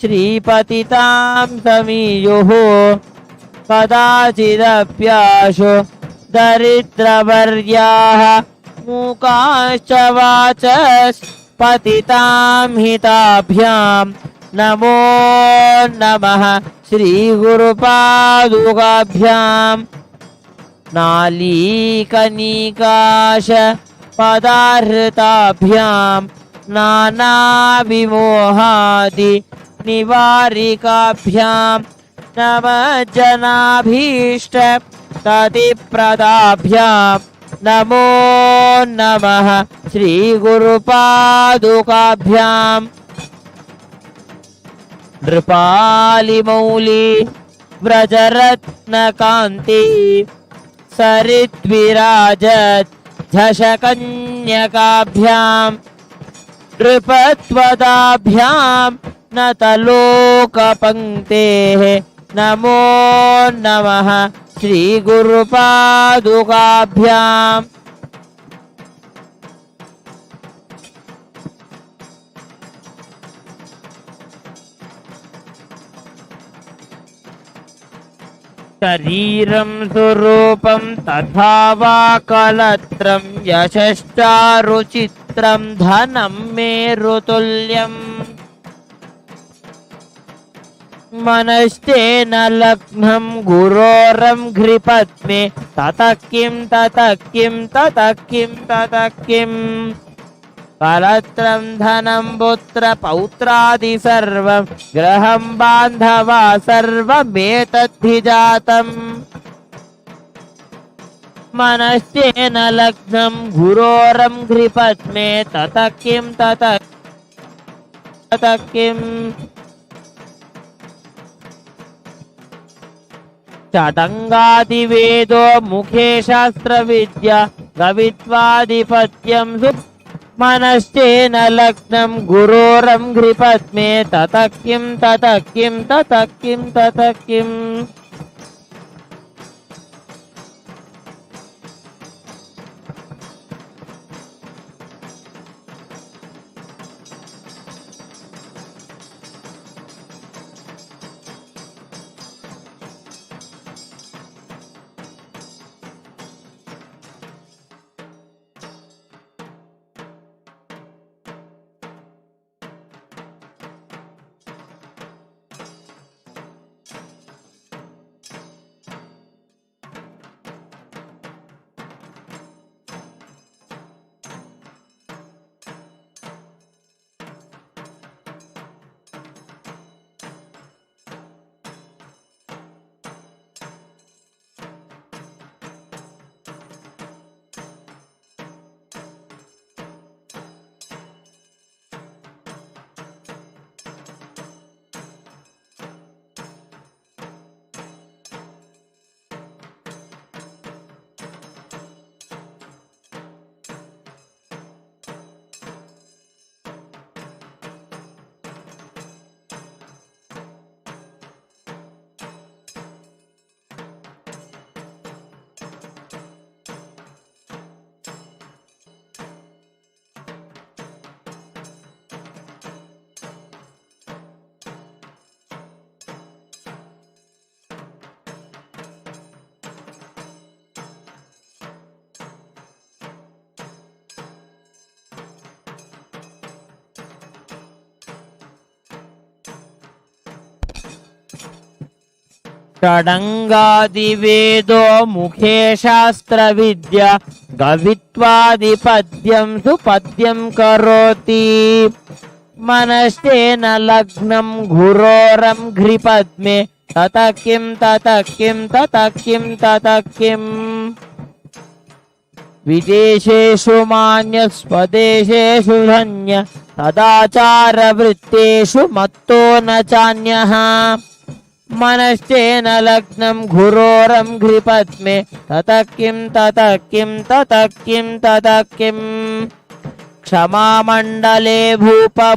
Speaker 10: श्रीपतितां समीयुः कदाचिदप्याशो दरिद्रवर्याः मूकाश्च वाचस्पतितां हिताभ्यां नमो नमः श्रीगुरुपादुकाभ्यां नालीकनिकाश पदाहृताभ्यां नानाविमोहादि निवारिकाभ्यां नमः जनाभीष्ट ततिप्रदाभ्यां नमो नमः श्रीगुरुपादुकाभ्यां नृपालिमौली व्रजरत्नकान्ति सरिद्विराजत् झषकन्यकाभ्यां नृपत्वदाभ्यां नतलोकपङ्क्तेः नमो नमः श्रीगुरुपादुकाभ्याम् शरीरं स्वरूपं तथा वा कलत्रं यशश्चारुचित्रं धनं मेरुतुल्यम् मनस्तेन लग्नं गुरोरं घ्रिपद्मे ततः किं ततः किं ततः किं ततः किं कलत्रं धनं पुत्र पौत्रादि सर्वं गृहं बान्धवा सर्वमेतद्धि जातम् मनस्तेन लग्नं गुरोरं घ्रिपद्मे ततः किं ततः किम् षडङ्गादिवेदो मुखे शास्त्रविद्या गवित्वादिपत्यं मनश्चेन लग्नं गुरोरं घ्रिपद्मे ततः किं ततः किं ततः किं ततः किम् षडङ्गादिवेदो मुखे शास्त्रविद्या गवित्वादिपद्यं सुपद्यं करोति मनश्चेन लग्नं गुरोरं घ्रिपद्मे ततः किं ततः किं ततः किं ततः किम् विदेशेषु मान्यस्वदेशेषु धन्य तदाचारवृत्तेषु मत्तो न चान्यः मनश्चेन लग्नं गुरोरं घ्रिपद्मे ततः किं ततः किं ततः किं ततः किम् क्षमामण्डले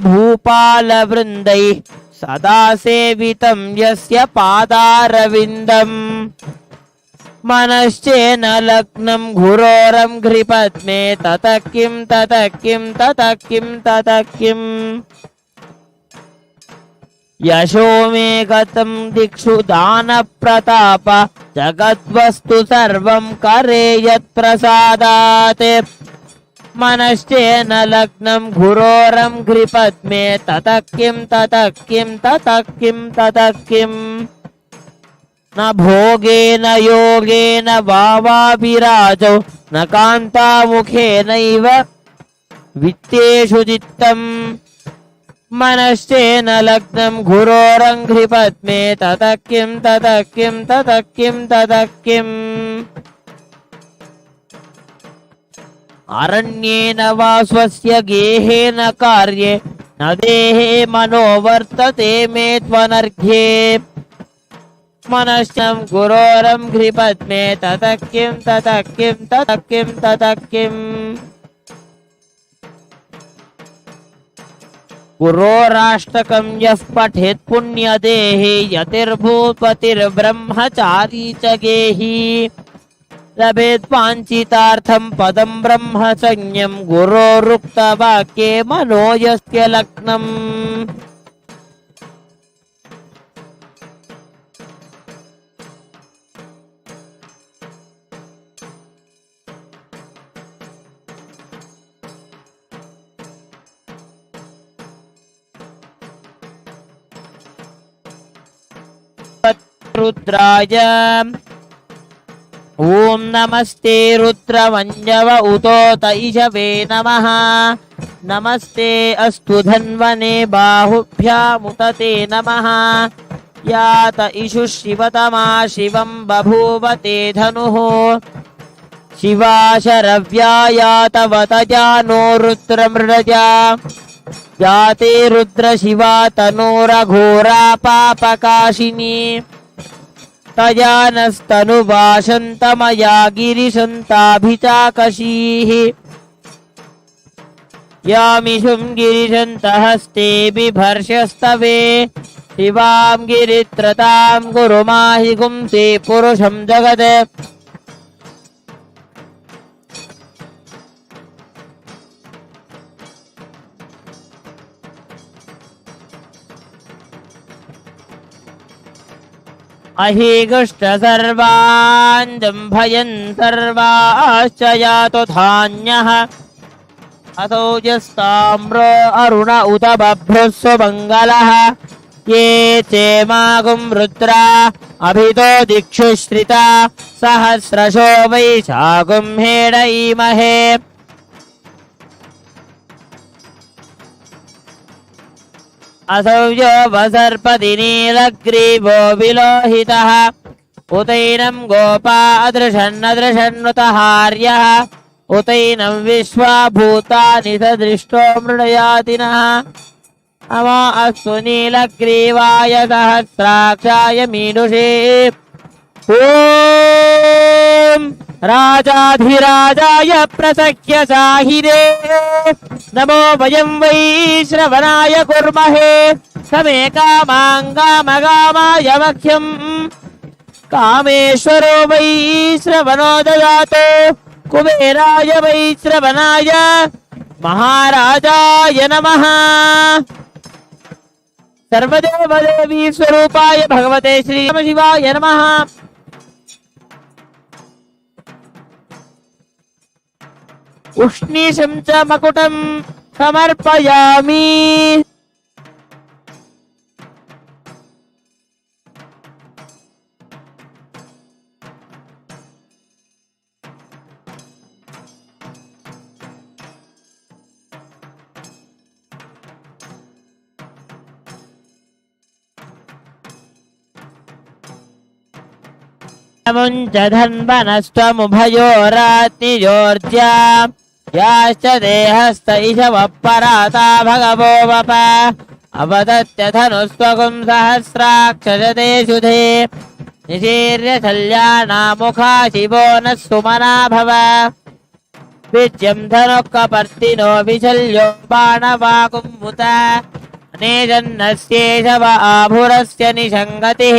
Speaker 10: भूपालवृन्दैः सदा सेवितं यस्य पादारविन्दम् मनश्चेन लग्नं गुरोरं घ्रिपद्मे ततः किं ततः किं ततः किं ततः किम् यशो मे गतं दिक्षु दान प्रताप जगद्वस्तु सर्वं करे यत्प्रसादात् मनश्चेन लग्नं गुरोरं घ्रिपद्मे ततः किं ततः किं ततः किं ततः किं न भोगेन योगेन वावाभिराजौ न कान्तामुखेनैव वित्तेषु चित्तम् मनश्चेन लग्नं गुरोरं घ्रिपद्मे ततः किं ततः किं ततः किं ततः किम् अरण्येन वा स्वस्य गेहेन कार्ये न देहे मनो वर्तते मे त्वनर्घ्ये मनश्चं गुरोरं घ्रिपद्मे ततः किं ततः किं ततः किं ततः किम् गुरोराष्टकं यः पठेत् पुण्यदेहे यतिर्भूपतिर्ब्रह्मचारी च गेही लभेत् वाञ्छितार्थं पदं ब्रह्मचर्यं गुरोरुक्तवाक्ये मनो यस्य लग्नम् रुद्राय ओम नमस्ते रुद्रमञ्जव उतोत इषवे नमः नमस्ते अस्तु धन्वने बाहुभ्यामुत ते नमः यात इषु शिवतमा शिवं बभूव ते धनुः शिवा शरव्या यातवत जानो रुद्रमृडजा जाते रुद्र शिवा तनोरघोरा पापकाशिनी तजानस्तनुभाषन्तमया गिरिशन्ताभिचाकशीः यामिषुं गिरिशन्तहस्ते बिभर्षस्तवे शिवां गिरित्रतां गुरुमाहि गुंसे पुरुषं जगत् अहिगुष्ट सर्वान् जम्भयन् सर्वाश्च यातो धान्यः असौ यस्ताम्रो अरुण उत बभ्रुस्व मङ्गलः ये चेमागुं रुद्रा अभितो दिक्षु श्रिता सहस्रशो वैशागुं हेडयीमहे असौ यो वसर्पति नीलग्रीवो विलोहितः उतैनं गोपा अदृशन्नदृशन्नुतहार्यः उतैनं विश्वा भूतानि सदृष्टो मृडयातिनः अमो अस्तु नीलग्रीवाय सहस्राक्षाय मीनुषे ॐ राजाधिराजाय प्रसख्य साहिरे नमो वयं वै श्रवणाय कुर्महे समे कामाङ्गामगामाय मह्यं कामेश्वरो वै श्रवणो ददातु कुबेराय वै श्रवणाय महाराजाय नमः सर्वदेवदेवी स्वरूपाय भगवते श्री शिवाय नमः उष्णीशं च मकुटं समर्पयामि मुञ्च धन्वनस्त्वमुभयोरात्निजोर्ज्या याश्च देहस्त इषवः पराता भगवो वप अवदत्य धनुस्त्वगुं सहस्राक्षजते शुधे निशीर्य शल्यानामुखा शिवो नः सुमना भव विद्यं धनुःकपर्तिनो विशल्यो बाणवाकुम्मुत अनेजन्नस्येषव आभुरस्य निषङ्गतिः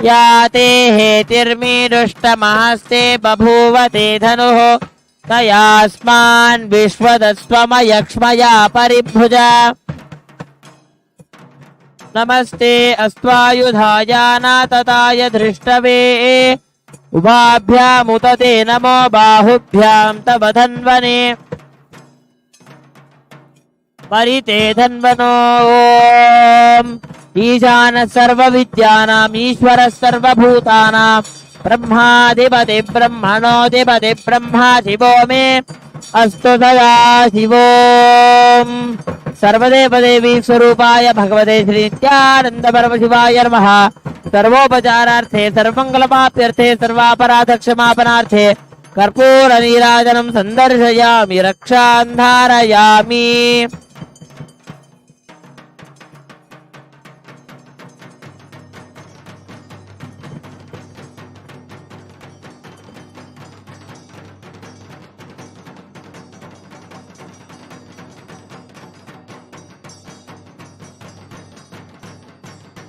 Speaker 10: या ते हेतिर्मीदुष्टमहस्ते बभूव ते धनुः तयास्मान् विश्वदस्त्वमयक्ष्मया परिभुज नमस्ते अस्त्वायुधायानातताय धृष्टवे उभाभ्यामुत ते नमो बाहुभ्यां तव धन्वने परिते धन्वनो ॐ ईशानः सर्वविद्यानाम् ईश्वरः सर्वभूतानां ब्रह्माधिपति ब्रह्मणोऽधिपति ब्रह्मा शिवो मे अस्तु सदा शिवो सर्वदेवदेवी स्वरूपाय भगवते श्री नित्यानंद परमशिवाय नमः। सर्वोपचारार्थे सर्वमंगलमाप्यर्थे सर्वापराधक्षमापनार्थे कर्पूर नीराजनं संदर्शयामि रक्षां धारयामि।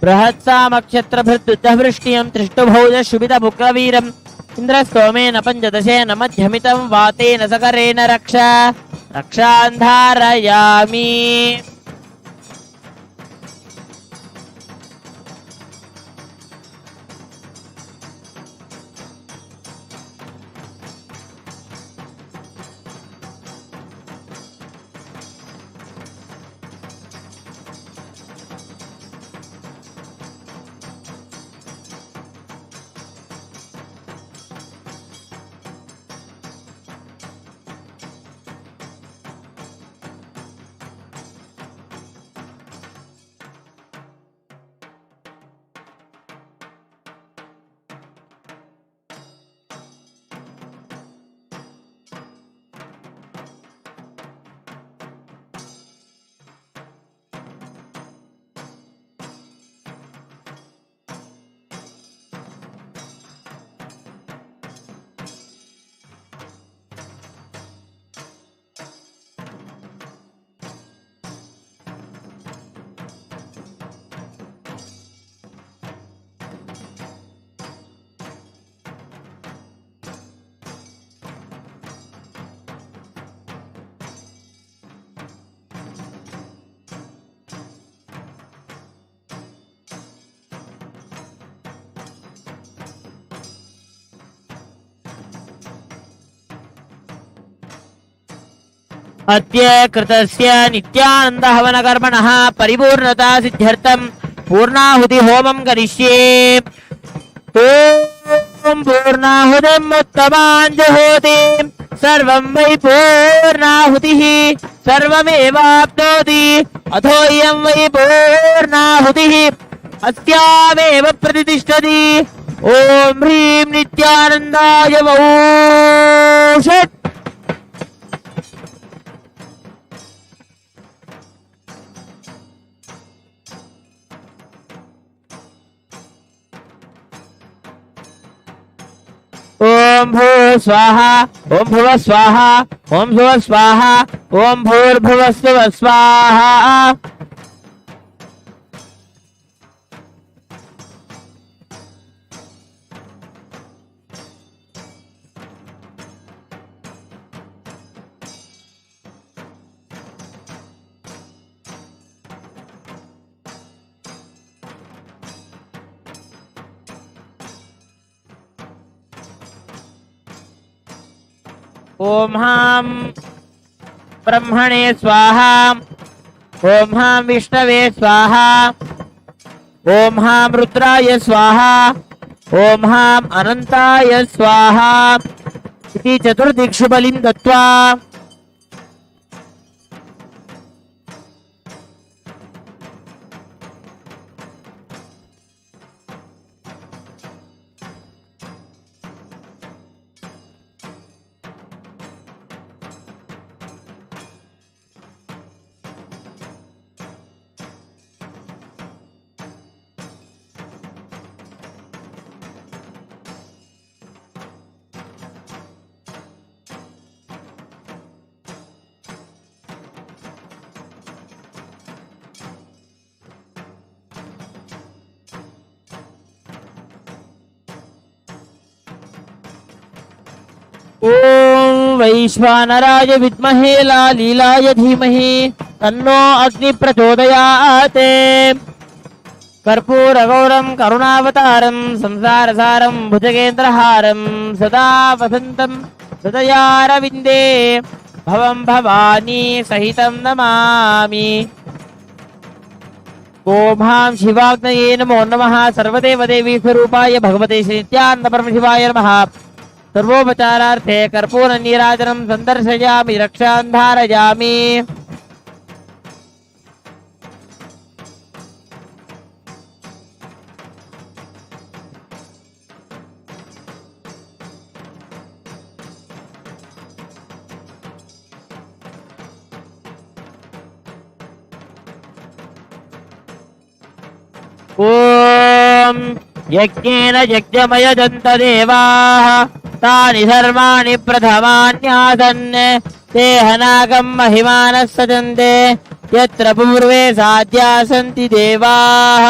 Speaker 10: बृहत्सामक्षत्रभृद्युद्धवृष्टियं त्रिष्टुभौज शुभितमुग्रवीरम् इन्द्रस्तोमेन पञ्चदशेन मध्यमितं वातेन सकरेण रक्षां धारयामि। अद्य कृतस्य नित्यानंद हवन कर्मणः परिपूर्णता सिद्ध्यर्थं पूर्णाहुति होमं करिष्ये। ओम पूर्णाहुतिम् उत्तमां जुहोति सर्वं वै पूर्णाहुतिः सर्वमेवाप्नोति अथो इयं वै पूर्णाहुतिः अस्यामेव प्रतिष्ठति। ओम ह्रीं नित्यानन्दाय वौषट्। ओम भू स्वाहा ओम भुव स्वाहा ओम भुव स्वाहा ओम भूर्भुवस्सुव स्वाहा। ओम हां ब्रह्मणे स्वाहा ओम हां विष्णवे स्वाहा ओम हां रुद्राय स्वाहा ओम हां अनंताय स्वाहा इति चतुर्दिक्षु बलिं दत्त्वा ओम वैश्वानराय विद्महे लालीलाय धीमहि तन्नो अग्नि प्रचोदयात्। कर्पूरगौरं करुणावतारं संसारसारं भुजगेन्द्रहारं सदा वसन्तं हृदयारविन्दे भवं भवानी सहितं नमामि। ओम हां शिवाग्नये नमो नमः। सर्वदेवदेवी स्वरूपाय भगवते श्री नित्यानंद परमशिवाय नमः। सर्वोपचारार्थे कर्पूर नीराजनं संदर्शयामि रक्षां धारयामि। ओम यज्ञेन यज्ञमयजन्त देवाः तानि सर्वाणि प्रथमान्यासन् ते हनागं महिमानः सजन्ते यत्र पूर्वे साध्या सन्ति देवाः।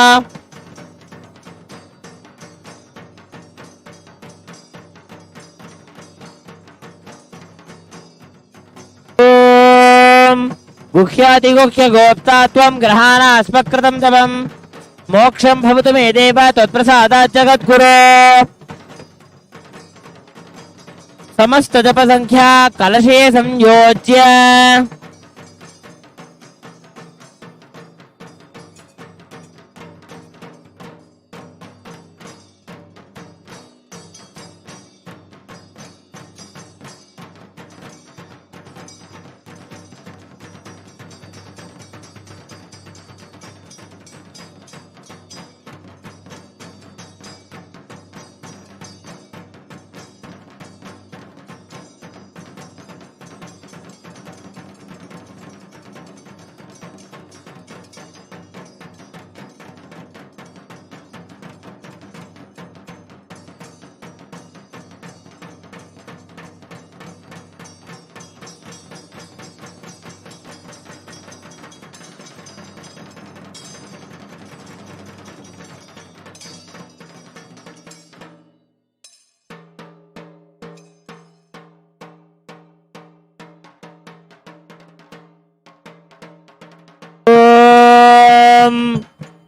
Speaker 10: ओम गुह्यातिगुह्य गोप्ता त्वं ग्रहाणास्मकृतं तवं मोक्षं भवतु मे देव त्वत्प्रसादात् जगद्गुरो। समस्त जप संख्या कलशे संयोज्य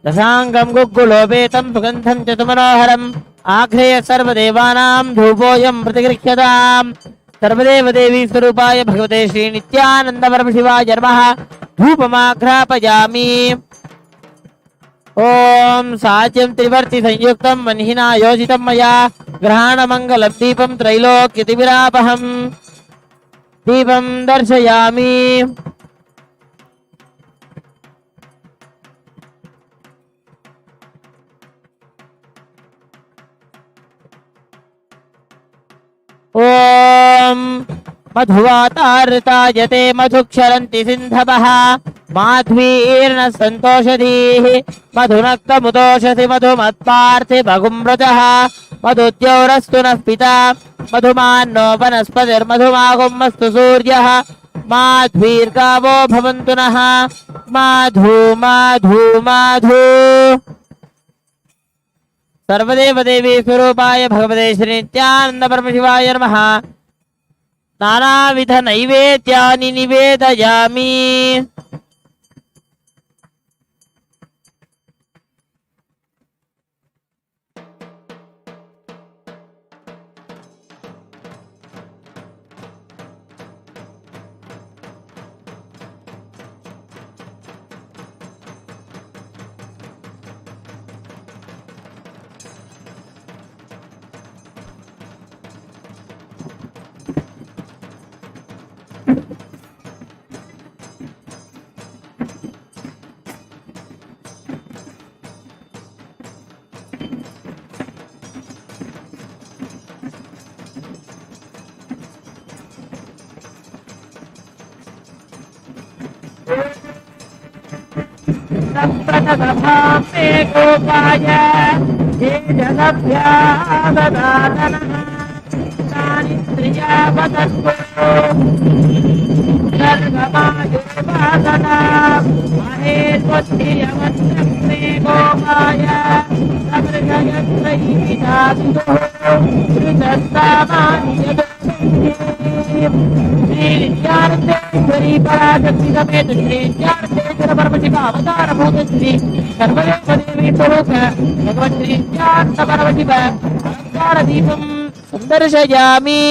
Speaker 10: दशांगं गुग्गुलोपेतं सुगंधं च मनोहरम् आघ्रेय सर्वदेवानां धूपोऽयं प्रतिगृह्यताम्। सर्वदेवदेवी स्वरूपाय भगवते श्री नित्यानंद परमशिवाय नमः। धूपमाघ्रापयामि। ओम साज्यं त्रिवर्ति संयुक्तं वह्निना योजितं मया ग्रहाणमंगलं दीपं त्रैलोक्यतिविरापहं दीपं दर्शयामि। ओम मधुवातारतायते मधुक्षरन्ति सिन्धवः माध्वीर्न सन्तोषधीः मधुनक्तमुदोषसि मधुमत्पार्थे भगुमृतः मधुद्यौरस्तु नः पिता मधुमान्नो वनस्पतिर्मधुमागुमस्तु सूर्यः माध्वीर्गावो भवन्तु नः। माधु माधु माधु। सर्वदेवदेवी स्वरूपाय भगवते श्री नित्यानंद परमशिवाय नमः। नानाविध नैवेद्यानि निवेदयामि। संप्रतसभामे गोपाय ये जगभ्याददातनः तानि स्त्रियावदत्तो सर्गमायुर्वासना महेश्वत्तिर्यवत्रमे गोपाय समृगयत्रैविधातुः ऋतस्तामानि यदुः श्री नित्यानंदेश्वरी पराशक्ति समेत श्री नित्यानंदेश्वर परमशिव अवतार भूत श्री सर्वदेव देवी स्वरूप भगवन् श्री नित्यानंद परमशिव अलंकार दीपं संदर्शयामि।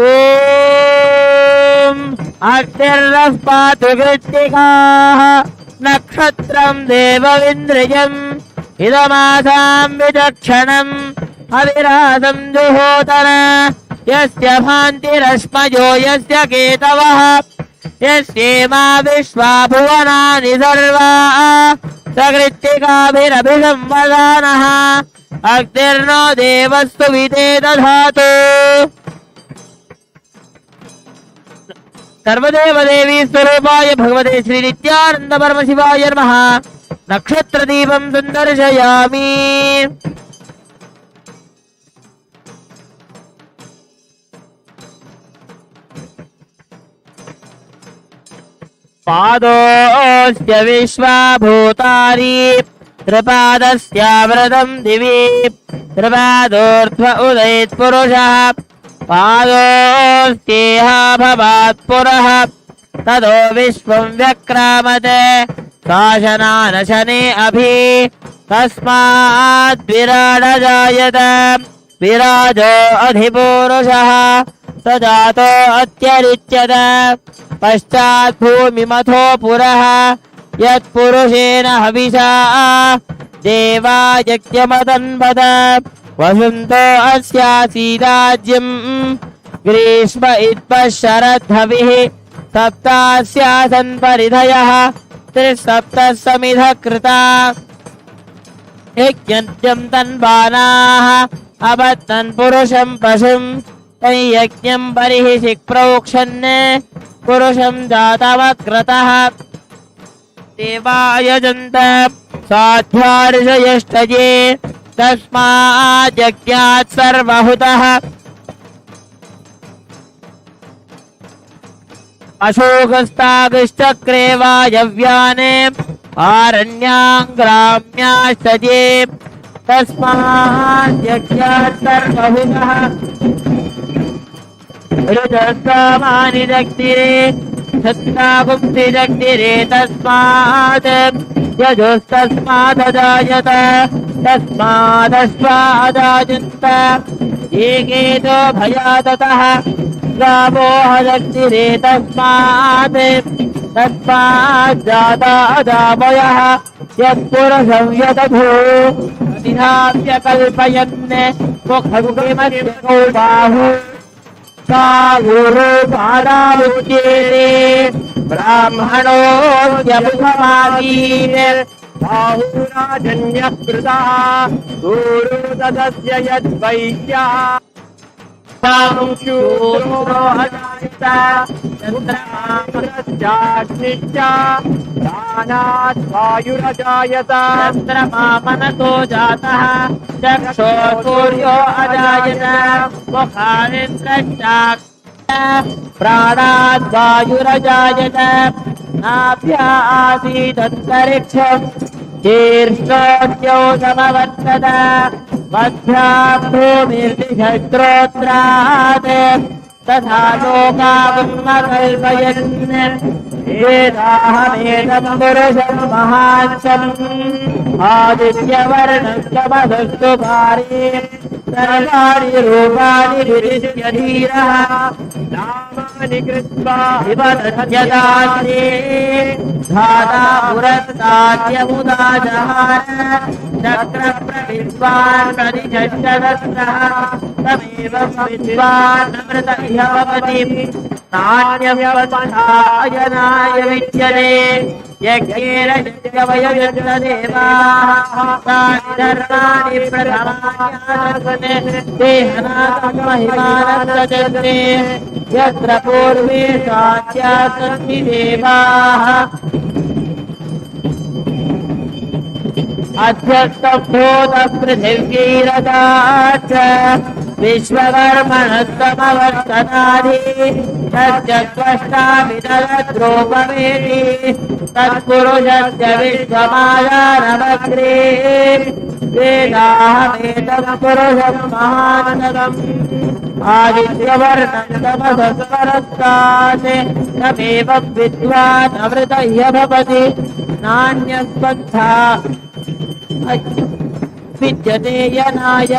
Speaker 10: ओम अग्निर्नः पातु कृत्तिकाः नक्षत्रं देवमिन्द्रियम् इदमासां विचक्षणम् अविरासं जुहोतन यस्य भान्तिरश्मयो यस्य केतवः यस्येमा विश्वा भुवनानि सर्वा सकृत्तिकाभिरभिसंवदानः अग्निर्नो देवस्तु विदे दधातु। सर्वदेव देवी स्वरूपाय भगवते श्री नित्यानंद परमशिवाय नमः। नक्षत्र दीपं संदर्शयामि। पादोऽस्य विश्वाभूतानि त्रिपादस्यावृतं दिवि त्रिपादोर्ध्व उदयेत् पुरुषः पादोऽस्तेह भवात् पुरः ततो विश्वं व्यक्रामते शासनानशने अभि तस्माद् विराड जायत विराजो अधिपुरुषः स जातो अत्यरिच्यत पश्चात् भूमिमथो पुरः यत्पुरुषेण हविषा देवा यज्ञमतन्वत वसन्तो अस्यासीदाज्यम् ग्रीष्म इत्पः शरद्धविः सप्तास्यासन् परिधयः त्रिसप्तः समिधः कृता यज्ञं तन्वानाः अबध्नन् पुरुषं पशुं तैयज्ञं बर्हिषि प्रोक्षन् पुरुषं जातमग्रतः देवा यजन्त साध्यार्षयष्टये तस्मात् यज्ञात् सर्वहुतः अशोकस्तागश्चक्रे वायव्याने आरण्याङ्ग्राम्याश्चये तस्मात् यज्ञात् सर्वहुतः ऋतस्वामानि दग्धिरे छन्दागुप्ति दग्धिरे तस्मात् यजुस्तस्मादजायत तस्मादश्वादायन्त एकेतो भयाततः गावो हदग्धिरे तस्मात् तस्माज्जाता अदावयः यत्पुरुषं यदधो निधाप्य कल्पयन् मुखमुखिमस्य बाहु गुरुपादामुच्येते ब्राह्मणोऽप्यमुखमासीत् बाहुराजन्यकृतः गुरुदस्य यद्वैश्यः शूद्रो अजायत चन्द्रमामनश्चाग्निश्च दानात् वायुरजायत चन्द्रमामनतो जातः चक्षो सूर्यो अजायत मुखानिन्द्रश्चाग्निश्च प्राणात् वायुरजायत नाभ्या आसीदन्तरिक्षम् शीर्षोऽद्यौ समवर्तत मध्यां भूमिर्दिशस्त्रोत्रात् तथा लोकावन्मकल्पयन् वेदाहमेदं पुरुषं महान्तम् आदित्यवर्णस्तमसस्तु पारे सर्वाणि रूपाणि विदिश्य धीरः नामानि कृत्वा विवदत्यदास्ये धाता पुरस्ताद्यमुदा जहार चक्रप्रविद्वान् प्रतिजष्टदस्रः तमेवं विद्वान् अमृत इह भवति नान्यं पन्थायनाय विद्यते यज्ञेन यज्ञवयजन्तदेवाः तानि धर्माणि प्रथमान्यासने देहनात्महिमानन्दजन्ते यत्र पूर्वे साध्यासन्ति देवाः अध्यस्तभूतपृथिव्यैरदाच्च विश्वकर्मणस्तमवर्तनादि तस्य त्वष्टा विदधद्रूपमेति तत्पुरुषस्य विश्वमायानमग्रे वेदाहमेतं पुरुषं महान्तकम् आदित्यवर्णं तमसस्परस्तात् तमेवं विद्वान् अमृतह्य भवति नान्यस्पन्था विद्यते यनाय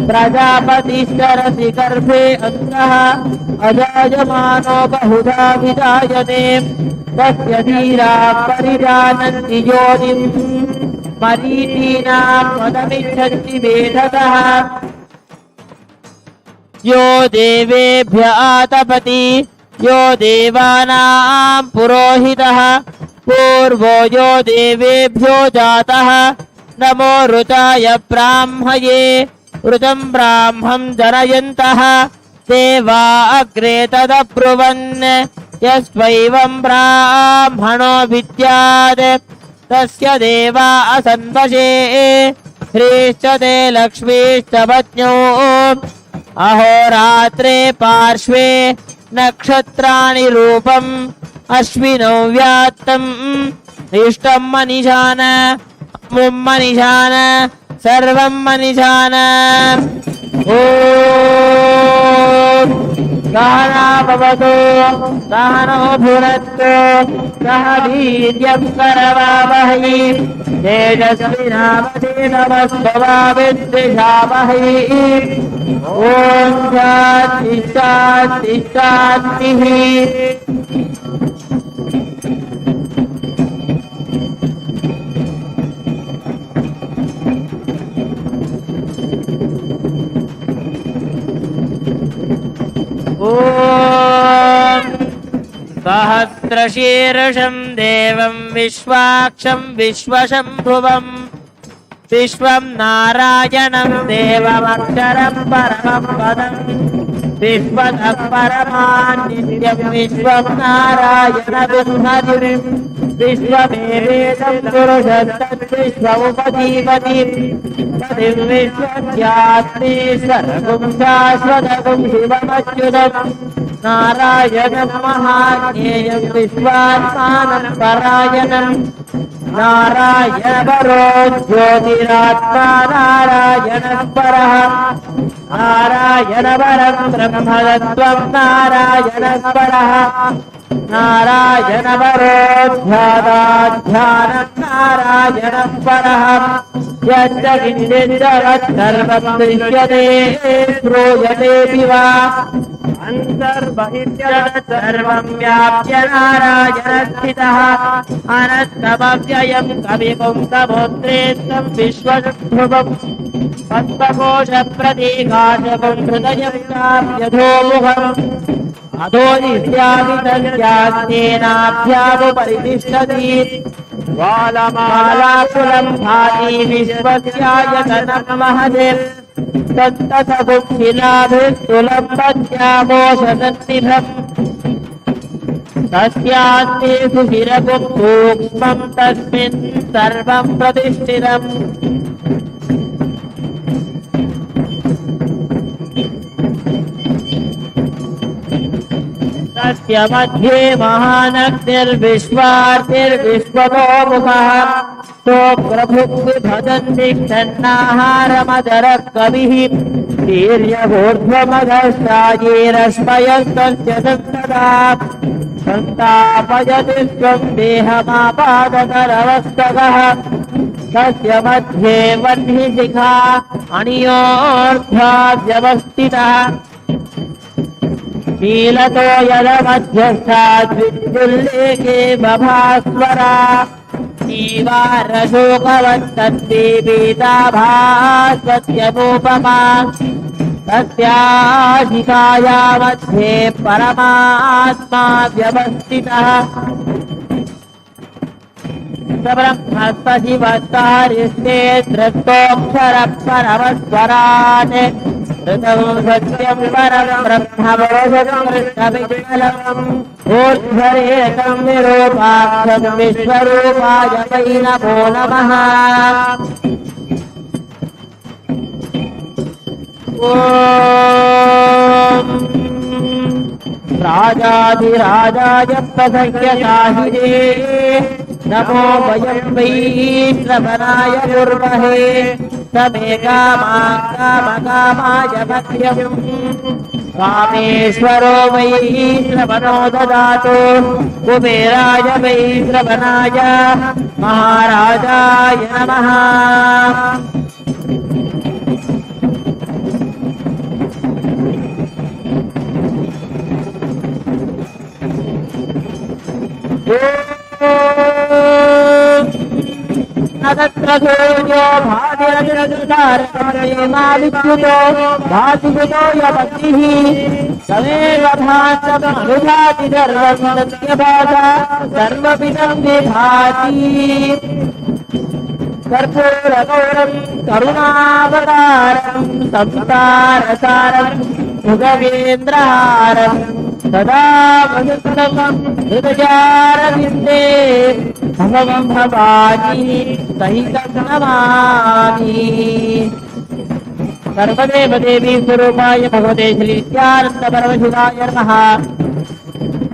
Speaker 10: प्रजापतिश्चरति गर्भे अन्तः अजायमानो बहुधा विजायते तस्य धीराः परिजानन्ति योनिम् मरीचीनां पदमिच्छन्ति वेदतः यो देवेभ्य आतपति यो देवानां पुरोहितः पूर्वो यो देवेभ्यो जातः नमो ऋताय ब्राह्मये ऋतं ब्राह्मं जनयन्तः देवा अग्रे तदब्रुवन् यस्त्वैवं ब्राह्मणो विद्यात् तस्य देवा असन्वशे ह्रीश्च ते लक्ष्मीश्च पत्न्यौ अहोरात्रे पार्श्वे नक्षत्राणि रूपम् अश्विनौ व्यात्तम् इष्टं मनिषान मुम्मनिषान सर्वं मनिषान ॐ सहना भवतु सहनो भुनक्तु सह वीर्यं करवावहै तेजस्विनावधीतमस्तवाविद्विषावहै ॐ शान्ति शान्ति शान्तिः ॐ सहस्रशीर्षं देवं विश्वाक्षं विश्वशम्भुवं विश्वं नारायणं देवमक्षरं परमं पदं विश्वतः परमान् नित्यं विश्वं नारायणविद्मधिं विश्वमेवेदं पुरुषस्तद्विश्वमुपजीवति पतिं विश्वस्यात्मीश्वरगुं शाश्वतगुं शिवमच्युतं नारायणं महाज्ञेयं विश्वात्मानं परायणं नारायणपरो ज्योतिरात्मा नारायणः परः नारायणपरं ब्रह्मतत्त्वं नारायणः परः नारायणपरो ध्यानाध्यानं नारायणः परः यच्च किञ्चित् जगत्सर्वं दृश्यते श्रूयतेऽपि वा अन्तर्बहिर्जगत्सर्वं व्याप्य नारायणस्थितः अनन्तमव्ययं कविपुंसमुद्रेष्टं विश्वशम्भुवम् पद्मकोशप्रतीकाशकं हृदयं चाप्यधोमुखम् अधो नित्यापि तस्यास्तेनाभ्यामुपरितिष्ठति ज्वालमालाकुलं भाति विश्वस्यायतनं महते तत्तथगुप्शिलाभिस्तुलं पद्यामोषदन्निभम् तस्यास्ते सुशिरगुं सूक्ष्मं तस्मिन् सर्वं प्रतिष्ठितम् तस्य मध्ये महानग्निर्विश्वार्तिर्विश्वतोमुखः सोऽप्रभुग्विभजन्निक्षन्नाहारमदरः कविः वीर्यभूर्ध्वमघस्तायेरश्मयस्तस्य तदा सन्तापयति स्वं देहमापादतरवस्तकः तस्य मध्ये वह्निशिखा अणियोऽर्ध्वा व्यवस्थितः नीलतो यदमध्यस्थाद्विद्युल्लेखे बभास्वरा जीवारशोकवत्तद्दीपीताभास्वत्यनुपमा तस्याशिखाया मध्ये परमात्मा व्यवस्थितः ब्रह्मस्पतिवत्तारिष्टे धृतोऽक्षरः परमस्वरान् ऋतं सत्यं परं ब्रह्मवोषं कृष्णविज्ञलम् ऊर्ध्वरेकं विरूपाक्षं विश्वरूपाय वै नमो नमः। ॐ राजाधिराजाय प्रसह्यसाहिने नमो वयं वै श्रवणाय कुर्महे समे कामाय मह्यम् कामेश्वरो वै श्रवणो ददातु कुबेराय वै श्रवणाय महाराजाय नमः नगत्र सूर्यो भातिरतिरतिर्धारकमणिमाविद्युतो भातिभूतो यपतिः तमेव भासमनुभाति सर्वं सत्यभासा सर्वमिदं विभाति कर्पूरगौरं करुणावतारं संसारसारं भुजगेन्द्रहारं सदा वसुतकं हृदयारविन्दे भगवं भवानी सहितं नमामि सर्वदेव देवी स्वरूपाय भगवते श्री नित्यानंद परमशिवाय नमः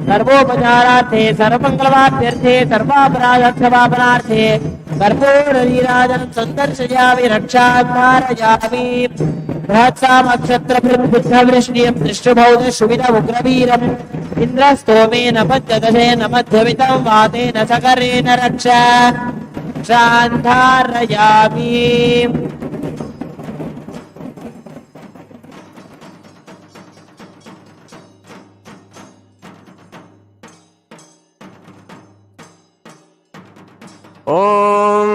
Speaker 10: सर्वोपचारार्थे सर्वमंगलवाप्यर्थे सर्वापराधक्षमापनार्थे कर्पूरनीराजनं सन्दर्शयामि रक्षाकारयामि बृहत्सामक्षत्रभिर्बुद्धवृष्णियं दृष्टबौध सुविध उग्रवीरम् इन्द्रस्तोमेन पञ्चदशेन मध्यमितं वातेन सकरेण रक्षान्धारयामि
Speaker 6: ॐ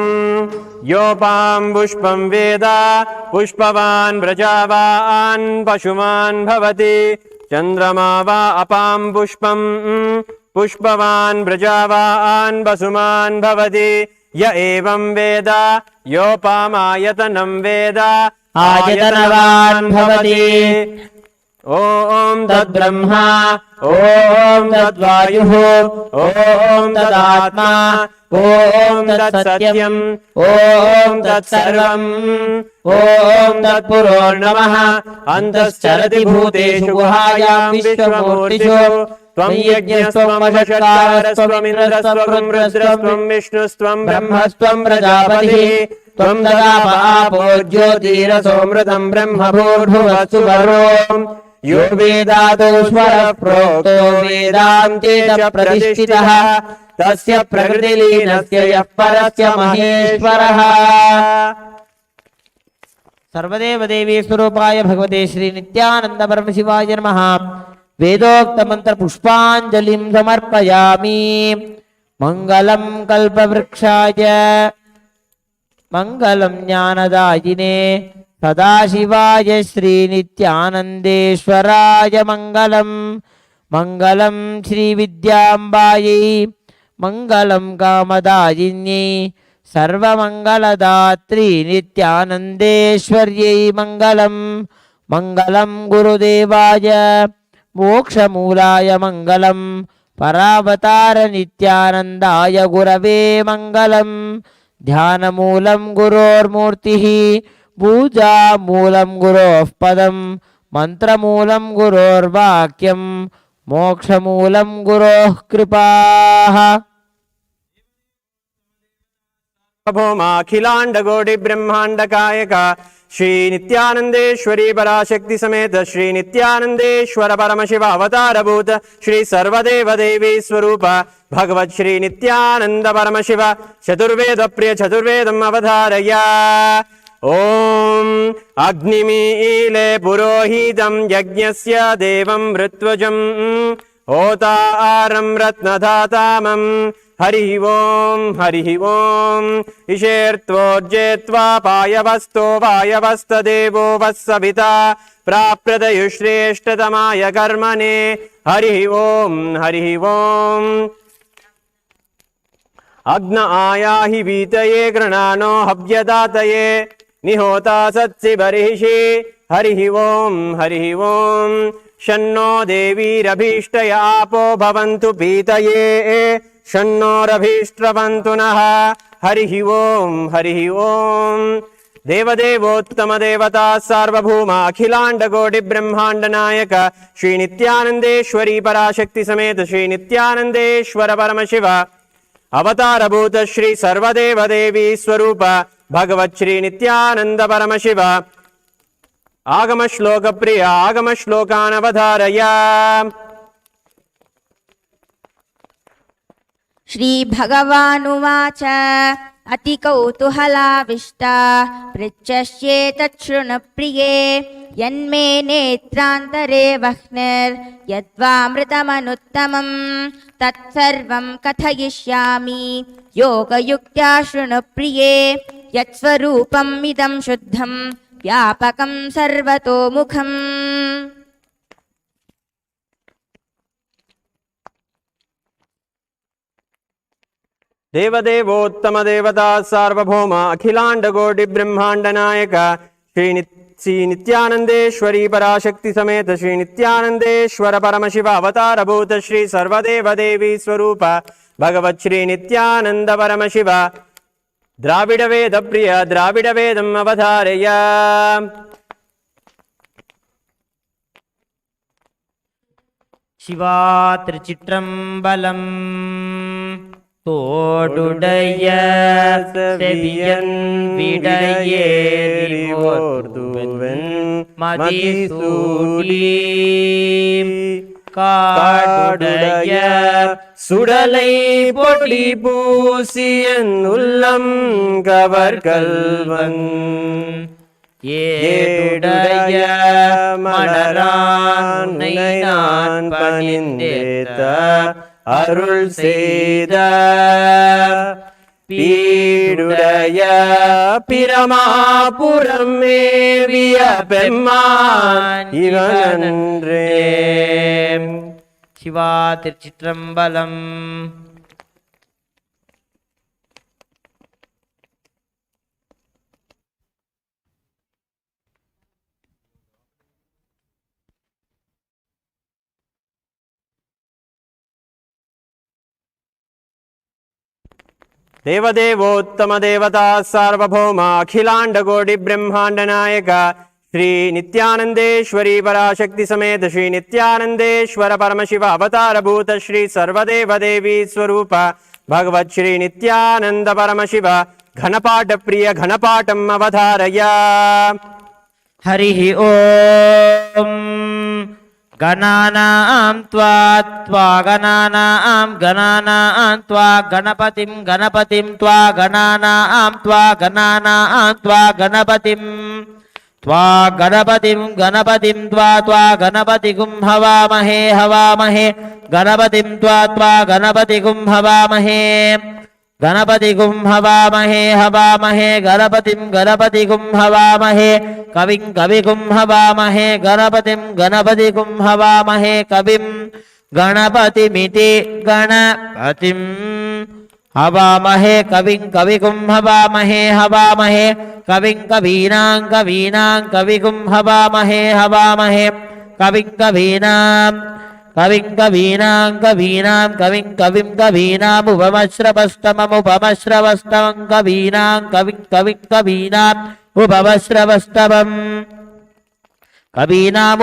Speaker 6: योपां पुष्पं वेद पुष्पवान् व्रजावान् पशुमान् भवति चन्द्रमा वा अपां पुष्पं पुष्पवान् व्रजावान् वसुमान् भवति य एवं वेद योपामायतनं वेद
Speaker 10: आयतनवान् भवति
Speaker 6: ॐ तद्ब्रह्मा ॐ तद्वायुः ॐ तदात्मा ॐ तत्सत्यम् ॐ तत्सर्वम् ॐ तत्पुरोर्नमः अन्तश्चरति भूतेषु गुहायां विश्वमूर्तिषु त्वं यज्ञस्त्वं वषट्कारस्त्वमिन्द्रस्त्वं रुद्रस्त्वं विष्णुस्त्वं ब्रह्मस्त्वं प्रजापतिः त्वं ददाप आपो ज्योतिरसोऽमृतं ब्रह्म भूर्भुवस्सु वरो यो वेदादौ स्वरः प्रोक्तो वेदान्ते च प्रतिष्ठितः तस्य प्रकृतिलीनस्य यः परस्य महेश्वरः सर्वदेव देवी स्वरूपाय भगवते श्री नित्यानंद परमशिवाय नमः वेदोक्त मंत्र पुष्पांजलिं समर्पयामि मंगलम कल्पवृक्षाय मंगलम ज्ञानदायिने सदाशिवाय श्री नित्यानंदेश्वराय मंगलम मंगलम श्री विद्याम्बायै मंगलम कामदायिन्यै सर्वमंगलदात्री नित्यानंदेश्वर्यै मंगलम मंगलम गुरुदेवाय मोक्षमूलाय मंगलम परावतार नित्यानंदाय गुरवे मंगलम ध्यानमूलं गुरोर्मूर्तिः पूजामूलं गुरोः पदं मंत्रमूलं गुरोर्वाक्यं मोक्षमूलं गुरोः कृपाः भौमाखिलांडकोटि ब्रह्मांडकायक श्री नित्यानंदेश्वरी पराशक्ति समेत श्री नित्यानंदेश्वर परमशिव अवतारभूत श्री सर्वदेव देवी स्वरूप भगवत श्री नित्यानंद परमशिव चतुर्वेद प्रिय चतुर्वेदम् अवधारय ओम अग्निमीले पुरोहितं यज्ञस्य देवं ऋत्वजं होतारं रत्नधातामं हरि ओम इषेर्त्वोर्जेत्वा पायवस्तो वायवस्तदेवो वत्सविता प्राप्यदयुश्रेष्ठतमाय कर्मणे हरि ओम अग्न आयाहि वीतये गृणानो हव्यदातये निहोता सत्सि बर्हिषि हरि ओम शन्नो देवीरभीष्टय आपो भवन्तु पीतये शन्नोरभीष्ट्रवन्तु नः हरि ओम देवदेवोत्तम देवता सार्वभौम अखिलांड कोटि ब्रह्मांड नायक श्री नित्यानंदेश्वरी पराशक्ति समेत श्री नित्यानंदेश्वर परमशिव अवतार भूत श्री सर्वदेव देवी स्वरूप भगवत श्री नित्यानंद परमशिव आगम श्लोक प्रिय आगम श्लोकान् अवधारय।
Speaker 11: श्री भगवानुवाच अति कौतूहलाविष्टा पृच्छस्येतत् शृणुप्रिये यन्मे नेत्रान्तरे वह्निर्यद्वामृतमनुत्तमं तत्सर्वं कथयिष्यामि योगयुक्त्या शृणुप्रिये यत्स्वरूपम् इदं शुद्धं व्यापकं सर्वतोमुखम्।
Speaker 6: देवदेवोत्तम देवता सार्वभौम अखिलांड कोटि ब्रह्मांड नायक श्री नित्यानंदेश्वरी पराशक्ति समेत श्री नित्यानंदेश्वर परमशिव अवतार भूत श्री सर्वदेव देवी स्वरूप भगवत श्री नित्यानंद परमशिव द्राविड वेद प्रिय द्राविड वेदम् अवधारय।
Speaker 10: शिवा திருச்சிற்றம்பலம் தோடுடைய செவியன் விடையேறிவோர்துவன் மதிசூடி காடுடைய சுடலை பொடி பூசியன் உள்ளம் கவர்கல்வன் ஏடுடைய மலரானை நான் பணிந்தேத்த அருள் செய்த பீடுடைய பிரமாபுரம் மேவிய பெம்மான் இவனன்றே. சிவா திருச்சிற்றம்பலம்.
Speaker 6: देवदेवोत्तम देवता सार्वभौम अखिलांड कोटि ब्रह्मांड नायक श्री नित्यानंदेश्वरी पराशक्ति समेत श्री नित्यानंदेश्वर परमशिव अवतार भूत श्री सर्वदेव देवी स्वरूप भगवत श्री नित्यानंद परमशिव घनपाठ प्रिय घनपाठम् अवधारय।
Speaker 10: हरिः ओम गणानां त्वा गणानां त्वा गणपतिं त्वा गणानां त्वा गणपतिं त्वा गणपतिं हवामहे गणपतिं त्वा गणपतिं हवामहे गणपतिं हवामहे गणपतिं हवामहे कविं हवामहे गणपतिं हवामहे कविं गणपतिमिति गणपतिं हवामहे कविं हवामहे कविं कवीनां कविं हवामहे कविं कवीनाम् उपमश्रवस्तमं कवीनां कवीनाम् उपमश्रवस्तमम् कवीनाम्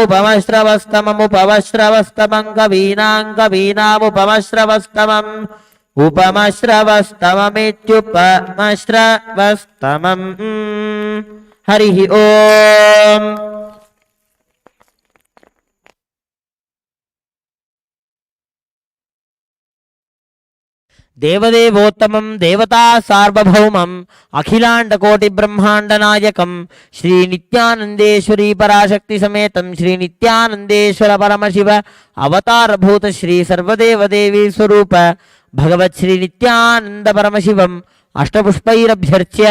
Speaker 10: उपमश्रवस्तममित्युपमश्रवस्तमम्। हरिः ओम। देवदेवोत्तमं देवता सार्वभौमं अखिलांड कोटि ब्रह्मांड नायकं श्री नित्यानंदेश्वरी पराशक्ति समेतं श्री नित्यानंदेश्वर परमशिव अवतार भूत श्री सर्वदेव देवी स्वरूप भगवत श्री नित्यानंद परमशिवम् अष्टपुष्पैरभ्यर्च्य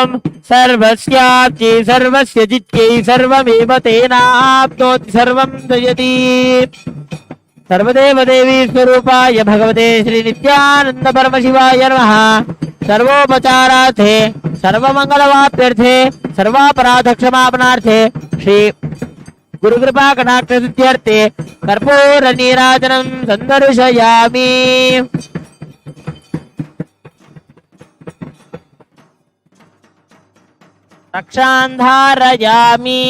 Speaker 10: ॐ सर्वस्याप्ति सर्वस्य जित्यै सर्वमेव तेनाप्नोति सर्वं जयति सर्वदेव देवी स्वरूपाय भगवते श्री नित्यानंद परमशिवाय नमः सर्वोपचारार्थे सर्वमंगलवाप्यर्थे सर्वापराध क्षमापणार्थे श्री गुरुकृपा कटाक्ष सिद्ध्यर्थे कर्पूर नीराजनं सन्दर्शयामि रक्षान्धारयामि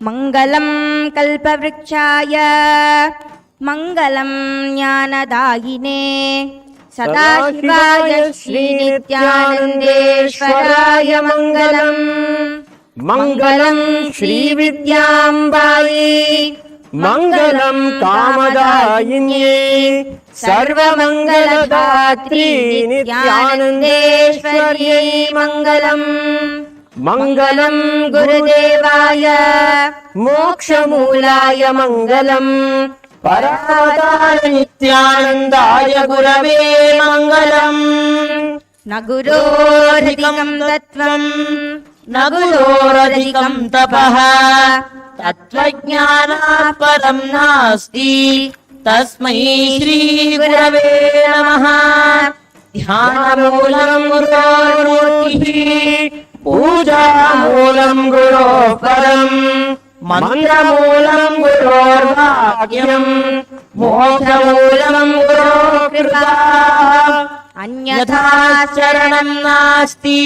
Speaker 11: मङ्गलं कल्पवृक्षाय मङ्गलं ज्ञानदायिने सदाशिवाय श्रीनित्यानन्देश्वराय मङ्गलम् मङ्गलं श्रीविद्याम्बायै मङ्गलं कामदायिन्ये सर्वमङ्गलदात्री नित्यानन्देश्वर्यै मङ्गलम् मङ्गलं गुरुदेवाय मोक्षमूलाय मङ्गलम् परमादाय नित्यानन्दाय गुरवे मङ्गलम् न गुरोरधिकं तत्त्वं न गुरोरधिकं तपः तत्त्वज्ञानात् परं नास्ति तस्मै श्रीगुरवे नमः ध्यानमूलं गुरोर्मूर्तिः पूजामूलं गुरोः परम् मन्त्रमूलं गुरोर्वाक्यम् मोक्षमूलं गुरोः कृपा अन्यथा शरणं नास्ति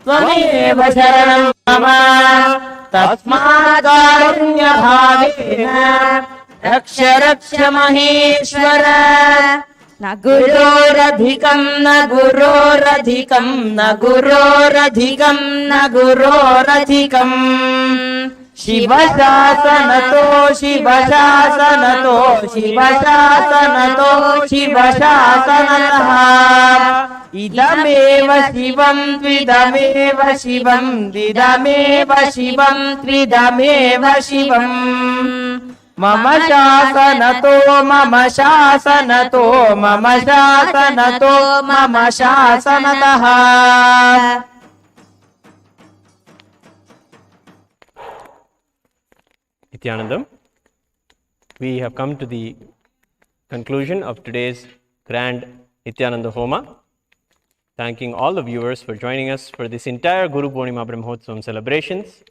Speaker 11: त्वमेव शरणं मम तस्मात् कारुण्यभावेन रक्ष रक्ष महेश्वर न गुरोरधिकं न गुरोरधिकं न गुरोरधिकं न गुरोरधिकम् शिवशासनतो शिवशासनतो शिवशासनतो शिवशासनतः इदमेव शिवं त्विदमेव शिवं द्विदमेव शिवं त्रिदमेव शिवम् मम शासनतो मम शासनतो मम शासनतो मम शासनतः
Speaker 6: Nithyanandam, we have come to the conclusion of today's grand Nithyananda Homa. Thanking all the viewers for joining us for this entire Guru Poornima Brahmotsavam celebrations.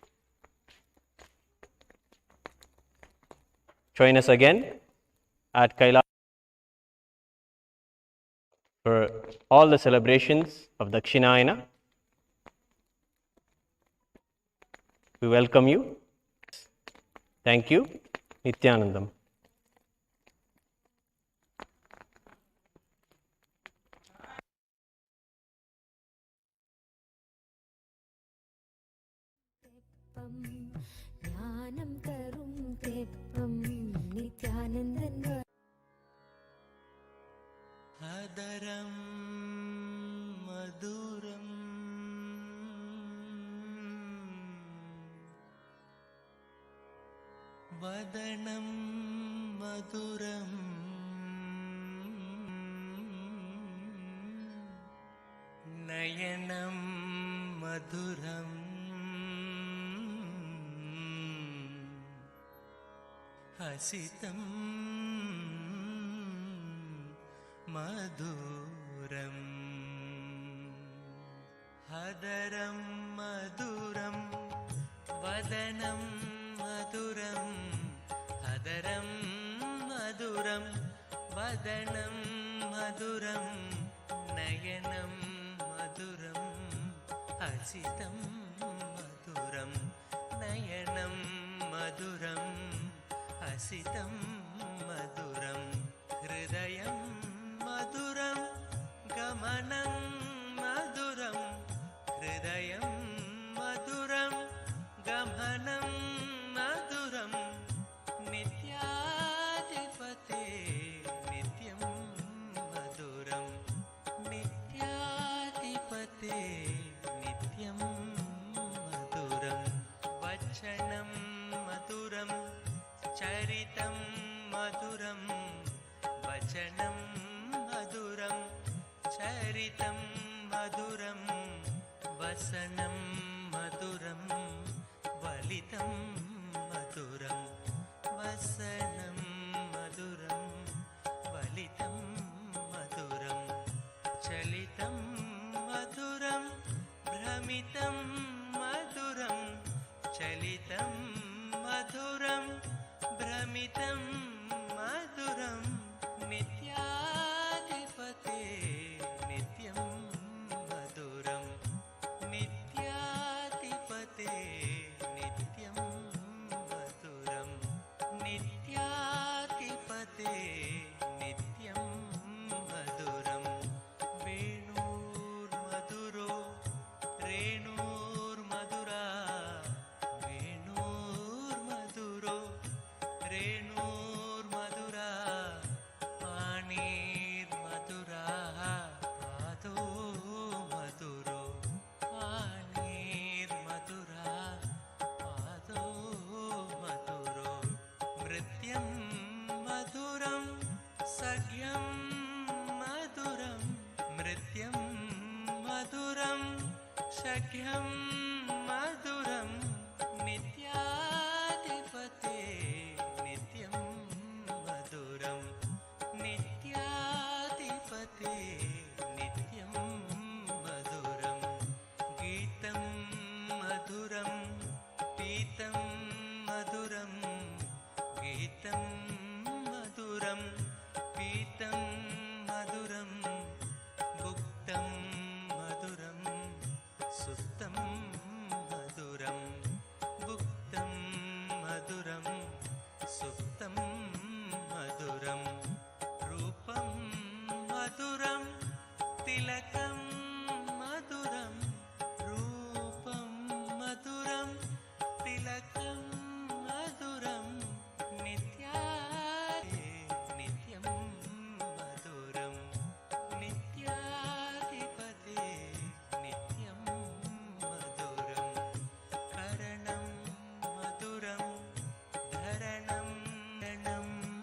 Speaker 6: Join us again at Kailash for all the celebrations of Dakshinayana. We welcome you. Thank you. Nithyanandam.
Speaker 9: Adaram maduram vadanam maduram nayanam maduram hasitam maduram hadaram maduram vadanam maduram hadaram maduram vadanam maduram nayanam maduram hasitam maduram nayanam maduram hasitam maduram hridayam maduram gamanam maduram hridayam maduram gamanam maduram
Speaker 12: हरितं मधुरं वसनं मधुरं वलितं मधुरं वसनं मधुरं वलितं मधुरं चलितं मधुरं भ्रमितं मधुरं चलितं मधुरं भ्रमितं मधुरं नित्याधिपते नित्यं मधुरं नित्याधिपते नित्यं मधुरं नित्याधिपते नित्यं मधुरं वेणुर्मधुरो रेणुर्मधुरा वेणुर्मधुरो रेणुर्मधुरा पाणिर्मधुरा पादो मधुरो पाणिर्मधुरा पादो मधुरो नृत्यं मधुरं सख्यं मधुरं नृत्यं मधुरं सख्यं मधुरं नित्याधिपते नित्यं मधुरं नित्याधिपते नित्यं मधुरं गीतं मधुरं पीतं मधुरं गीतं मधुरं पीतं मधुरं भुक्तं मधुरं सुप्तं